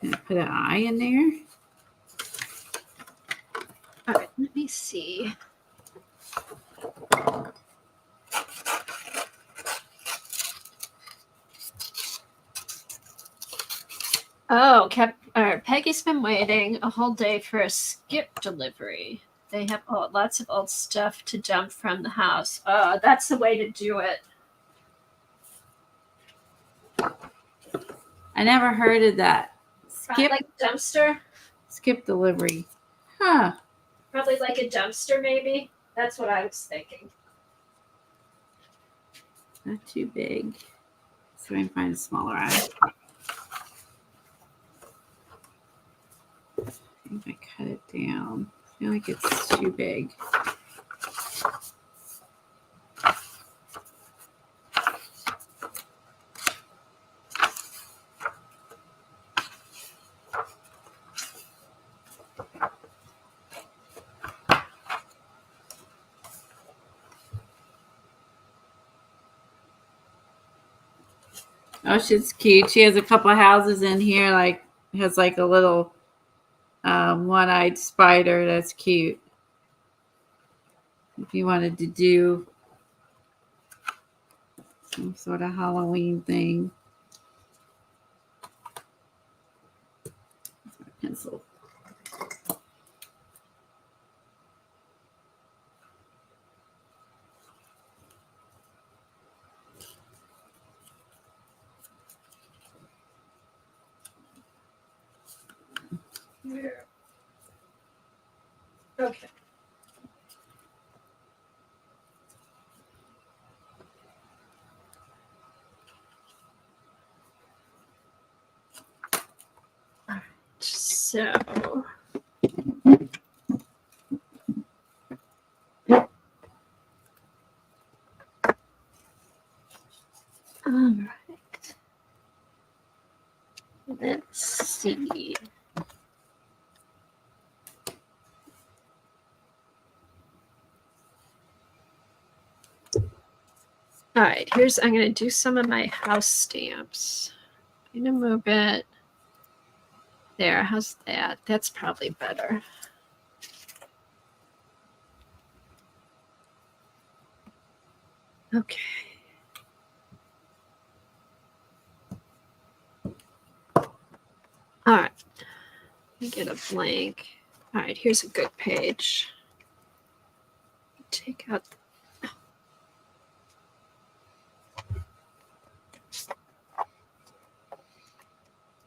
Gonna put an eye in there. All right, let me see. Oh, Peggy's been waiting a whole day for a skip delivery. They have lots of old stuff to dump from the house. That's the way to do it. I never heard of that. Skip like dumpster? Skip delivery. Huh. Probably like a dumpster, maybe. That's what I was thinking. Not too big. So I can find a smaller eye. I think I cut it down. I feel like it's too big. Oh, she's cute. She has a couple of houses in here, has like a little one-eyed spider. That's cute. If you wanted to do Some sort of Halloween thing. That's my pencil. Okay. All right. So. All right. Let's see. All right, I'm going to do some of my house stamps. I'm going to move it. There, how's that? That's probably better. Okay. All right. Let me get a blank. All right, here's a good page. Take out.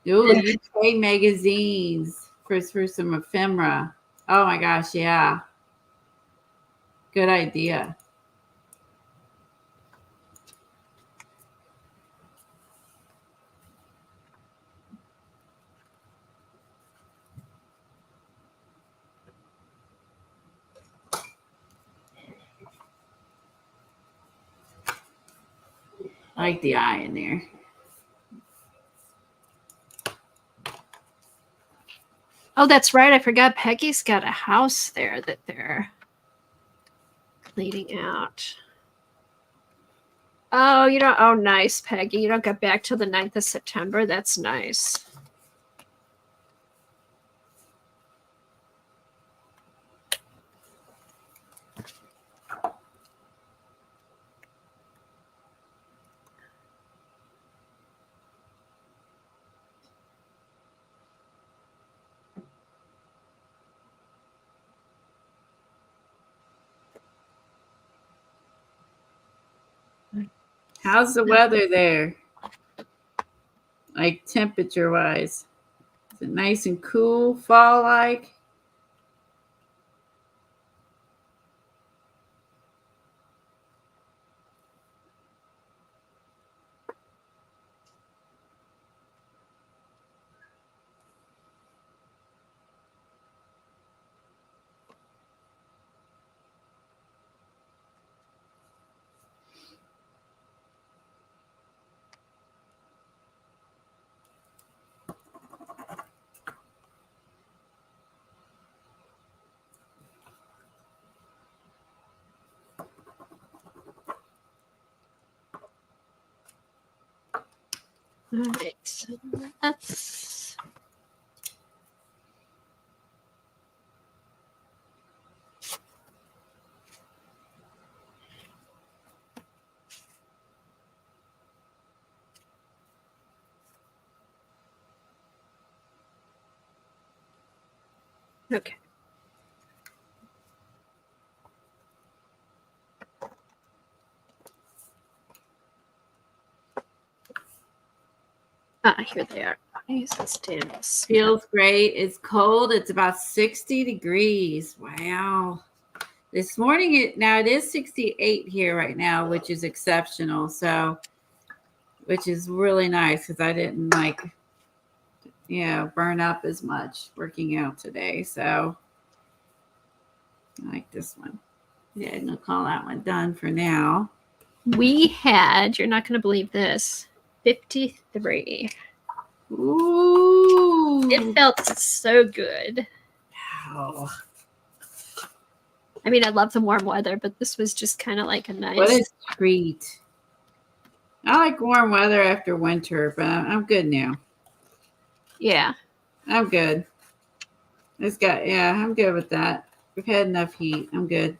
Ooh, UK magazines for some ephemera. Oh my gosh, yeah. Good idea. I like the eye in there. Oh, that's right. I forgot Peggy's got a house there that they're cleaning out. Oh, you don't. Oh, nice, Peggy. You don't get back till the 9th of September. That's nice. How's the weather there? Like temperature wise? Is it nice and cool, fall like? All right, so that's. Okay. Ah, here they are. These stamps. Feels great. It's cold. It's about 60 degrees. Wow. This morning, it is 68 here right now, which is exceptional. So, which is really nice because I didn't burn up as much working out today. So, I like this one. Yeah, I'm going to call that one done for now. We had, you're not going to believe this, 53. Ooh. It felt so good. Wow. I mean, I love the warm weather, but this was just kind of like a nice. What a treat. I like warm weather after winter, but I'm good now. Yeah. I'm good. I'm good with that. We've had enough heat. I'm good.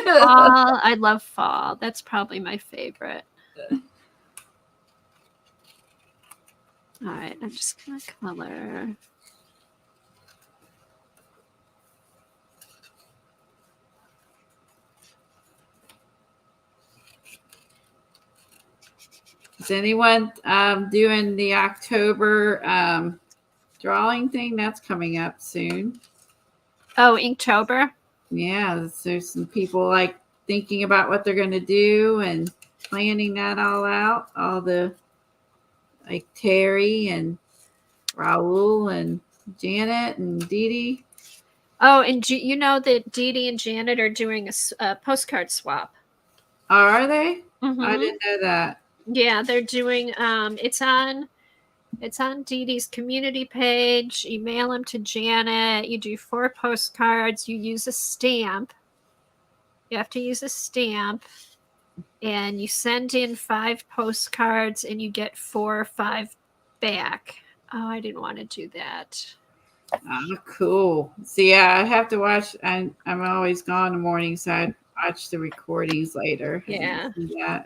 Fall. I love fall. That's probably my favorite. All right, I'm just gonna color. Is anyone doing the October drawing thing? That's coming up soon. Oh, Inktober. Yeah, there's some people like thinking about what they're going to do and planning that all out. All the like Terry and Raul and Janet and Dee Dee. Oh, and you know that Dee Dee and Janet are doing a postcard swap. Oh, are they? Mm-hmm. I didn't know that. Yeah, they're doing. It's on Dee Dee's community page. You mail them to Janet. You do 4 postcards. You use a stamp. You have to use a stamp. And you send in 5 postcards and you get 4 or 5 back. Oh, I didn't want to do that. Oh, cool. So yeah, I have to watch. I'm always gone in the morning, so I watch the recordings later. Yeah. Yeah.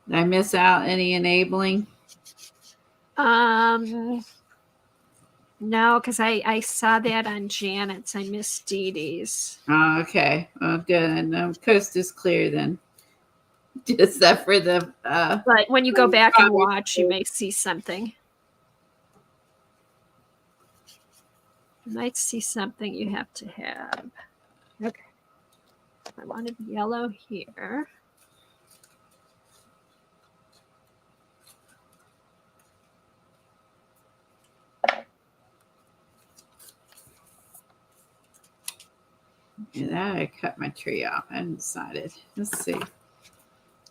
Did I miss out any enabling? No, because I saw that on Janet's. I missed Dee Dee's. Oh, okay. Well, good. And coast is clear then. Just that for the. But when you go back and watch, you may see something. You might see something you have to have. Okay. I wanted yellow here. Yeah, that I cut my tree off. I haven't decided. Let's see. I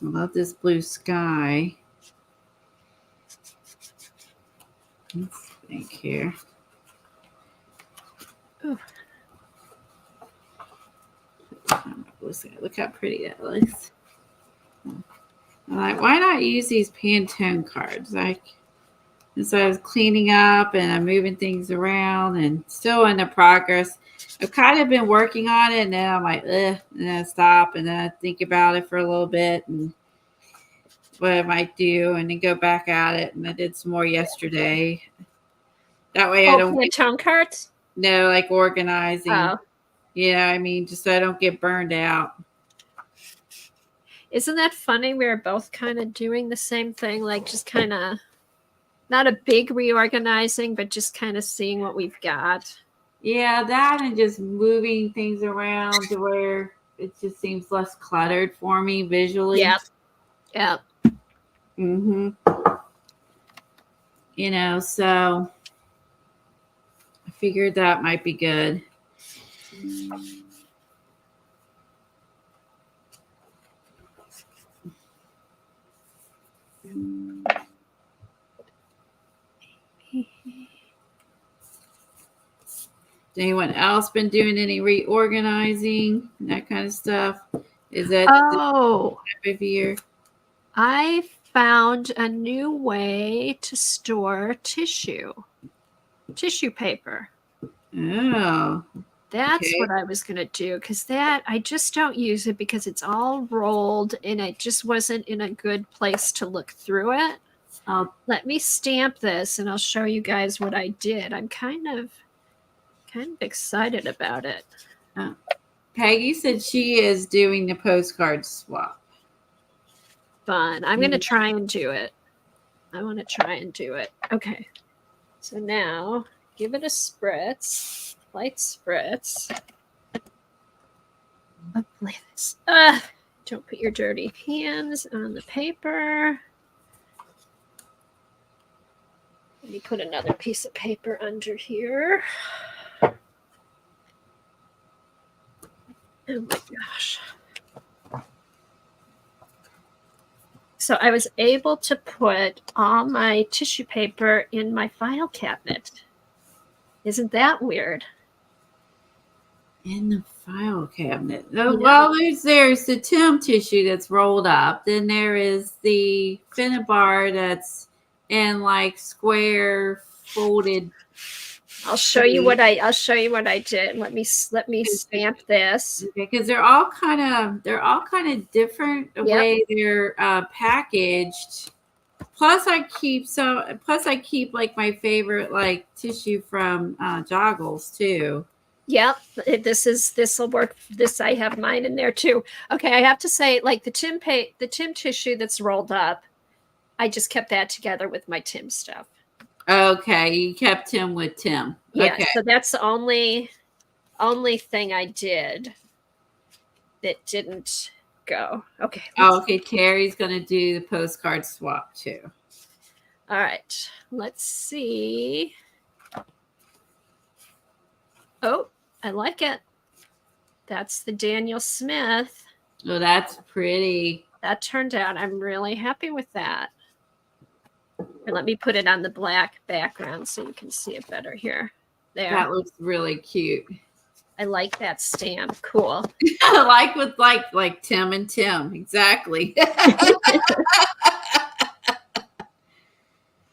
love this blue sky. Let's think here. Ooh. Look how pretty that looks. I'm like, why not use these Pantone cards? Like, and so I was cleaning up and I'm moving things around and still in the progress. I've kind of been working on it and then I'm like, ugh, and then I stop and then I think about it for a little bit and what I might do and then go back at it. And I did some more yesterday. That way I don't get tone cards? No, like organizing. Oh. Yeah, I mean, just so I don't get burned out. Isn't that funny? We're both kind of doing the same thing, like just kind of not a big reorganizing, but just kind of seeing what we've got. Yeah, that and just moving things around to where it just seems less cluttered for me visually. Yeah. Yeah. Mm-hmm. You know, so I figured that might be good. Anyone else been doing any reorganizing, that kind of stuff? Is that the time of year? I found a new way to store tissue paper. Oh. That's what I was going to do, because that I just don't use it because it's all rolled and it just wasn't in a good place to look through it. Let me stamp this and I'll show you guys what I did. I'm kind of excited about it. Peggy said she is doing the postcard swap. Fun. I'm going to try and do it. I want to try and do it. Okay. So now give it a spritz. Light spritz. Apply this. Don't put your dirty hands on the paper. Let me put another piece of paper under here. Oh my gosh. So I was able to put all my tissue paper in my file cabinet. Isn't that weird? In the file cabinet. Oh, well, there's the Tim tissue that's rolled up. Then there is the Finnabar that's in like square folded I'll show you what I did. Let me stamp this. Okay, because they're all kind of different the Yep. way they're packaged. Plus I keep like my favorite like tissue from Joggles too. Yep. This will work. This I have mine in there too. Okay, I have to say, like the Tim tissue that's rolled up, I just kept that together with my Tim stuff. Okay, you kept him with Tim. Yeah, Okay. so that's the only thing I did that didn't go. Okay. Okay, Terry's gonna do the postcard swap too. All right. Let's see. Oh, I like it. That's the Daniel Smith. Oh, that's pretty. That turned out. I'm really happy with that. And let me put it on the black background so you can see it better here. There. That looks really cute. I like that stamp. Cool. like with like Tim and Tim. Exactly.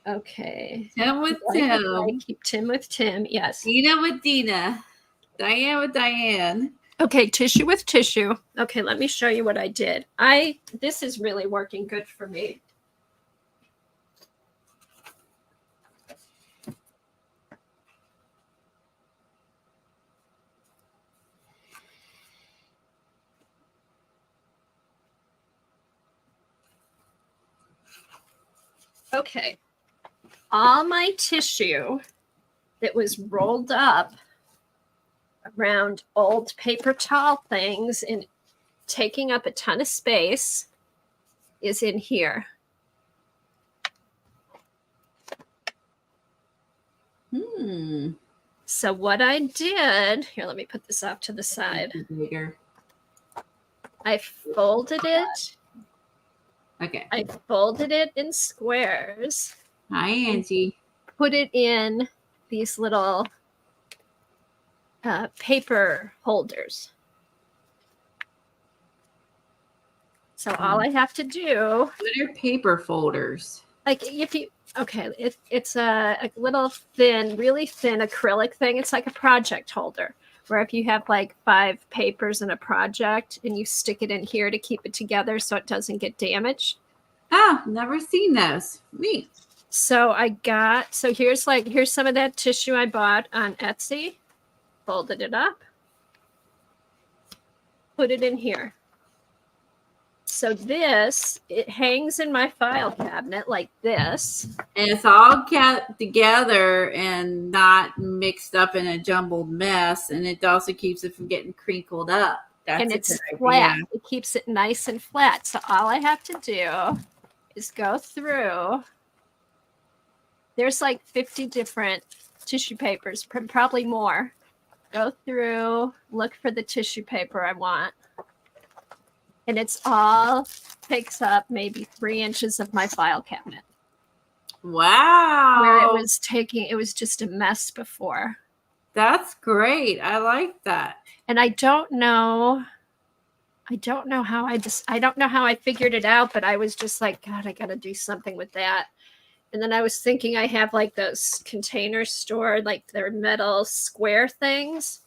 Okay. Tim with Tim. Keep Tim with Tim. Yes. Dina with Dina. Diane with Diane. Okay, tissue with tissue. Okay, let me show you what I did. This is really working good for me. Okay. All my tissue that was rolled up around old paper towel things and taking up a ton of space is in here. So what I did, here, let me put this off to the side. Bigger. I folded it. Okay. I folded it in squares. Hi, Angie. Put it in these little paper holders. So all I have to do. What are paper folders? Like if you, okay, it's a little thin, really thin acrylic thing. It's like a project holder where if you have like 5 papers in a project and you stick it in here to keep it together so it doesn't get damaged. Oh, never seen those. Neat. So here's some of that tissue I bought on Etsy. Folded it up. Put it in here. So it hangs in my file cabinet like this. And it's all kept together and not mixed up in a jumbled mess. And it also keeps it from getting crinkled up. And it's flat. It keeps it nice and flat. So all I have to do is go through. There's like 50 different tissue papers, probably more. Go through, look for the tissue paper I want. And it's all takes up maybe 3 inches of my file cabinet. Wow. Where it was just a mess before. That's great. I like that. And I don't know how I figured it out, but I was just like, God, I got to do something with that. And then I was thinking I have like those containers stored, like they're metal square things.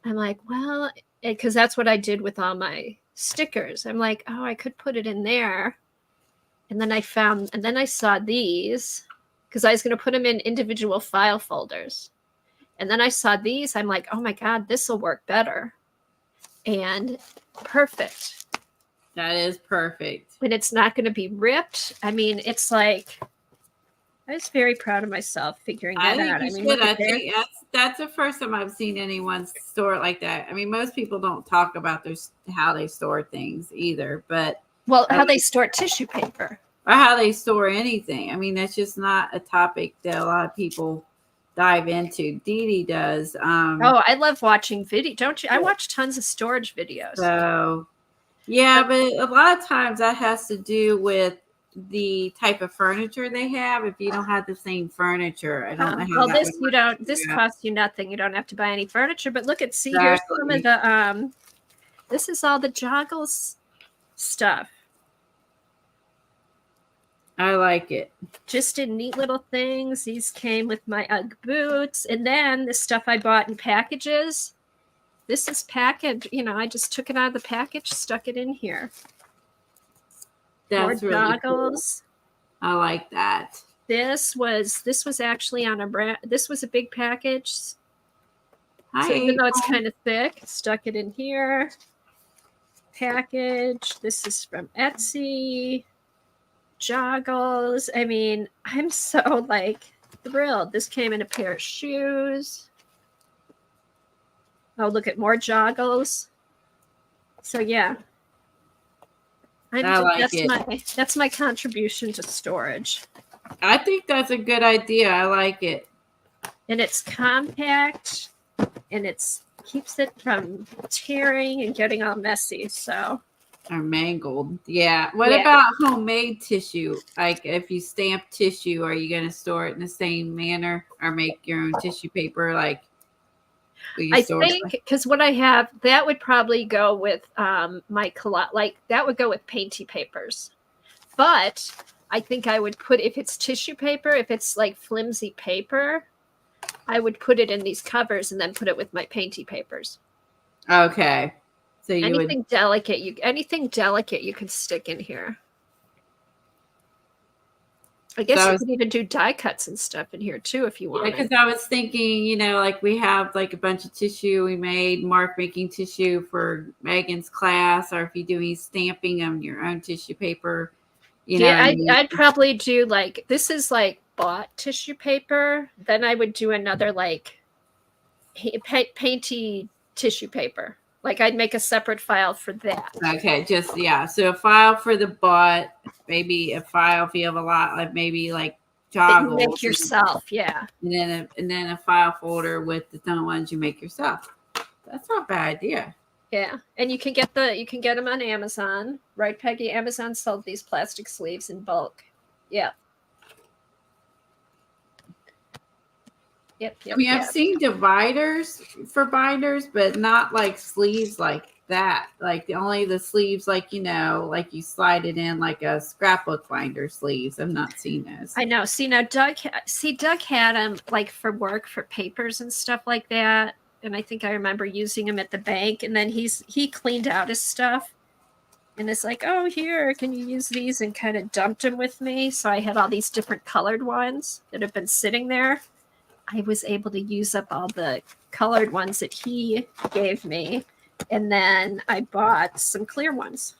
I'm like, well, because that's what I did with all my stickers. I'm like, oh, I could put it in there. And then I saw these because I was going to put them in individual file folders. And then I saw these. I'm like, oh my God, this will work better. And perfect. That is perfect. And it's not going to be ripped. I mean, it's like, I was very proud of myself figuring that out. I mean, that's the first time I've seen anyone store it like that. I mean, most people don't talk about how they store things either, but how they store tissue paper or how they store anything. I mean, that's just not a topic that a lot of people dive into. Dee Dee does. I love watching video. Don't you? I watch tons of storage videos. So, yeah, but a lot of times that has to do with the type of furniture they have. If you don't have the same furniture, I don't know how this costs you nothing. You don't have to buy any furniture. But look here's some of the this is all the Joggles stuff. I like it. Just in neat little things. These came with my UGG boots. And then the stuff I bought in packages. This is packaged. I just took it out of the package, stuck it in here. That's More really cool. goggles. I like that. This was actually on a brand. This was a big package. Hi, So even though it's April. kind of thick, stuck it in here. Package. This is from Etsy. Joggles. I mean, I'm so thrilled. This came in a pair of shoes. Oh, look at more joggles. So yeah. I like it. That's my contribution to storage. I think that's a good idea. I like it. And it's compact and it's keeps it from tearing and getting all messy. So Or mangled. Yeah. What about homemade tissue? Like if you stamp tissue, are you going to store it in the same manner or make your own tissue paper? Like, I think because what I have, that would probably go with my that would go with painty papers. But I think I would put, if it's tissue paper, if it's like flimsy paper, I would put it in these covers and then put it with my painty papers. Okay. So you anything delicate, you can stick in here. I guess you could even do die cuts and stuff in here too if you want. Yeah, because I was thinking, like we have like a bunch of tissue we made, Mark making tissue for Megan's class, or if you're doing stamping on your own tissue paper, I'd probably do like, this is like bought tissue paper. Then I would do another like painty tissue paper. Like I'd make a separate file for that. Okay, so a file for the bought, maybe a file if you have a lot, like maybe like joggles. You make yourself, yeah. And then a file folder with the ones you make yourself. That's not a bad idea. Yeah, and you can get them on Amazon, right, Peggy? Amazon sold these plastic sleeves in bulk. Yeah. Yep. I mean, I've seen dividers for binders, but not like sleeves like that. Like only the sleeves, like like you slide it in like a scrapbook binder sleeves. I've not seen those. I know. See now, Doug had them like for work, for papers and stuff like that. And I think I remember using him at the bank. And then he cleaned out his stuff, and it's like, oh, here, can you use these? And kind of dumped them with me. So I had all these different colored ones that have been sitting there. I was able to use up all the colored ones that he gave me. And then I bought some clear ones.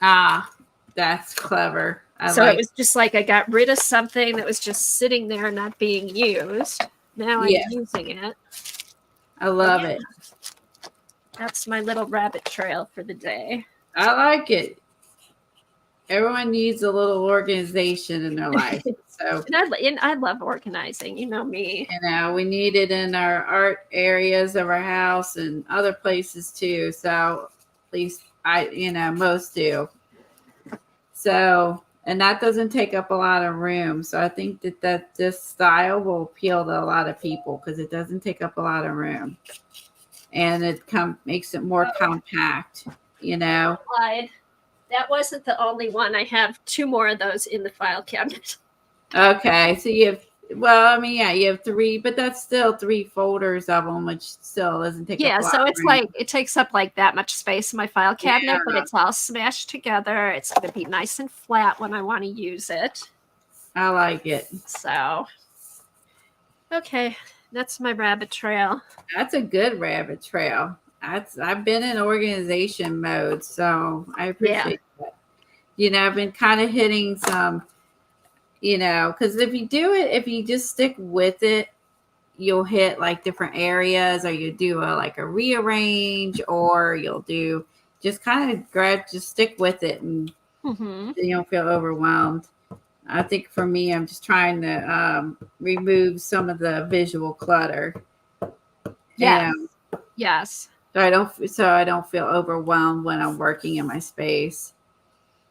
Ah, that's clever. It was just like I got rid of something that was just sitting there not being used. Now I'm using it. I love it. That's my little rabbit trail for the day. I like it. Everyone needs a little organization in their life. So and I love organizing. You know me. We need it in our art areas of our house and other places too. So at least most do. So, and that doesn't take up a lot of room. So I think that this style will appeal to a lot of people because it doesn't take up a lot of room, and it makes it more compact. That wasn't the only one. I have 2 more of those in the file cabinet. Okay, so you have, you have 3, but that's still 3 folders of them, which still doesn't take up a lot so of it's room. like it takes up like that much space in my file cabinet, but it's all smashed together. It's going to be nice and flat when I want to use it. I like it. So, okay, that's my rabbit trail. That's a good rabbit trail. I've been in organization mode, so I appreciate that. I've been kind of hitting some, because if you just stick with it, you'll hit like different areas, or you do a rearrange, or you'll do just kind of just stick with it, and then you don't feel overwhelmed. I think for me, I'm just trying to remove some of the visual clutter. Yes. Yes. So I don't feel overwhelmed when I'm working in my space.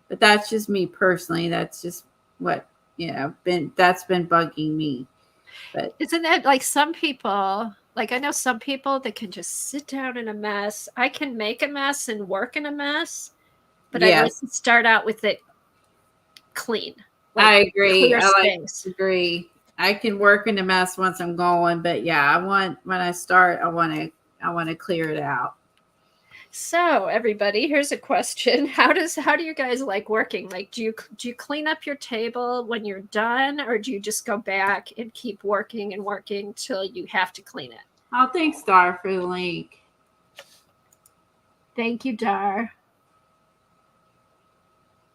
But that's just me personally. That's just what that's been bugging me. But isn't that like some people? Like I know some people that can just sit down in a mess. I can make a mess and work in a mess, but I like to start out with it clean. like I agree. clear I like space. agree. I can work in a mess once I'm going, but yeah, I want when I start, I want to clear it out. So everybody, here's a question. How do you guys like working? Like do you clean up your table when you're done, or do you just go back and keep working and working till you have to clean it? Oh, thanks, Star, for the link. Thank you, Dar.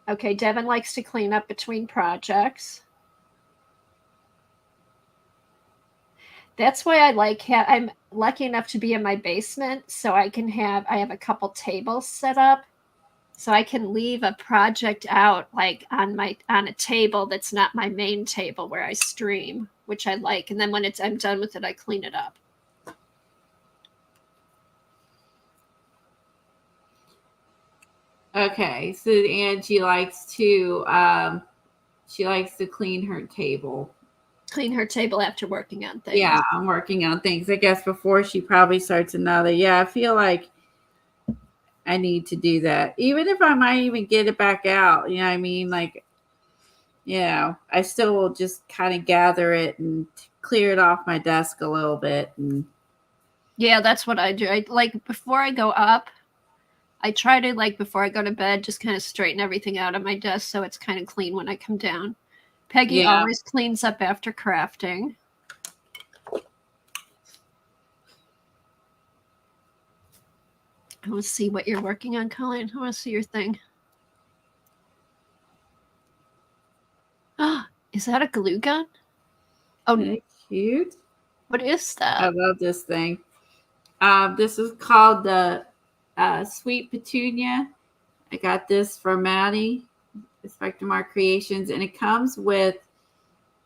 Okay, Devin likes to clean up between projects. That's why I'm lucky enough to be in my basement, so I have a couple tables set up, so I can leave a project out like on a table that's not my main table where I stream, which I like. And then when I'm done with it, I clean it up. Okay, so Angie likes to clean her table. Clean her table after working on things. Yeah, I'm working on things. I guess before she probably starts another. Yeah, I feel like I need to do that. Even if I might even get it back out. You know what I mean? Like, I still will just kind of gather it and clear it off my desk a little bit. And yeah, that's what I do. I like before I go up, I try to like before I go to bed, just kind of straighten everything out on my desk so it's kind of clean when I come down. Peggy yeah, always cleans up after crafting. I want to see what you're working on, Colleen. I want to see your thing. Ah, is that a glue gun? Oh, isn't it cute? what is I that? love this thing. This is called the Sweet Petunia. I got this from Maddie, Spectrum Art Creations, and it comes with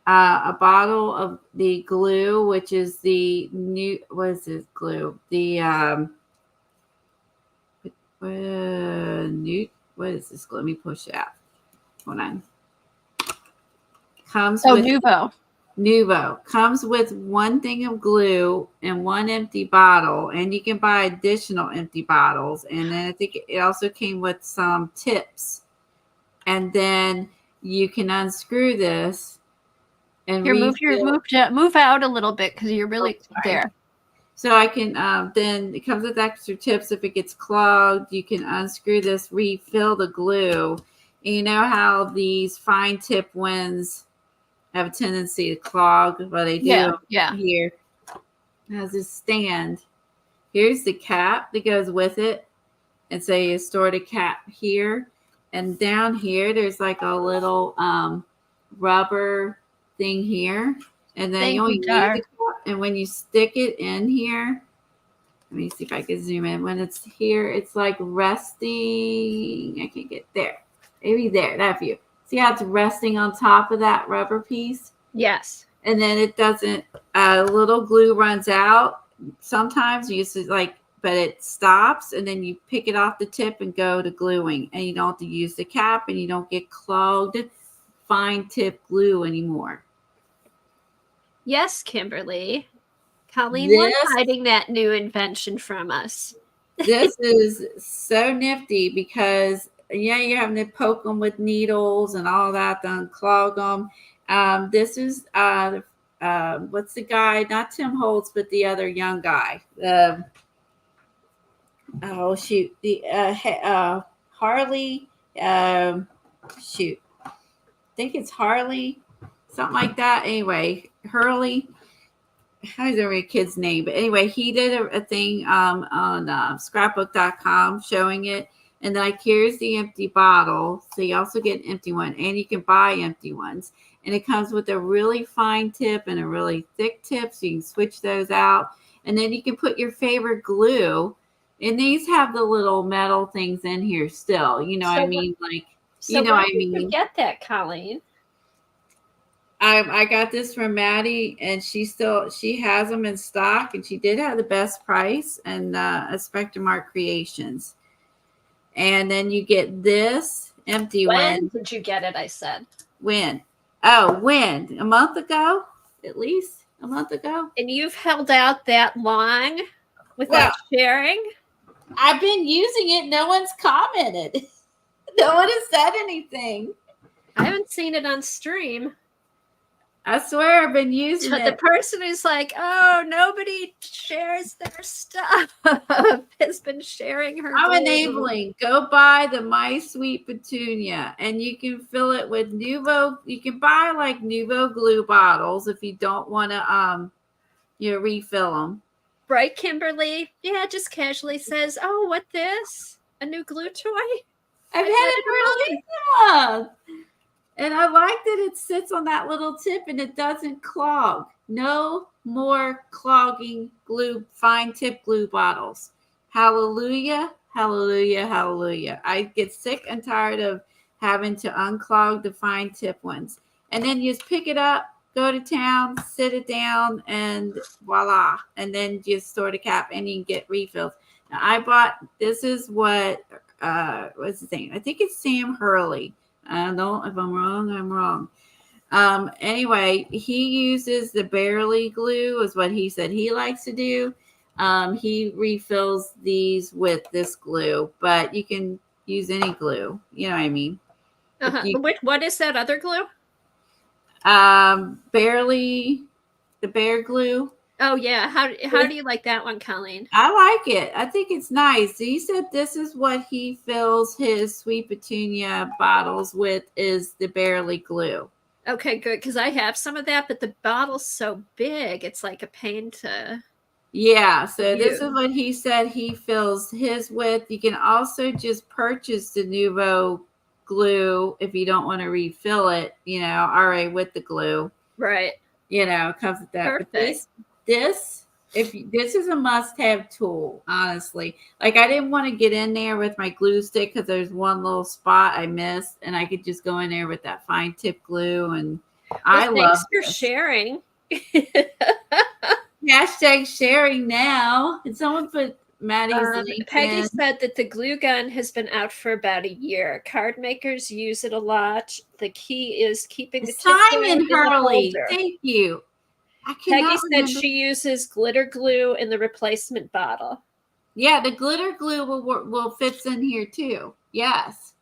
a bottle of the glue, which is the new. What is this glue? The new. What is this glue? Let me push it out. Hold on. Comes with Nuvo. Comes with one thing of glue and one empty bottle, and you can buy additional empty bottles. And then I think it also came with some tips. And then you can unscrew this and Here, refill. move out a little bit because you're really there. So I can then it comes with extra tips. If it gets clogged, you can unscrew this, refill the glue. And you know how these fine tip ones have a tendency to clog, but they do Yeah. here. It has this stand. Here's the cap that goes with it. And so you store the cap here. And down here, there's like a little rubber thing here. And then you only need the cap. And when you stick it in here, let me see if I can zoom in. When it's here, it's like resting. I can't get there. Maybe there, that view. See how it's resting on top of that rubber piece? Yes. And then it doesn't, little glue runs out. Sometimes you use it like, but it stops and then you pick it off the tip and go to gluing. And you don't have to use the cap and you don't get clogged fine tip glue anymore. Yes, Kimberly. Colleen was hiding that new invention from us. This is so nifty because you're having to poke them with needles and all that to unclog them. This is what's the guy? Not Tim Holtz, but the other young guy. Oh shoot, the Harley. Shoot, I think it's Harley, something like that. Anyway, Hurley. How is every kid's name? But anyway, he did a thing on scrapbook.com showing it. And then here's the empty bottle. So you also get an empty one and you can buy empty ones. And it comes with a really fine tip and a really thick tip. So you can switch those out. And then you can put your favorite glue. And these have the little metal things in here still. You know what I mean? Like, you know what I mean? Where did you get that, Colleen? I got this from Maddie, and she has them in stock, and she did have the best price, and a Spectrum Art Creations. And then you get this empty one. When did you get it? I said. When? Oh, when? A month ago? At least a month ago. And you've held out that long without sharing? I've been using it. No one's commented. No one has said anything. I haven't seen it on stream. I swear I've been using The it. person who's like, oh, nobody shares their stuff has been sharing her I'm glue. enabling. Go buy the My Sweet Petunia, and you can fill it with Nuvo. You can buy like Nuvo glue bottles if you don't want to refill them. Right, Kimberly? Yeah, just casually says, oh, what this? A new glue toy? I've had it for a month. And I like that it sits on that little tip and it doesn't clog. No more clogging glue, fine tip glue bottles. Hallelujah, hallelujah, hallelujah. I get sick and tired of having to unclog the fine tip ones. And then you just pick it up, go to town, sit it down, and voila. And then just store the cap and you can get refills. Now I bought, this is what, what's the thing? I think it's Sam Hurley. I don't know if I'm wrong, I'm wrong. Anyway, he uses the barely glue is what he said he likes to do. He refills these with this glue, but you can use any glue. You know what I mean? What is that other glue? Barely the bear glue. Oh yeah. How do you like that one, Colleen? I like it. I think it's nice. He said this is what he fills his Sweet Petunia bottles with is the barely glue. Okay, good, because I have some of that, but the bottle's so big, it's like a pain to. Yeah, so this is what he said he fills his with. You can also just purchase the Nuvo glue if you don't want to refill it, already with the glue. Right. It comes with that. Perfect. But this is a must-have tool, honestly. Like I didn't want to get in there with my glue stick because there's one little spot I missed, and I could just go in there with that fine tip glue. And I love. Thanks for sharing. Hashtag sharing now. Did someone put Maddie's link Peggy in? said that the glue gun has been out for about a year. Card makers use it a lot. The key is keeping the Simon Hurley. Thank you. Peggy said she uses glitter glue in the replacement bottle. Yeah, the glitter glue will fits in here too. Yes.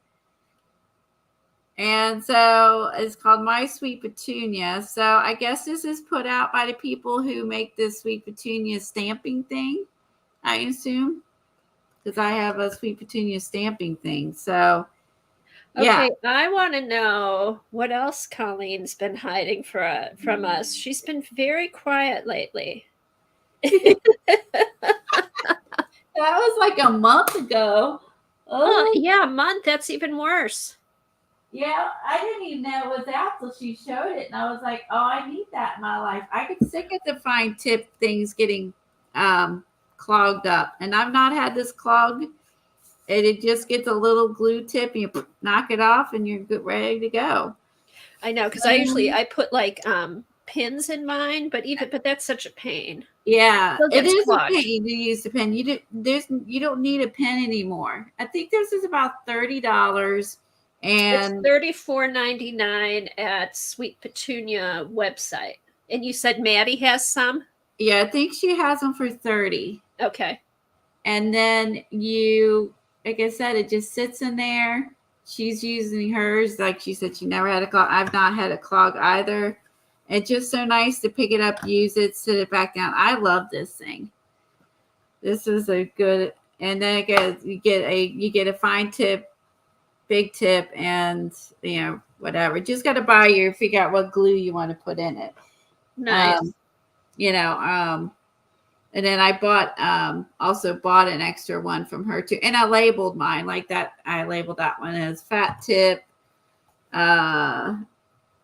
And so it's called My Sweet Petunia. So I guess this is put out by the people who make this Sweet Petunia stamping thing, I assume, because I have a Sweet Petunia stamping thing. So, yeah. Okay, I want to know what else Colleen's been hiding from us. She's been very quiet lately. That was like a month ago. Oh, yeah, a month. That's even worse. Yeah, I didn't even know it was out till she showed it. And I was like, oh, I need that in my life. I get sick of the fine tip things getting clogged up. And I've not had this clog. And it just gets a little glue tip. And you knock it off and you're ready to go. I know, because I put like pins in mine, but that's such a pain. Yeah, it is clogged. A pain to use the pen. You don't need a pen anymore. I think this is about $30. And it's $34.99 at Sweet Petunia website. And you said Maddie has some? Yeah, I think she has them for $30. Okay. And then like I said, it just sits in there. She's using hers. Like she said, she never had a clog. I've not had a clog either. It's just so nice to pick it up, use it, sit it back down. I love this thing. This is a good, and then you get a fine tip, big tip, and whatever. Just got to figure out what glue you want to put in it. Nice. And then I also bought an extra one from her too, and I labeled mine like that. I labeled that one as fat tip,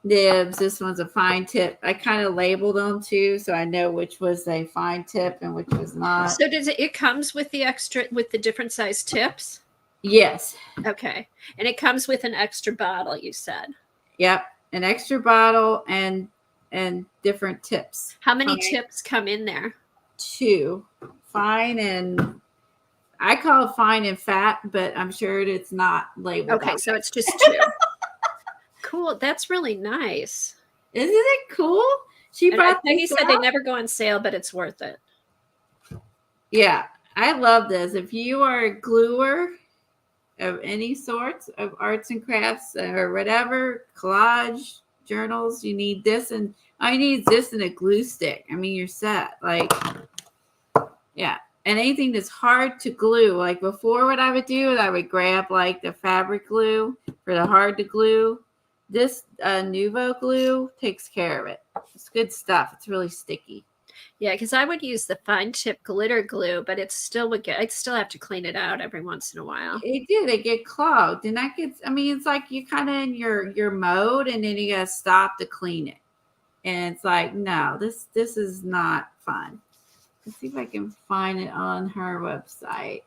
nibs. This one's a fine tip. I kind of labeled them too, so I know which was a fine tip and which was not. So it comes with the different size tips? Yes. Okay. And it comes with an extra bottle, you said? Yep. An extra bottle and different tips. How many tips come in there? 2. Fine and I call it fine and fat, but I'm sure it's not labeled. Okay, so it's just 2. Cool. That's really nice. Isn't it cool? Peggy said they never go on sale, but it's worth it. Yeah. I love this. If you are a gluer, of any sorts of arts and crafts or whatever, collage, journals, you need this, and all you need is this and a glue stick. I mean, you're set. Like, yeah. And anything that's hard to glue, like before, what I would do is I would grab like the fabric glue for the hard to glue. This Nuvo glue takes care of it. It's good stuff. It's really sticky. Yeah, because I would use the fine tip glitter glue, but it still would get, I'd still have to clean it out every once in a while. It did. They get clogged, and that gets. I mean, it's like you're kind of in your mode, and then you gotta stop to clean it. And it's like, no, this is not fun. Let's see if I can find it on her website.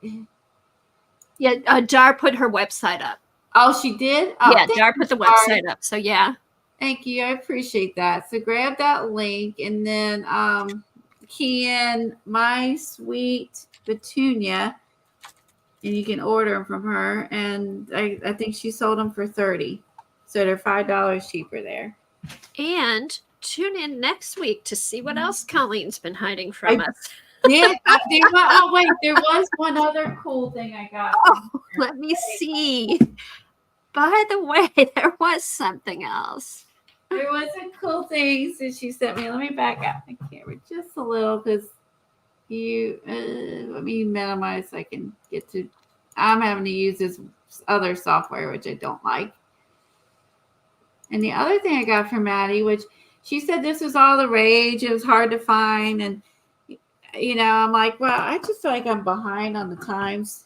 Yeah, Dar put her website up. Oh, she did? Oh, yeah, Dar put the website up. So yeah. Thank you. I appreciate that. So grab that link and then key in My Sweet Petunia, and you can order them from her. And I think she sold them for $30, so they're $5 cheaper there. And tune in next week to see what else Colleen's been hiding from us. Yeah, there was one other cool thing I got. Oh, let me see. By the way, there was something else. There was a cool thing that she sent me. Let me back up the camera just a little because let me minimize so I can get to. I'm having to use this other software, which I don't like. And the other thing I got from Maddie, which she said this was all the rage. It was hard to find. And, I'm like, well, I just feel like I'm behind on the times.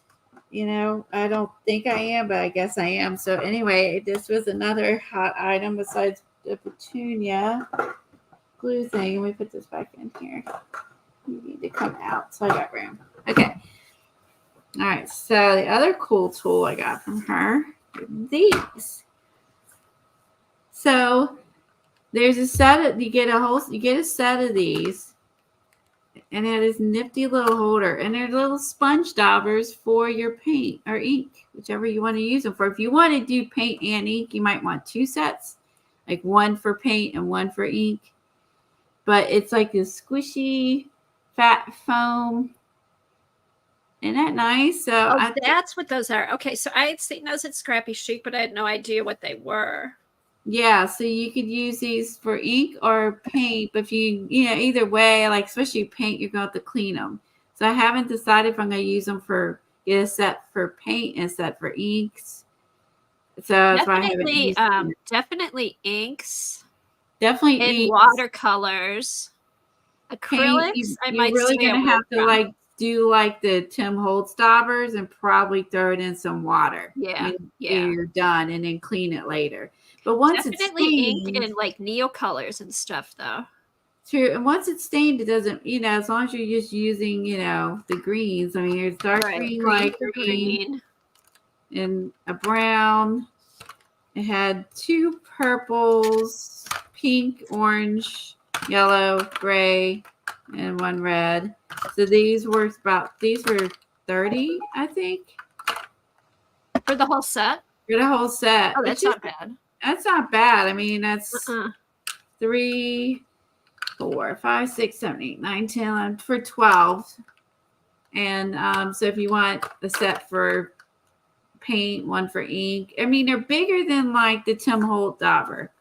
I don't think I am, but I guess I am. So anyway, this was another hot item besides the petunia glue thing. Let me put this back in here. You need to come out, so I got room. Okay. All right. So the other cool tool I got from her, these. So there's a set of, you get a set of these, and it is nifty little holder, and they're little sponge daubers for your paint or ink, whichever you want to use them for. If you want to do paint and ink, you might want two sets, like one for paint and one for ink. But it's like this squishy fat foam. Isn't that nice? So that's what those are. Okay, so I had seen those at Scrappy Chic, but I had no idea what they were. Yeah, so you could use these for ink or paint, but if either way, like especially paint, you're going to have to clean them. So I haven't decided if I'm going to use them get a set for paint and a set for inks. So that's why I haven't used them. Definitely inks. Definitely and inks. Watercolors. Acrylics. You're really going to have to do like the Tim Holtz daubers and probably throw it in some water. Yeah. You're done, and then clean it later. But once definitely it's ink and like neocolors and stuff, though. True, and once it's stained, it doesn't. As long as you're just using, the greens. I mean, there's dark green, light green, and a brown. It had two purples, pink, orange, yellow, gray, and one red. So these were 30, I think, for the whole set. For the whole set. Oh, that's not bad. That's not bad. I mean, that's 3, 4, 5, 6, 7, 8, 9, 10, 11, for 12. And so if you want a set for paint, one for ink, I mean, they're bigger than like the Tim Holt dauber.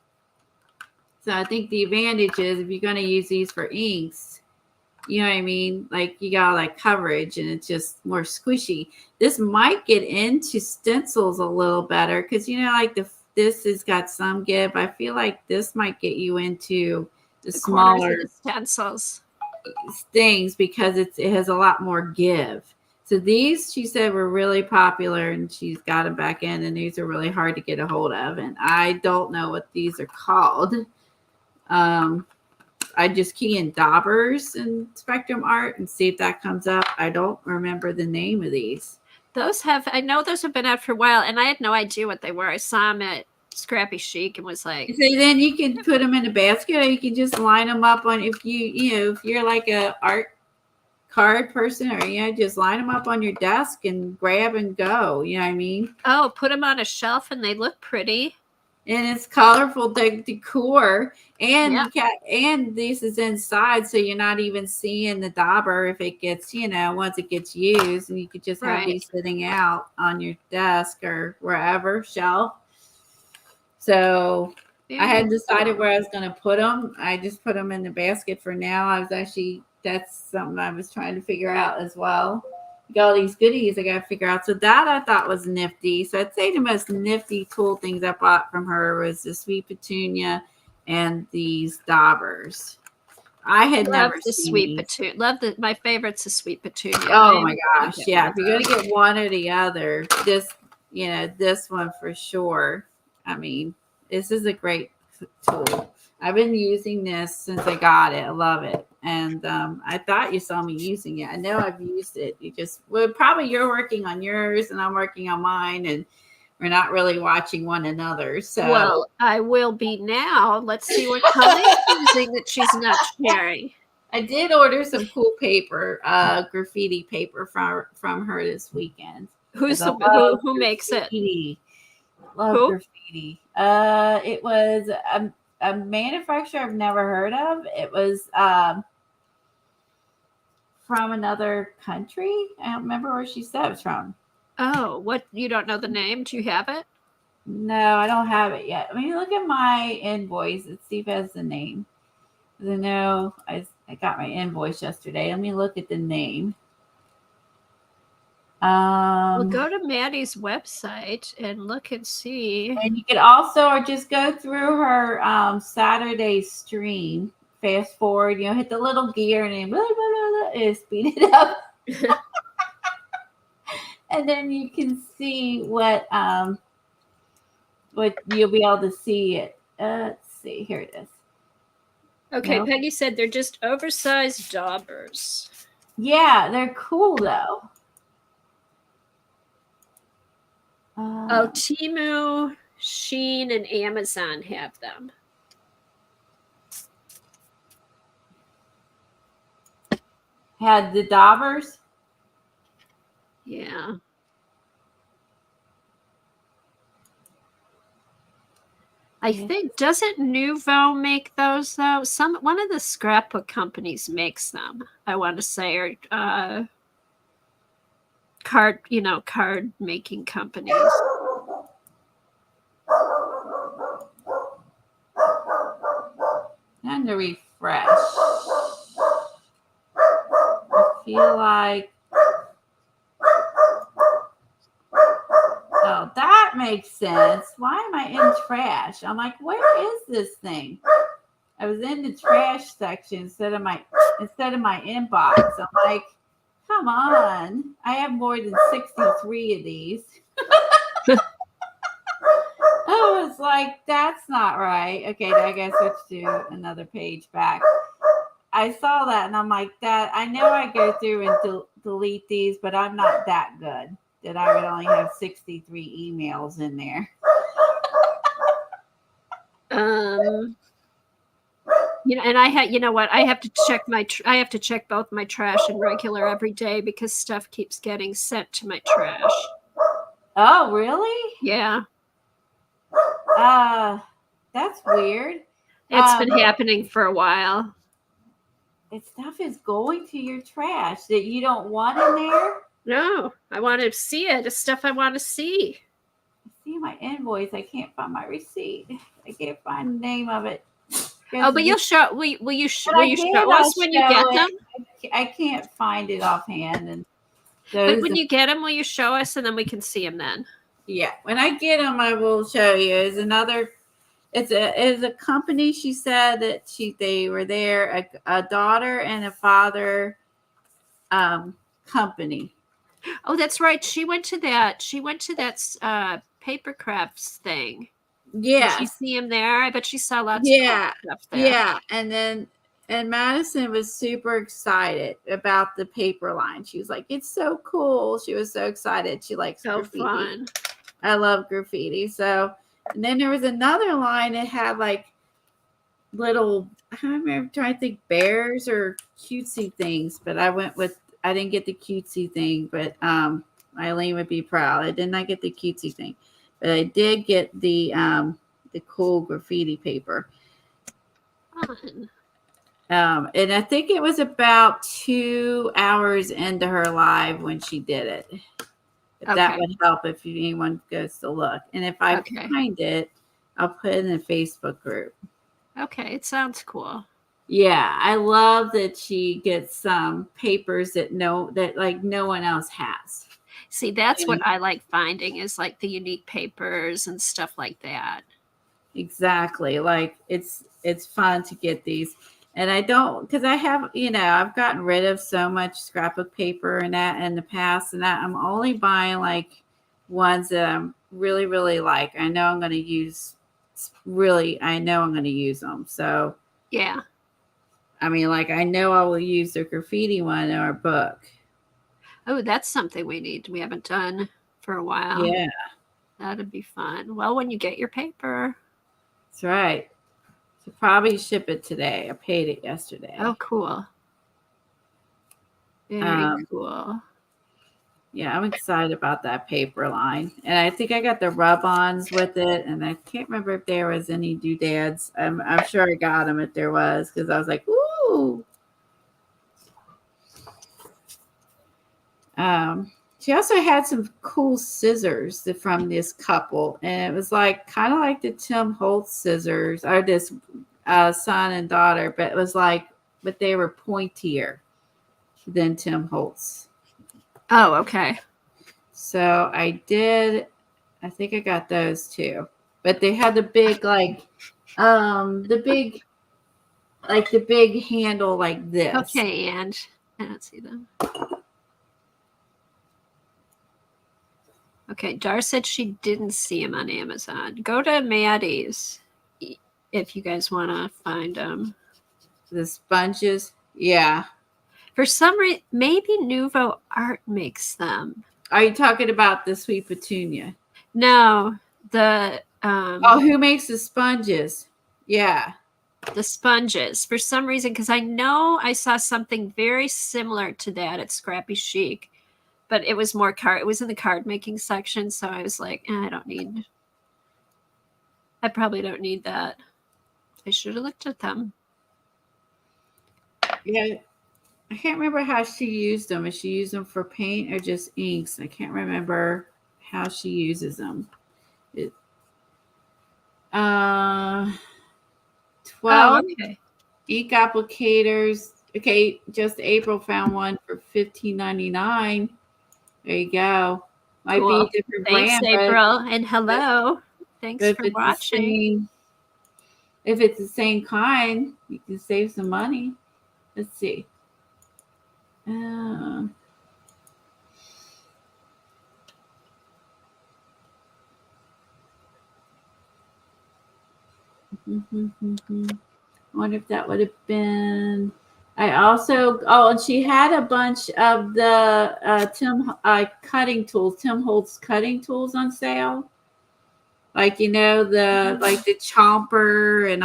So I think the advantage is if you're going to use these for inks, you know what I mean? Like you got like coverage and it's just more squishy. This might get into stencils a little better because, like this has got some give. I feel like this might get you into the smaller stencils things because it has a lot more give. So these, she said, were really popular, and she's got them back in, and these are really hard to get a hold of. And I don't know what these are called. I just key in daubers and Spectrum Art and see if that comes up. I don't remember the name of these. I know those have been out for a while, and I had no idea what they were. I saw them at Scrappy Chic and was like, so then you can put them in a basket, or you can just line them up on, if you're like a art card person, or just line them up on your desk and grab and go. You know what I mean? Oh, put them on a shelf and they look pretty. and it's colorful decor. And Yeah, you can, and this is inside, so you're not even seeing the dauber if it gets, once it gets used, and you could just have right. these sitting out on your desk or wherever shelf. So I Very hadn't decided cool. where I was going to put them. I just put them in the basket for now. That's something I was trying to figure out as well. Got all these goodies I got to figure out. So that I thought was nifty. So I'd say the most nifty tool things I bought from her was the sweet petunia and these daubers. I had Love never the seen sweet these. petunia. Love my favorite's the sweet petunia. I Oh am my gonna gosh. get one Yeah. of If you're going those. to get one or the other, this one for sure. I mean, this is a great tool. I've been using this since I got it. I love it. And I thought you saw me using it. I know I've used it. Probably you're working on yours and I'm working on mine, and we're not really watching one another. So Well, I will be now. Let's see what Colleen's using that she's not sharing. I did order some cool paper, graffiti paper from her this weekend. Because Who's I the love who makes it? graffiti. Love Who? graffiti. It was a manufacturer I've never heard of. It was from another country. I don't remember where she said it was from. Oh, what, you don't know the name? Do you have it? No, I don't have it yet. Let me look at my invoice and see if it has the name. I know I got my invoice yesterday. Let me look at the name. Well, go to Maddie's website and look and see. And you could also just go through her Saturday stream, fast forward, hit the little gear and then blah, blah, blah, blah, speed it up. And then you can see what you'll be able to see it. Let's see, here it is. Okay, Nope. Peggy said they're just oversized daubers. Yeah, they're cool though. Oh, Temu, Shein, and Amazon have them. Had the daubers. Yeah. I think, doesn't Nouveau make those though? One of the scrapbook companies makes them, I want to say, or card making companies. And to refresh. I feel like, oh, that makes sense. Why am I in trash? I'm like, where is this thing? I was in the trash section instead of my inbox. I'm like, come on. I have more than 63 of these. I was like, that's not right. Okay, I gotta switch to another page back. I saw that and I'm like, that I know I go through and delete these, but I'm not that good that I would only have 63 emails in there. And I had, I have to check I have to check both my trash and regular every day because stuff keeps getting sent to my trash. Oh, really? Yeah. That's weird. It's been happening for a while. Stuff is going to your trash that you don't want in there. No, I want to see it. It's stuff I want to see. I see my invoice. I can't find my receipt. I can't find the name of it. Oh, but you'll show. Will you show us when you get them? I can't find it offhand. And but when you get them, will you show us, and then we can see them then? Yeah, when I get them, I will show you. It's a company. She said that they were there, a daughter and a father company. Oh, that's right. She went to that paper crafts thing. Yeah. Did you see him there? I bet she saw lots of stuff there. Yeah. And Madison was super excited about the paper line. She was like, it's so cool. She was so excited. She likes graffiti. Fun. I love graffiti. So, and then there was another line that had like little, I don't remember, trying to think, bears or cutesy things, but I didn't get the cutesy thing, but Eileen would be proud. I did not get the cutesy thing, but I did get the the cool graffiti paper. Fun. And I think it was about 2 hours into her live when she did it. If that Okay. would help if anyone goes to look. And if I Okay. find it, I'll put it in the Facebook group. Okay, it sounds cool. Yeah, I love that she gets some papers that like no one else has. See, that's You know? what I like finding is like the unique papers and stuff like that. Exactly. Like it's fun to get these. And I don't, because I have, I've gotten rid of so much scrapbook paper and that in the past, and that I'm only buying like ones that I'm really, really like. I know I'm going to use, I know I'm going to use them. So, Yeah. I mean, like, I know I will use the graffiti one in our book. Oh, that's something we need. We haven't done for a while. Yeah, That'd be fun. Well, when you get your paper. that's right. So probably ship it today. I paid it yesterday. Oh, cool. Very cool. Yeah, I'm excited about that paper line. And I think I got the rub-ons with it. And I can't remember if there was any doodads. I'm sure I got them if there was, because I was like, ooh. She also had some cool scissors from this couple. And it was like kind of like the Tim Holtz scissors, or this son and daughter. But it was like, but they were pointier than Tim Holtz. Oh, okay. So I think I got those too. But they had the big the big handle like this. Okay, and I don't see them. Okay, Dar said she didn't see them on Amazon. Go to Maddie's if you guys want to find them. The sponges. Yeah. For some reason, maybe Nouveau Art makes them. Are you talking about the sweet petunia? No, the who makes the sponges? Yeah. The sponges. For some reason, because I know I saw something very similar to that at Scrappy Chic, but it was more card. It was in the card making section, so I was like, I probably don't need that. I should have looked at them. Yeah. I can't remember how she used them. If she used them for paint or just inks. I can't remember how she uses them. 12 okay. ink applicators. Okay, just April found one for $15.99. There you go. Might Cool. be a different Thanks, brand, April, and hello. Thanks but for watching. if it's the same kind, you can save some money. Let's see. I wonder if that would have been. I also, and she had a bunch of the cutting tools, Tim Holtz cutting tools on sale. Like, the the chomper and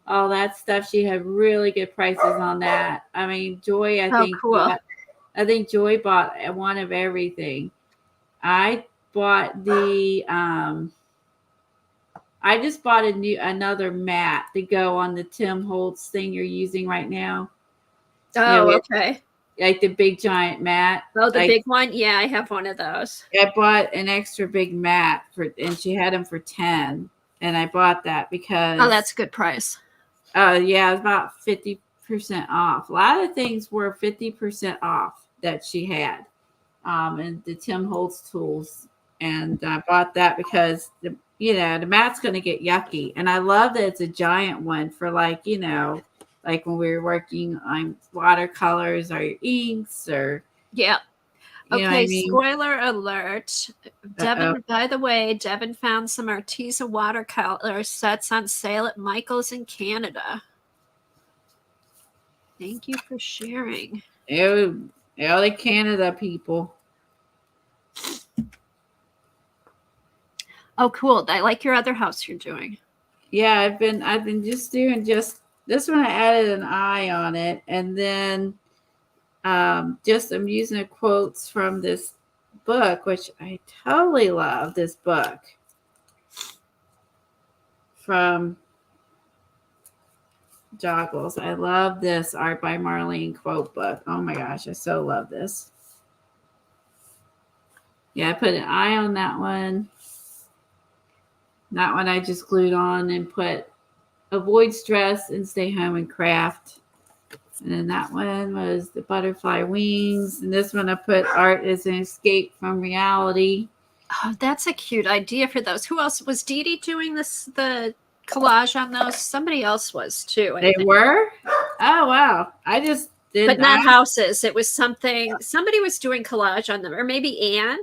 all that stuff. She had really good prices on that. I mean, Joy, Cool. I think Joy bought one of everything. I bought I just bought another mat to go on the Tim Holtz thing you're using right now. Okay. Like the big giant mat. Oh, the big one? Yeah, I have one of those. I bought an extra big mat and she had them for $10. And I bought that because that's a good price. Yeah, it was about 50% off. A lot of things were 50% off that she had. And the Tim Holtz tools. And I bought that because the mat's going to get yucky. And I love that it's a giant one for like when we were working on watercolors or inks or. Yeah. Okay, spoiler alert. Devin, Uh-oh. by the way, Devin found some Arteza watercolor sets on sale at Michael's in Canada. Thank you for sharing. The Canada people. Oh, cool. I like your other house you're doing. Yeah, I've been just doing this one. I added an eye on it, and then I'm using the quotes from this book, which I totally love this book. from Joggles. I love this Art by Marlene quote book. Oh my gosh, I so love this. Yeah, I put an eye on that one. That one I just glued on and put avoid stress and stay home and craft. And then that one was the butterfly wings. And this one I put art as an escape from reality. Oh, that's a cute idea for those. Who else was Dee Dee doing this? The collage on those? Somebody else was too. They were? Oh wow! I just didn't. But not houses. It was something. Somebody was doing collage on them, or maybe Anne.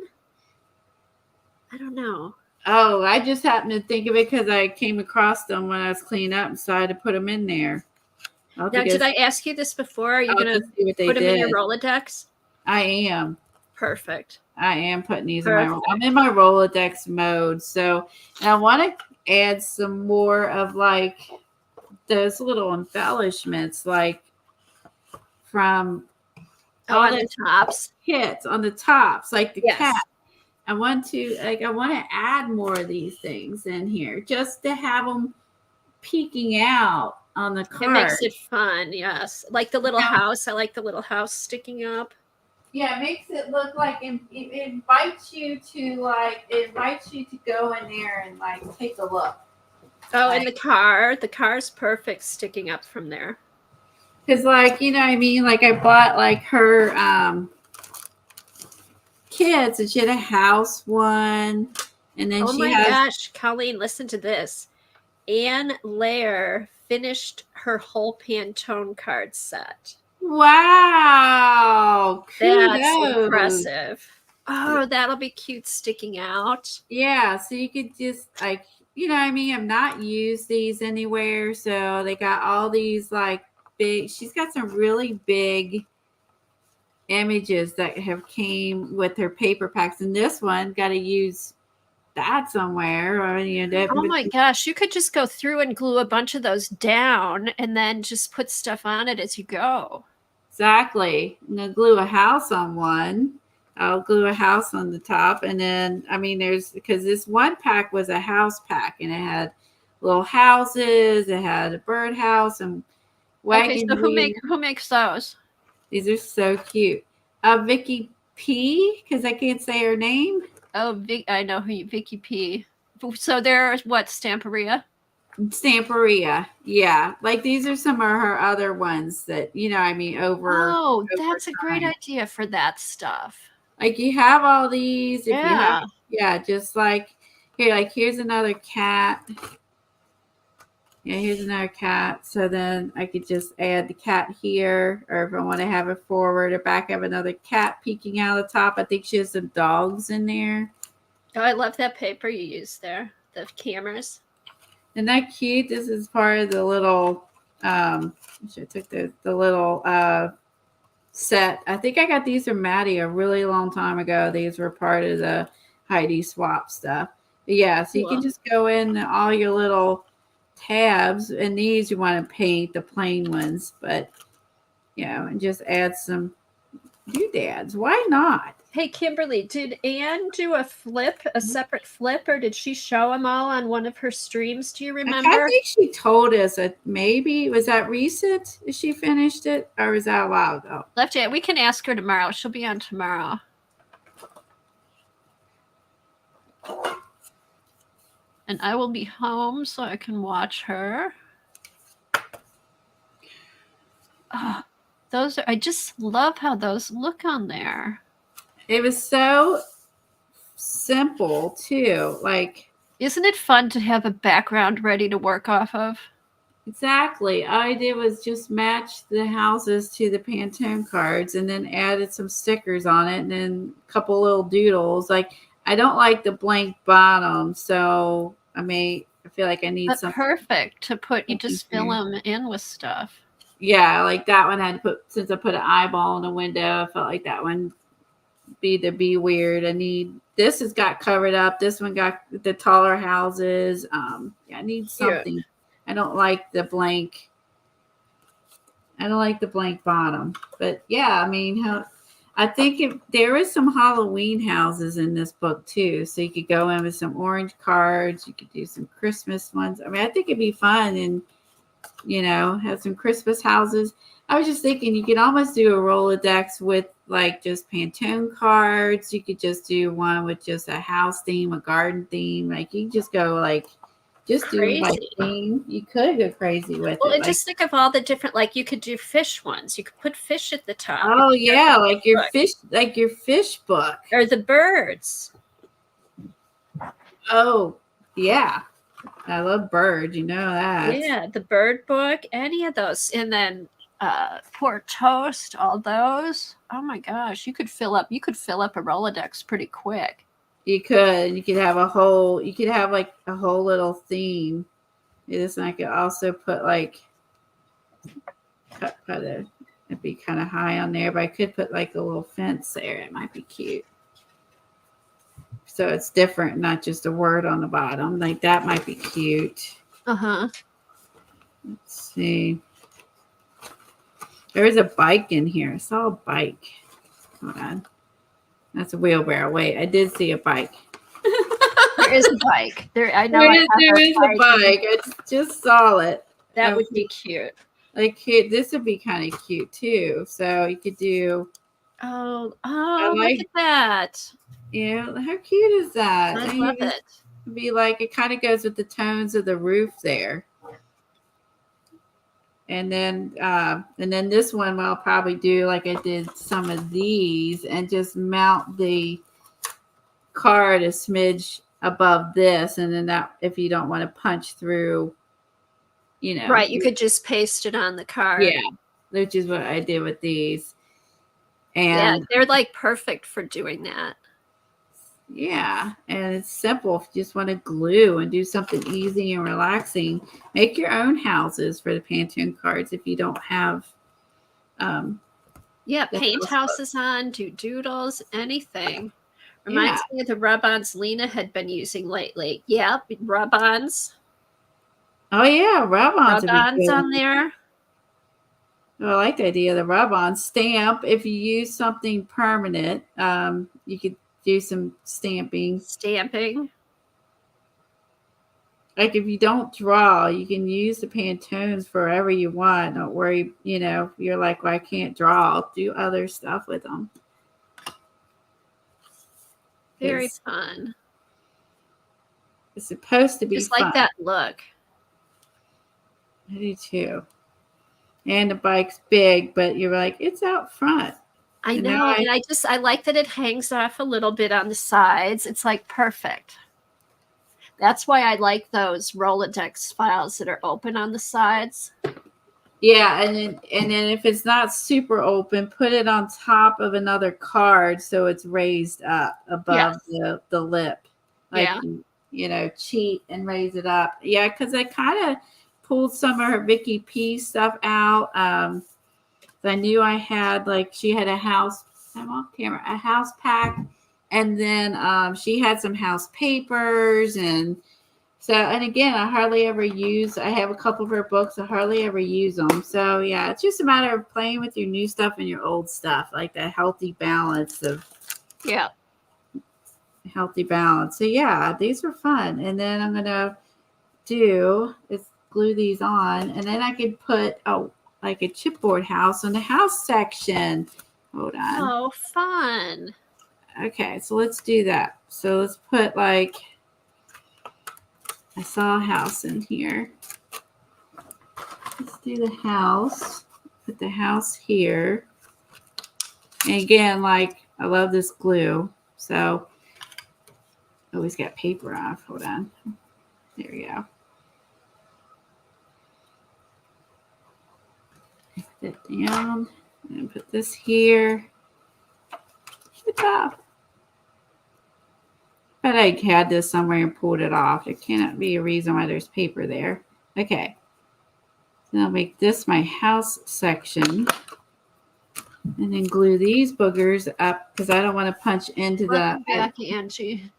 I don't know. Oh, I just happened to think of it because I came across them when I was cleaning up and decided to put them in there. Now, did I ask you this before? Are you going to put them in your Rolodex? I am. Perfect. I am putting these in my. I'm in my Rolodex mode, so and I want to add some more of like those little embellishments, like from on the tops, kits on the tops, like the cat. I want to add more of these things in here just to have them peeking out on the card. It makes it fun, yes. Like the little house. I like the little house sticking up. Yeah, it makes it look like it invites you to go in there and like take a look. Oh, and the car's perfect sticking up from there. Because like, you know what I mean? Like I bought like her kids and she had a house one. And then gosh, Colleen, listen to this. Anne Lair finished her whole Pantone card set. Wow. That's impressive. Oh, that'll be cute sticking out. Yeah, so you could just like, you know what I mean? I've not used these anywhere. So they got all these like big, she's got some really big images that have came with her paper packs. And this one got to use that somewhere. Or, you know, oh my gosh, you could just go through and glue a bunch of those down and then just put stuff on it as you go. Exactly. I'm going to glue a house on one. I'll glue a house on the top. And then, I mean, because this one pack was a house pack and it had little houses. It had a birdhouse and wagon. Okay, so who makes those? These are so cute. Vicky P, because I can't say her name. Oh, I know who Vicky P. So there's what, Stamperia? Stamperia, yeah. Like these are some of her other ones that, you know, I mean, over that's a great idea for that stuff. Like you have all these. If you have, just like here, like here's another cat. Yeah, here's another cat. So then I could just add the cat here, or if I want to have it forward or back, have another cat peeking out of the top. I think she has some dogs in there. Oh, I love that paper you used there, the cameras. Isn't that cute? This is part of the little, I took the little set. I think I got these from Maddie a really long time ago. These were part of the Heidi swap stuff. But yeah, so you can just go in all your little tabs, and these you want to paint the plain ones, but you know, and just add some doodads. Why not? Hey, Kimberly, did Anne do a separate flip, or did she show them all on one of her streams? Do you remember? I think she told us that maybe, was that recent? Is she finished it, or was that a while ago? Lefty, we can ask her tomorrow. She'll be on tomorrow. And I will be home so I can watch her. Oh, I just love how those look on there. It was so simple too. Like, isn't it fun to have a background ready to work off of? Exactly. All I did was just match the houses to the Pantone cards and then added some stickers on it and then a couple little doodles. Like, I don't like the blank bottom, so I feel like I need something perfect to put. You just fill them in with stuff. Yeah, like that one I had to put, since I put an eyeball in the window, I felt like that one be weird. This has got covered up. This one got the taller houses. I need something. Yeah. I don't like the blank bottom. But yeah, I think there is some Halloween houses in this book too. So you could go in with some orange cards. You could do some Christmas ones. I mean, I think it'd be fun and, have some Christmas houses. I was just thinking you could almost do a Rolodex with like just Pantone cards. You could just do one with just a house theme, a garden theme. Like you just go like, just do like Crazy. theme. You could go crazy with Well, it. and just think of all the different, like you could do fish ones. You could put fish at the top. Oh yeah, like your fish book. Or the birds. Oh yeah. I love birds, you know that. Yeah, the bird book, any of those. And then pour toast, all those. Oh my gosh, you could fill up a Rolodex pretty quick. You could have like a whole little theme. I could also put like it'd be kind of high on there, but I could put like a little fence there. It might be cute. So it's different, not just a word on the bottom. Like that might be cute. Uh-huh. Let's see. There is a bike in here. I saw a bike. Hold on. That's a wheelbarrow. Wait, I did see a bike. There is a bike. I know there is a bike. I just saw it. That would be cute. Like this would be kind of cute too. So you could do. Oh, look at that. Yeah, how cute is that? I love it. Be like it kind of goes with the tones of the roof there. And then this one I'll probably do like I did some of these and just mount the card a smidge above this, and then that if you don't want to punch through, right, you could just paste it on the card. Yeah, which is what I did with these. And yeah, they're like perfect for doing that. Yeah, and it's simple. If you just want to glue and do something easy and relaxing, make your own houses for the Pantone cards if you don't have. Paint houses on, do doodles, anything. Reminds me of the rub-ons Lena had been using lately. Yeah, rub-ons. Oh yeah, rub-ons. Rub-ons on there. Oh, I like the idea of the rub-on stamp. If you use something permanent, you could do some stamping. Like if you don't draw, you can use the Pantones forever you want. Don't worry, you're like, well, I can't draw. I'll do other stuff with them. Very fun. It's supposed to be just fun. Like that look. I do too. And the bike's big, but you're like, it's out front. I know, and I like that it hangs off a little bit on the sides. It's like perfect. That's why I like those Rolodex files that are open on the sides. Yeah, and then if it's not super open, put it on top of another card so it's raised up above the lip. Like, cheat and raise it up. Yeah, because I kind of pulled some of her Vicky P stuff out. I knew I had, like, she had a house, I'm off camera, a house pack. And then she had some house papers. And so, and again, I hardly ever I have a couple of her books. I hardly ever use them. So, yeah, it's just a matter of playing with your new stuff and your old stuff, like that healthy balance of. Yeah. Healthy balance. So, yeah, these were fun. And then I'm going to glue these on. And then I could put, like a chipboard house on the house section. Hold on. Oh, fun. Okay, so let's do that. So let's put like, I saw a house in here. Let's do the house. Put the house here. And again, like, I love this glue. So, always got paper off. Hold on. There we go. Put it down and put this here. Good job. But I had this somewhere and pulled it off. It cannot be a reason why there's paper there. Okay. So I'll make this my house section. And then glue these boogers up because I don't want to punch into Welcome back, Angie.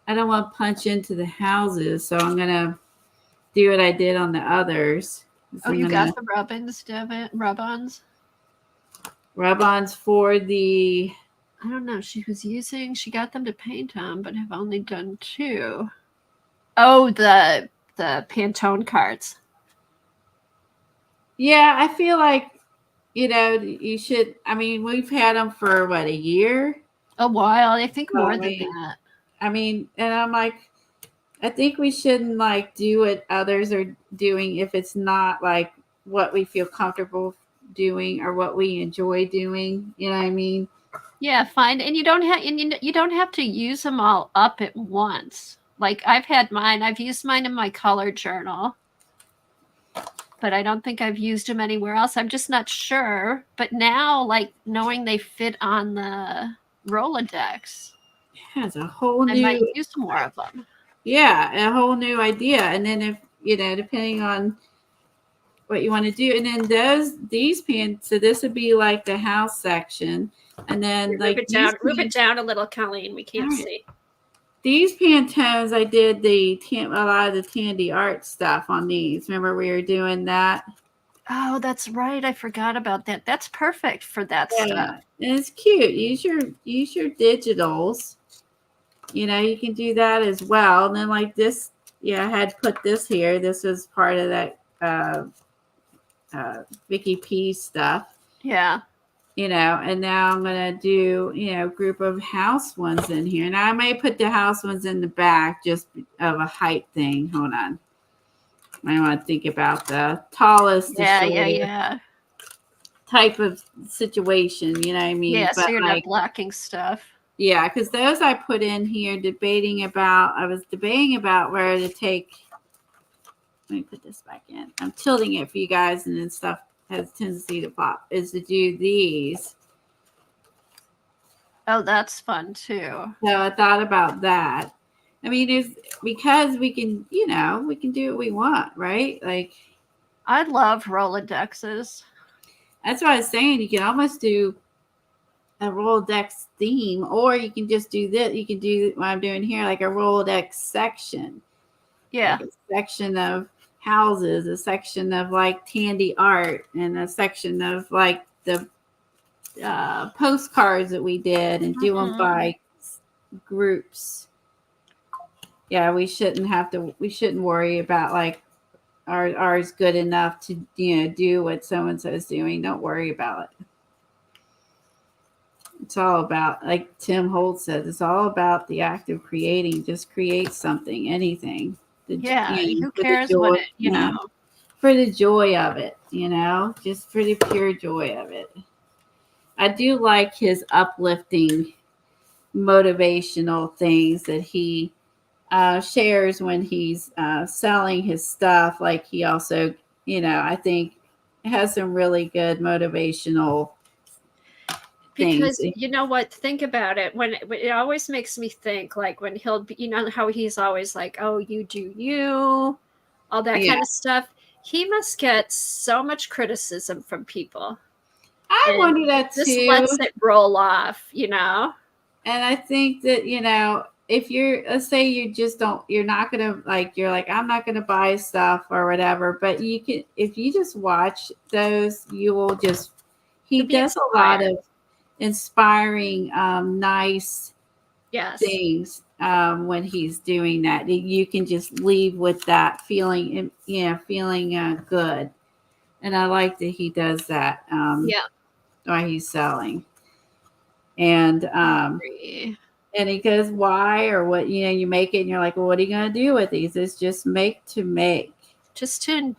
I don't want to punch into the houses. So I'm going to do what I did on the others. Oh, you got the rub-ons, Rub-ons? Rub-ons for the. I don't know. She got them to paint on, but have only done 2. Oh, the Pantone cards. Yeah, I feel like, you should. I mean, we've had them for what, a year? A while. I think So, more than that. I mean, and I'm like, I think we shouldn't like do what others are doing if it's not like what we feel comfortable doing or what we enjoy doing. You know what I mean? Yeah, fine. And you don't have to use them all up at once. Like I've used mine in my color journal, but I don't think I've used them anywhere else. I'm just not sure. But now, like knowing they fit on the Rolodex, It has a whole I might new, use more of them. yeah, a whole new idea. And then if, depending on what you want to do, and then these pants, so this would be like the house section. And then Move it down a little, Colleen. We can't see. These Pantones, I did a lot of the Tandy art stuff on these. Remember we were doing that? Oh, that's right. I forgot about that. That's perfect for that stuff. And it's cute. Use your digitals. You can do that as well. And then like this, I had put this here. This was part of that Vicky P stuff. Yeah. And now I'm going to do, a group of house ones in here. And I may put the house ones in the back just of a height thing. Hold on. I want to think about the tallest. Yeah. Type of situation, you know what I mean? Yeah, so you're not blocking stuff. Yeah, because those I put in here I was debating about where to take. Let me put this back in. I'm tilting it for you guys, and then stuff has a tendency to pop, is to do these. Oh, that's fun too. So I thought about that. I mean, it's because we can do what we want, right? Like, I love Rolodexes. That's what I was saying. You can almost do a Rolodex theme, or you can just do this. You can do what I'm doing here, like a Rolodex section. Yeah. Like a section of houses, a section of like Tandy art, and a section of like the postcards that we did, and do them by groups. Yeah, we shouldn't worry about like ours good enough to do what so and so is doing. Don't worry about it. It's all about, like Tim Holt says, it's all about the act of creating. Just create something, anything. Who cares what it, for the joy of it, just for the pure joy of it. I do like his uplifting, motivational things that he shares when he's selling his stuff. Like he also, I think has some really good motivational because things. You know what? Think about it. When it always makes me think, like when he'll be, how he's always like, "Oh, you do you," all that kind of stuff. He must get so much criticism from people. I wonder that too. Just lets it roll off, And I think that if let's say you're not gonna I'm not gonna buy stuff or whatever, but you can, if you just watch those, you will just. He does a lot of inspiring, nice things when he's doing that. You can just leave with that feeling, feeling good. And I like that he does that. While he's selling, and he goes, why or what, you make it and you're like, well, what are you going to do with these? It's just make, just to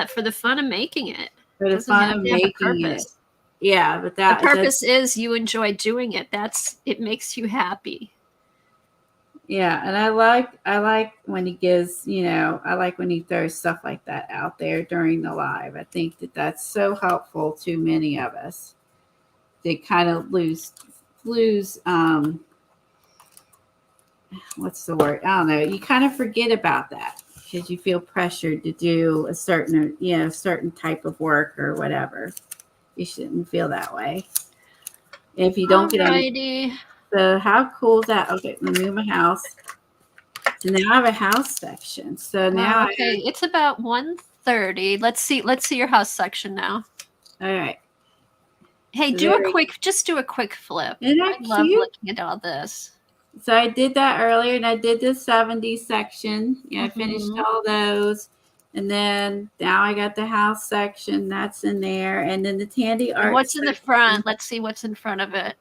for the fun of making it, for the fun of making it. Yeah, but the purpose is you enjoy doing it. It makes you happy. Yeah, and I like when he gives, I like when he throws stuff like that out there during the live. I think that's so helpful to many of us. They kind of lose what's the word? I don't know. You kind of forget about that because you feel pressured to do a certain type of work or whatever. You shouldn't feel that way. If you don't get any. So how cool is that? Okay, let me move my house. So now I have a house section. So now it's about 1:30. Let's see your house section now. All right. Hey, Very, just do a quick flip. isn't I that love cute? looking at all this. So I did that earlier, and I did the 70s section. Yeah, I finished Mhm. all those. And then now I got the house section. That's in there. And then the Tandy And art what's in the section. front? Let's see what's in front of it.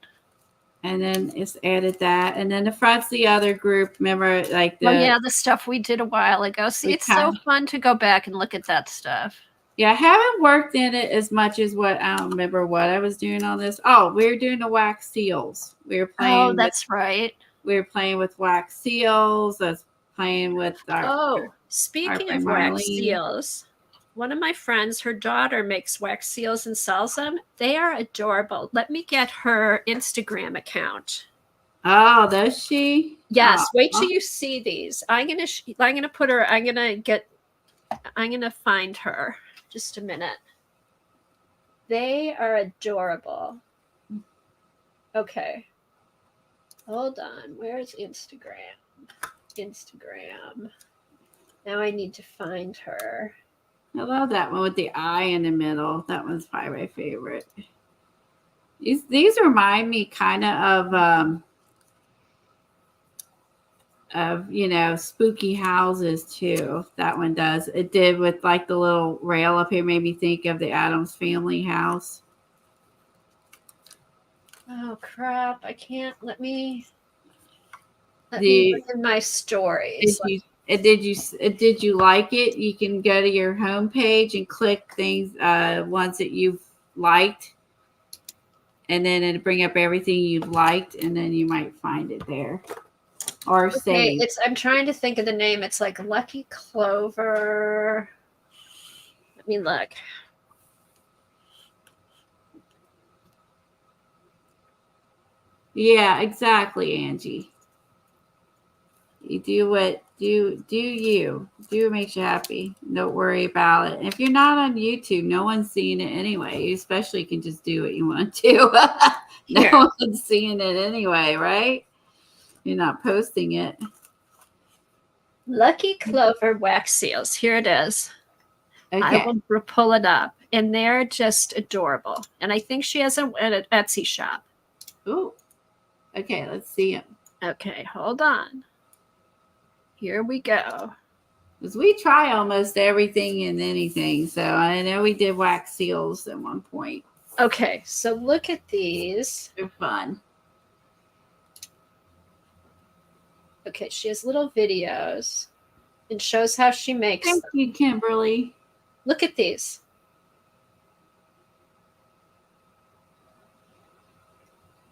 And then it's added that. And then the front's the other group. Remember, like Oh yeah, the stuff we did a while ago. See, we it's so kind of, fun to go back and look at that stuff. yeah, I haven't worked in it as much as what I don't remember what I was doing on this. Oh, we were doing the wax seals. Oh, that's right. We were playing with wax seals. I was playing with Oh, our speaking friend of wax Marlene. seals, one of my friends, her daughter makes wax seals and sells them. They are adorable. Let me get her Instagram account. Oh, does she? Yes, wait till Oh, you see these. I'm gonna find her. Just a minute. They are adorable. Okay. Hold on. Where's Instagram? Instagram. Now I need to find her. I love that one with the eye in the middle. That one's probably my favorite. These remind me kind of spooky houses too. That one does. It did with like the little rail up here. Made me think of the Addams Family house. Oh crap! I can't. Let me The look in my stories. did you like it? You can go to your home page and click things ones that you've liked, and then it'll bring up everything you've liked, and then you might find it there or Okay, save. I'm trying to think of the name. It's like Lucky Clover. Let me look. Yeah, exactly, Angie. You do what you do what makes you happy. Don't worry about it. If you're not on YouTube, no one's seeing it anyway. You especially can just do what you want to. Here. No one's seeing it anyway, right? You're not posting it. Lucky Clover wax seals. Here it is. I Okay. will pull it up, and they're just adorable. And I think she has an Etsy shop. Ooh. Okay, let's see them. Okay, hold on. Here we go. Because we try almost everything and anything. So I know we did wax seals at one point. Okay, so look at these. They're fun. Okay, she has little videos and shows how she makes Thank them. you, Kimberly. Look at these.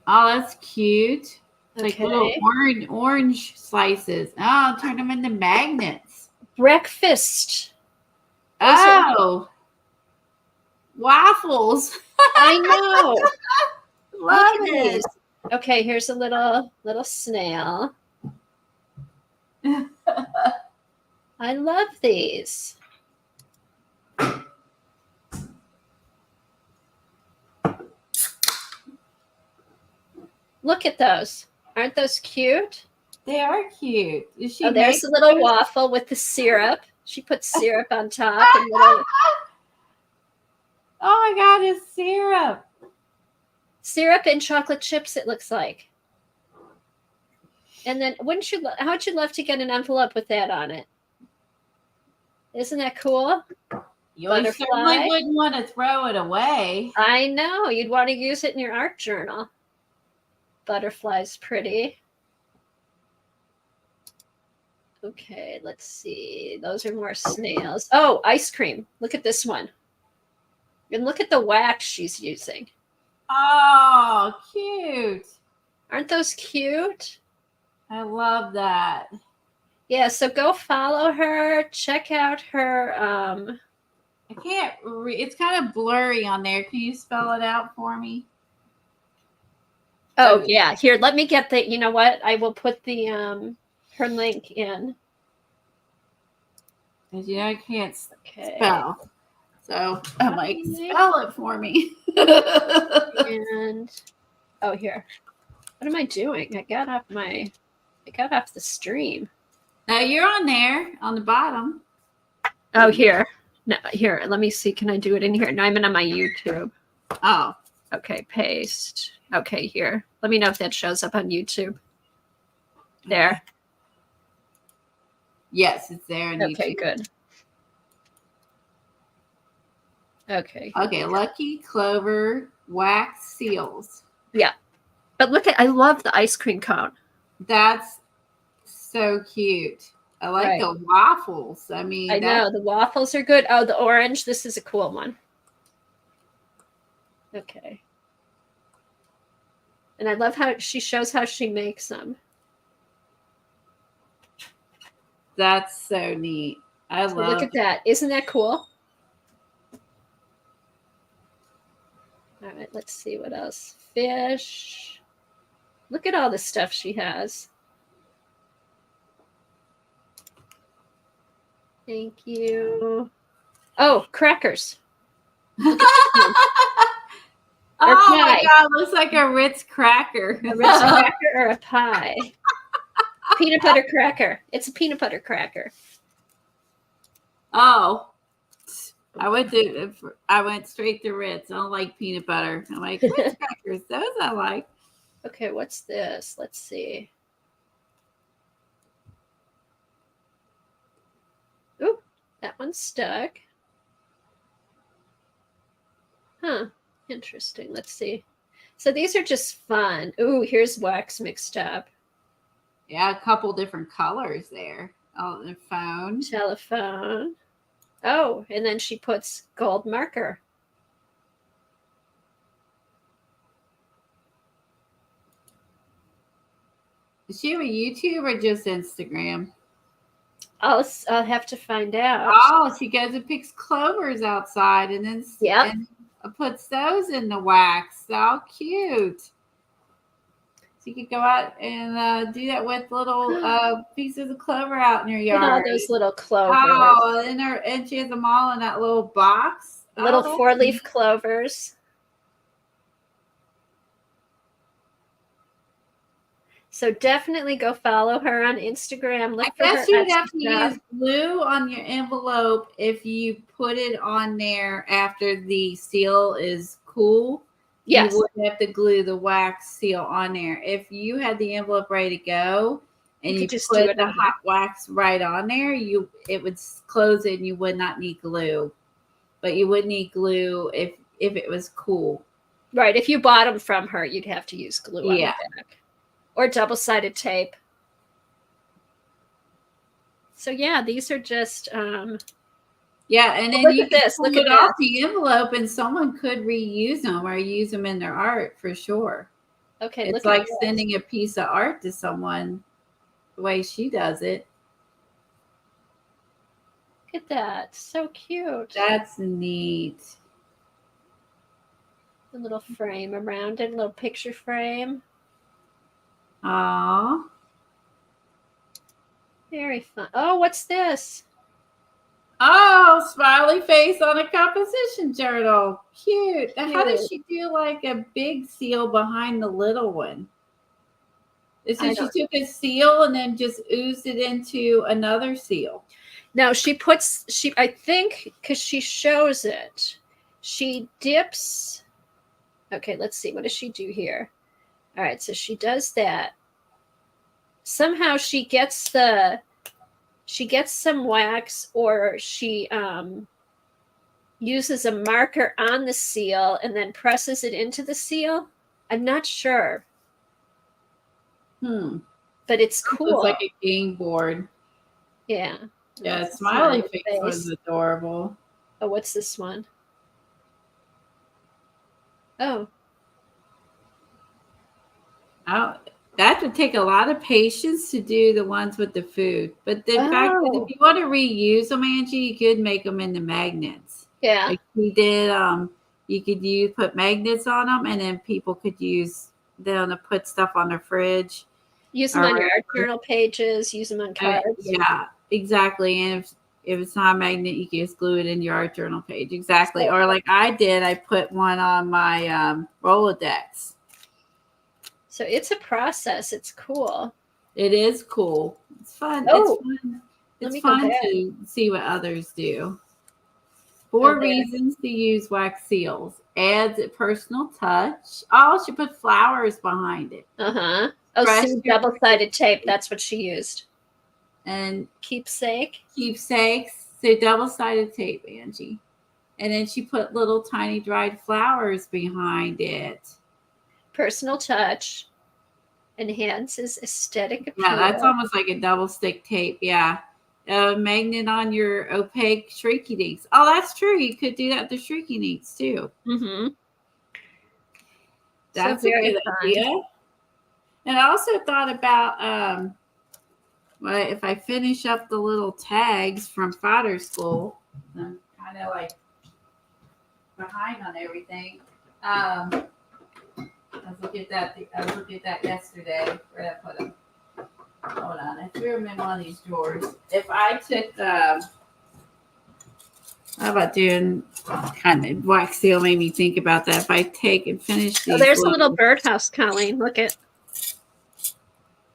Oh, that's cute. Like Okay. little orange slices. Oh, turn them into magnets. Breakfast. Oh, waffles. I know. Love Look at it. these. Okay, here's a little snail. I love these. Look at those. Aren't those cute? They are cute. Is she Oh, there's a little waffle with the syrup. She put syrup on top and little Oh my God, it's syrup. syrup and chocolate chips, it looks like. And then how would you love to get an envelope with that on it? Isn't that cool? You certainly wouldn't want to throw it away. I know. You'd want to use it in your art journal. Butterfly's pretty. Okay, let's see. Those are more snails. Oh, ice cream. Look at this one. And look at the wax she's using. Oh, cute. Aren't those cute? I love that. Yeah, so go follow her. Check out her. I can't read. It's kind of blurry on there. Can you spell it out for me? Oh, yeah. Here, let me get the. You know what? I will put the her link in. Because I can't spell. So I'm like, Okay. spell it for me. And here. What am I doing? I got off the stream. No, you're on there on the bottom. Oh, here. No, here. Let me see. Can I do it in here? No, I'm in on my YouTube. Oh, Okay, paste. Okay, here. Let me know if that shows up on YouTube. There. Yes, it's there on Okay, YouTube. good. Okay. Okay, Lucky Clover wax seals. Yeah. But look at, I love the ice cream cone. That's so cute. I like Right. the waffles. I mean, I know the waffles are good. Oh, the orange. This is a cool one. Okay. And I love how she shows how she makes them. That's so neat. I So love look at that. Isn't that cool? All right, let's see what else. Fish. Look at all the stuff she has. Thank you. Oh, crackers. Look at this one. Oh Or my pie. God, looks like a Ritz cracker. A Ritz cracker or a pie? Peanut butter cracker. It's a peanut butter cracker. Oh, I went straight to Ritz. I don't like peanut butter. I'm like, Ritz crackers, those I like. Okay, what's this? Let's see. Ooh, that one's stuck. Huh, interesting. Let's see. So these are just fun. Ooh, here's wax mixed up. Yeah, a couple different colors there. Oh, the phone. Telephone. Oh, and then she puts gold marker. Does she have a YouTube or just Instagram? I'll have to find out. Oh, she goes and picks clovers outside and then Yep. and puts those in the wax. So cute. So you could go out and do that with little pieces of clover out in your Look at all yard. those little clovers. Oh, and she has them all in that little box. Little Oh, four-leaf clovers. So definitely go follow her on Instagram. Look for I her guess you'd Etsy have to stuff. use glue on your envelope if you put it on there after the seal is cool. Yes. You would have to glue the wax seal on there. If you had the envelope ready to go and You you could just do put it the on hot wax right on there, it would close it and you would not need glue. But you would need glue if it was cool. Right. If you bought them from her, you'd have to use glue on Yeah. the back. Or double-sided tape. So yeah, these are just Yeah, and then look you at can this. pull Look it at off this. the envelope and someone could reuse them or use them in their art for sure. Okay, It's look at like this. sending a piece of art to someone the way she does it. Look at that. So cute. That's neat. A little frame around it, a little picture frame. Aw. Very fun. Oh, what's this? Oh, smiley face on a composition journal. Cute. How does she do like a big seal behind the little one? So she took a seal and then just oozed it into another seal. No, I think because she shows it, she dips. Okay, let's see. What does she do here? All right, so she does that. Somehow she gets some wax, or she uses a marker on the seal and then presses it into the seal. I'm not sure. But it's cool. It's like a game board. Yeah. Yeah, smiley face was adorable. Oh, what's this one? Oh. That would take a lot of patience to do the ones with the food. But the fact that if you want to reuse them, Angie, you could make them into magnets. Yeah. Like we did, you could put magnets on them, and then people could use them to put stuff on their fridge. Use them on your art journal pages, use them on cards. Yeah, exactly. And if it's not a magnet, you can just glue it in your art journal page. Exactly. Or like I did, I put one on my Rolodex. So it's a process. It's cool. It is cool. It's fun. Oh, it's fun to see what others do. 4 Okay. reasons to use wax seals. Adds a personal touch. Oh, she put flowers behind it. Uh-huh. Oh, Fresh see, double-sided tape. That's what she used. and Keepsake. keepsakes. So double-sided tape, Angie. And then she put little tiny dried flowers behind it. Personal touch. Enhances aesthetic Yeah, that's appeal. almost like a double stick tape. Yeah. Magnet on your opaque shrinky dinks. Oh, that's true. You could do that with the shrinky dinks too. Mm-hmm. So That's a very good fun. idea. And I also thought about well, if I finish up the little tags from fodder school, I'm kind of like behind on everything. I was looking at that yesterday. Where did I put them? Hold on, I threw them in one of these drawers. If I took how about doing kind of wax seal made me think about that. If I take and finish Oh, these there's a little birdhouse, Colleen. Look at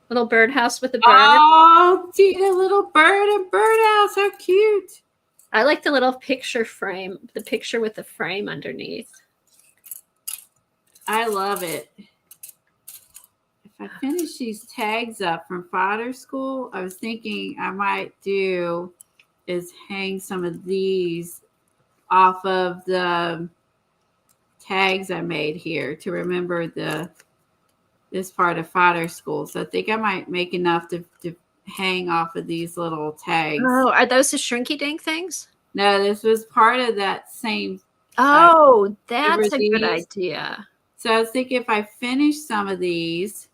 little birdhouse with a bird. Oh, see the little bird and birdhouse. How cute. I like the little picture frame, the picture with the frame underneath. I love it. If I finish these tags up from fodder school, I was thinking I might do is hang some of these off of the tags I made here to remember this part of fodder school. So I think I might make enough to hang off of these little tags. Oh, are those the shrinky dink things? No, this was part of that same. Oh, that's a good these. idea. So I was thinking if I finish some of these,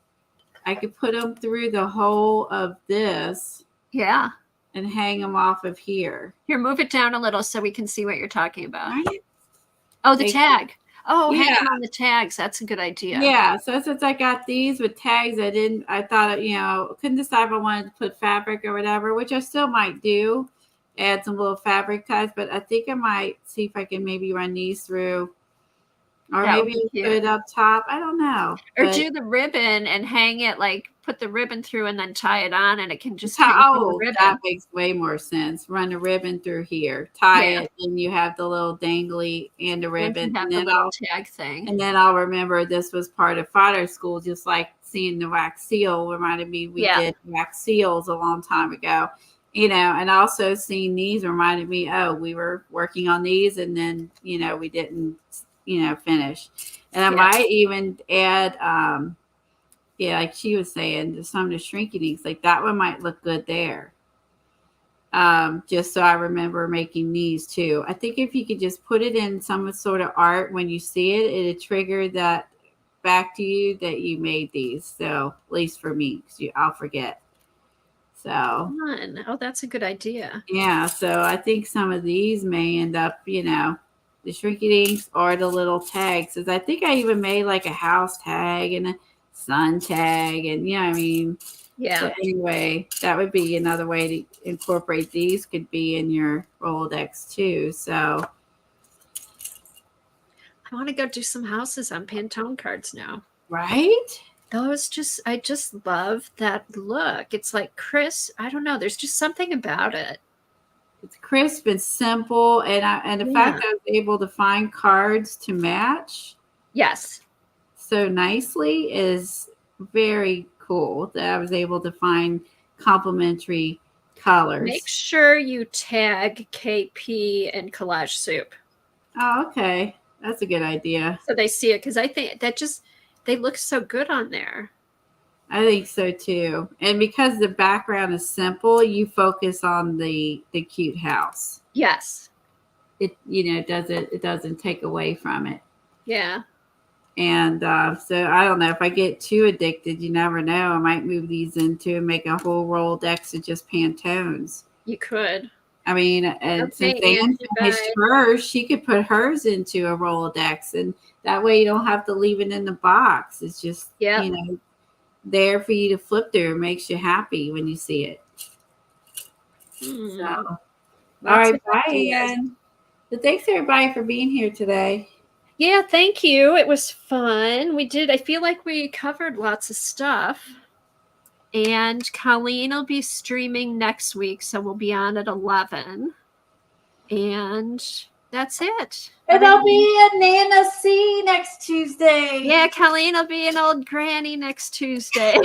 I could put them through the whole of this. Yeah. And hang them off of here. Here, move it down a little so we can see what you're talking about. Right? Oh, the tag. Oh, Yeah. hang them on the tags. That's a good idea. Yeah. So since I got these with tags, I thought, couldn't decide if I wanted to put fabric or whatever, which I still might do. Add some little fabric ties, but I think I might see if I can maybe run these through. Or That would maybe be put it up top. I don't know. Or But do the ribbon and hang it, like put the ribbon through and then tie it on, and it can just hang from the ribbon. That makes way more sense. Run a ribbon through here, tie Yeah. it, and you have the little dangly and a ribbon. And And the then little tag thing. And then I'll remember this was part of fodder school, just like seeing the wax seal reminded me we did wax seals a long time ago, and also seeing these reminded me, we were working on these and then, we didn't, finish. And I might even add, like she was saying, some of the shrinky dinks, like that one might look good there. Just so I remember making these too. I think if you could just put it in some sort of art when you see it, it'll trigger that back to you that you made these. So at least for me, because I'll forget. So Fun. Oh, that's a good idea. yeah. So I think some of these may end up, the shrinky dinks or the little tags. Because I think I even made like a house tag and a sun tag, and Yeah. So anyway, that would be another way to incorporate these. Could be in your Rolodex too. So I want to go do some houses on Pantone cards now. right? I just love that look. It's like crisp. I don't know. There's just something about it. It's crisp and simple, and the fact that I was able to find cards to match Yes. so nicely is very cool. That I was able to find complementary colors. Make sure you tag KP and Collage Soup. Oh, okay. That's a good idea. So they see it, because I think that they look so good on there. I think so too. And because the background is simple, you focus on the cute house. Yes. It doesn't take away from it. Yeah. And so I don't know if I get too addicted, you never know. I might move these into and make a whole Rolodex of just Pantones. You could. I mean, and since Okay, Anne finished hers, she could put hers into a Rolodex, and that way you don't have to leave it in the box. It's just there for you to flip through. It makes you happy when you see it. So, all right, bye, Anne. So thanks everybody for being here today. Yeah, thank you. It was fun. I feel like we covered lots of stuff. And Colleen will be streaming next week, so we'll be on at 11. And That's it. And I'll be a Nana C next Tuesday. Yeah, Colleen will be an old granny next Tuesday.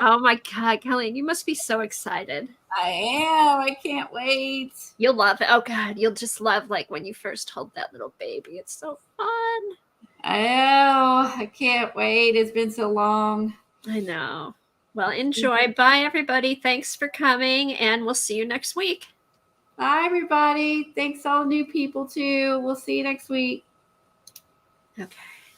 Oh my God, Colleen, you must be so excited. I am. I can't wait. You'll love it. Oh God, you'll just love like when you first hold that little baby. It's so fun. I know. I can't wait. It's been so long. I know. Well, enjoy. Bye, everybody. Thanks for coming, and we'll see you next week. Bye, everybody. Thanks, all new people, too. We'll see you next week. Okay.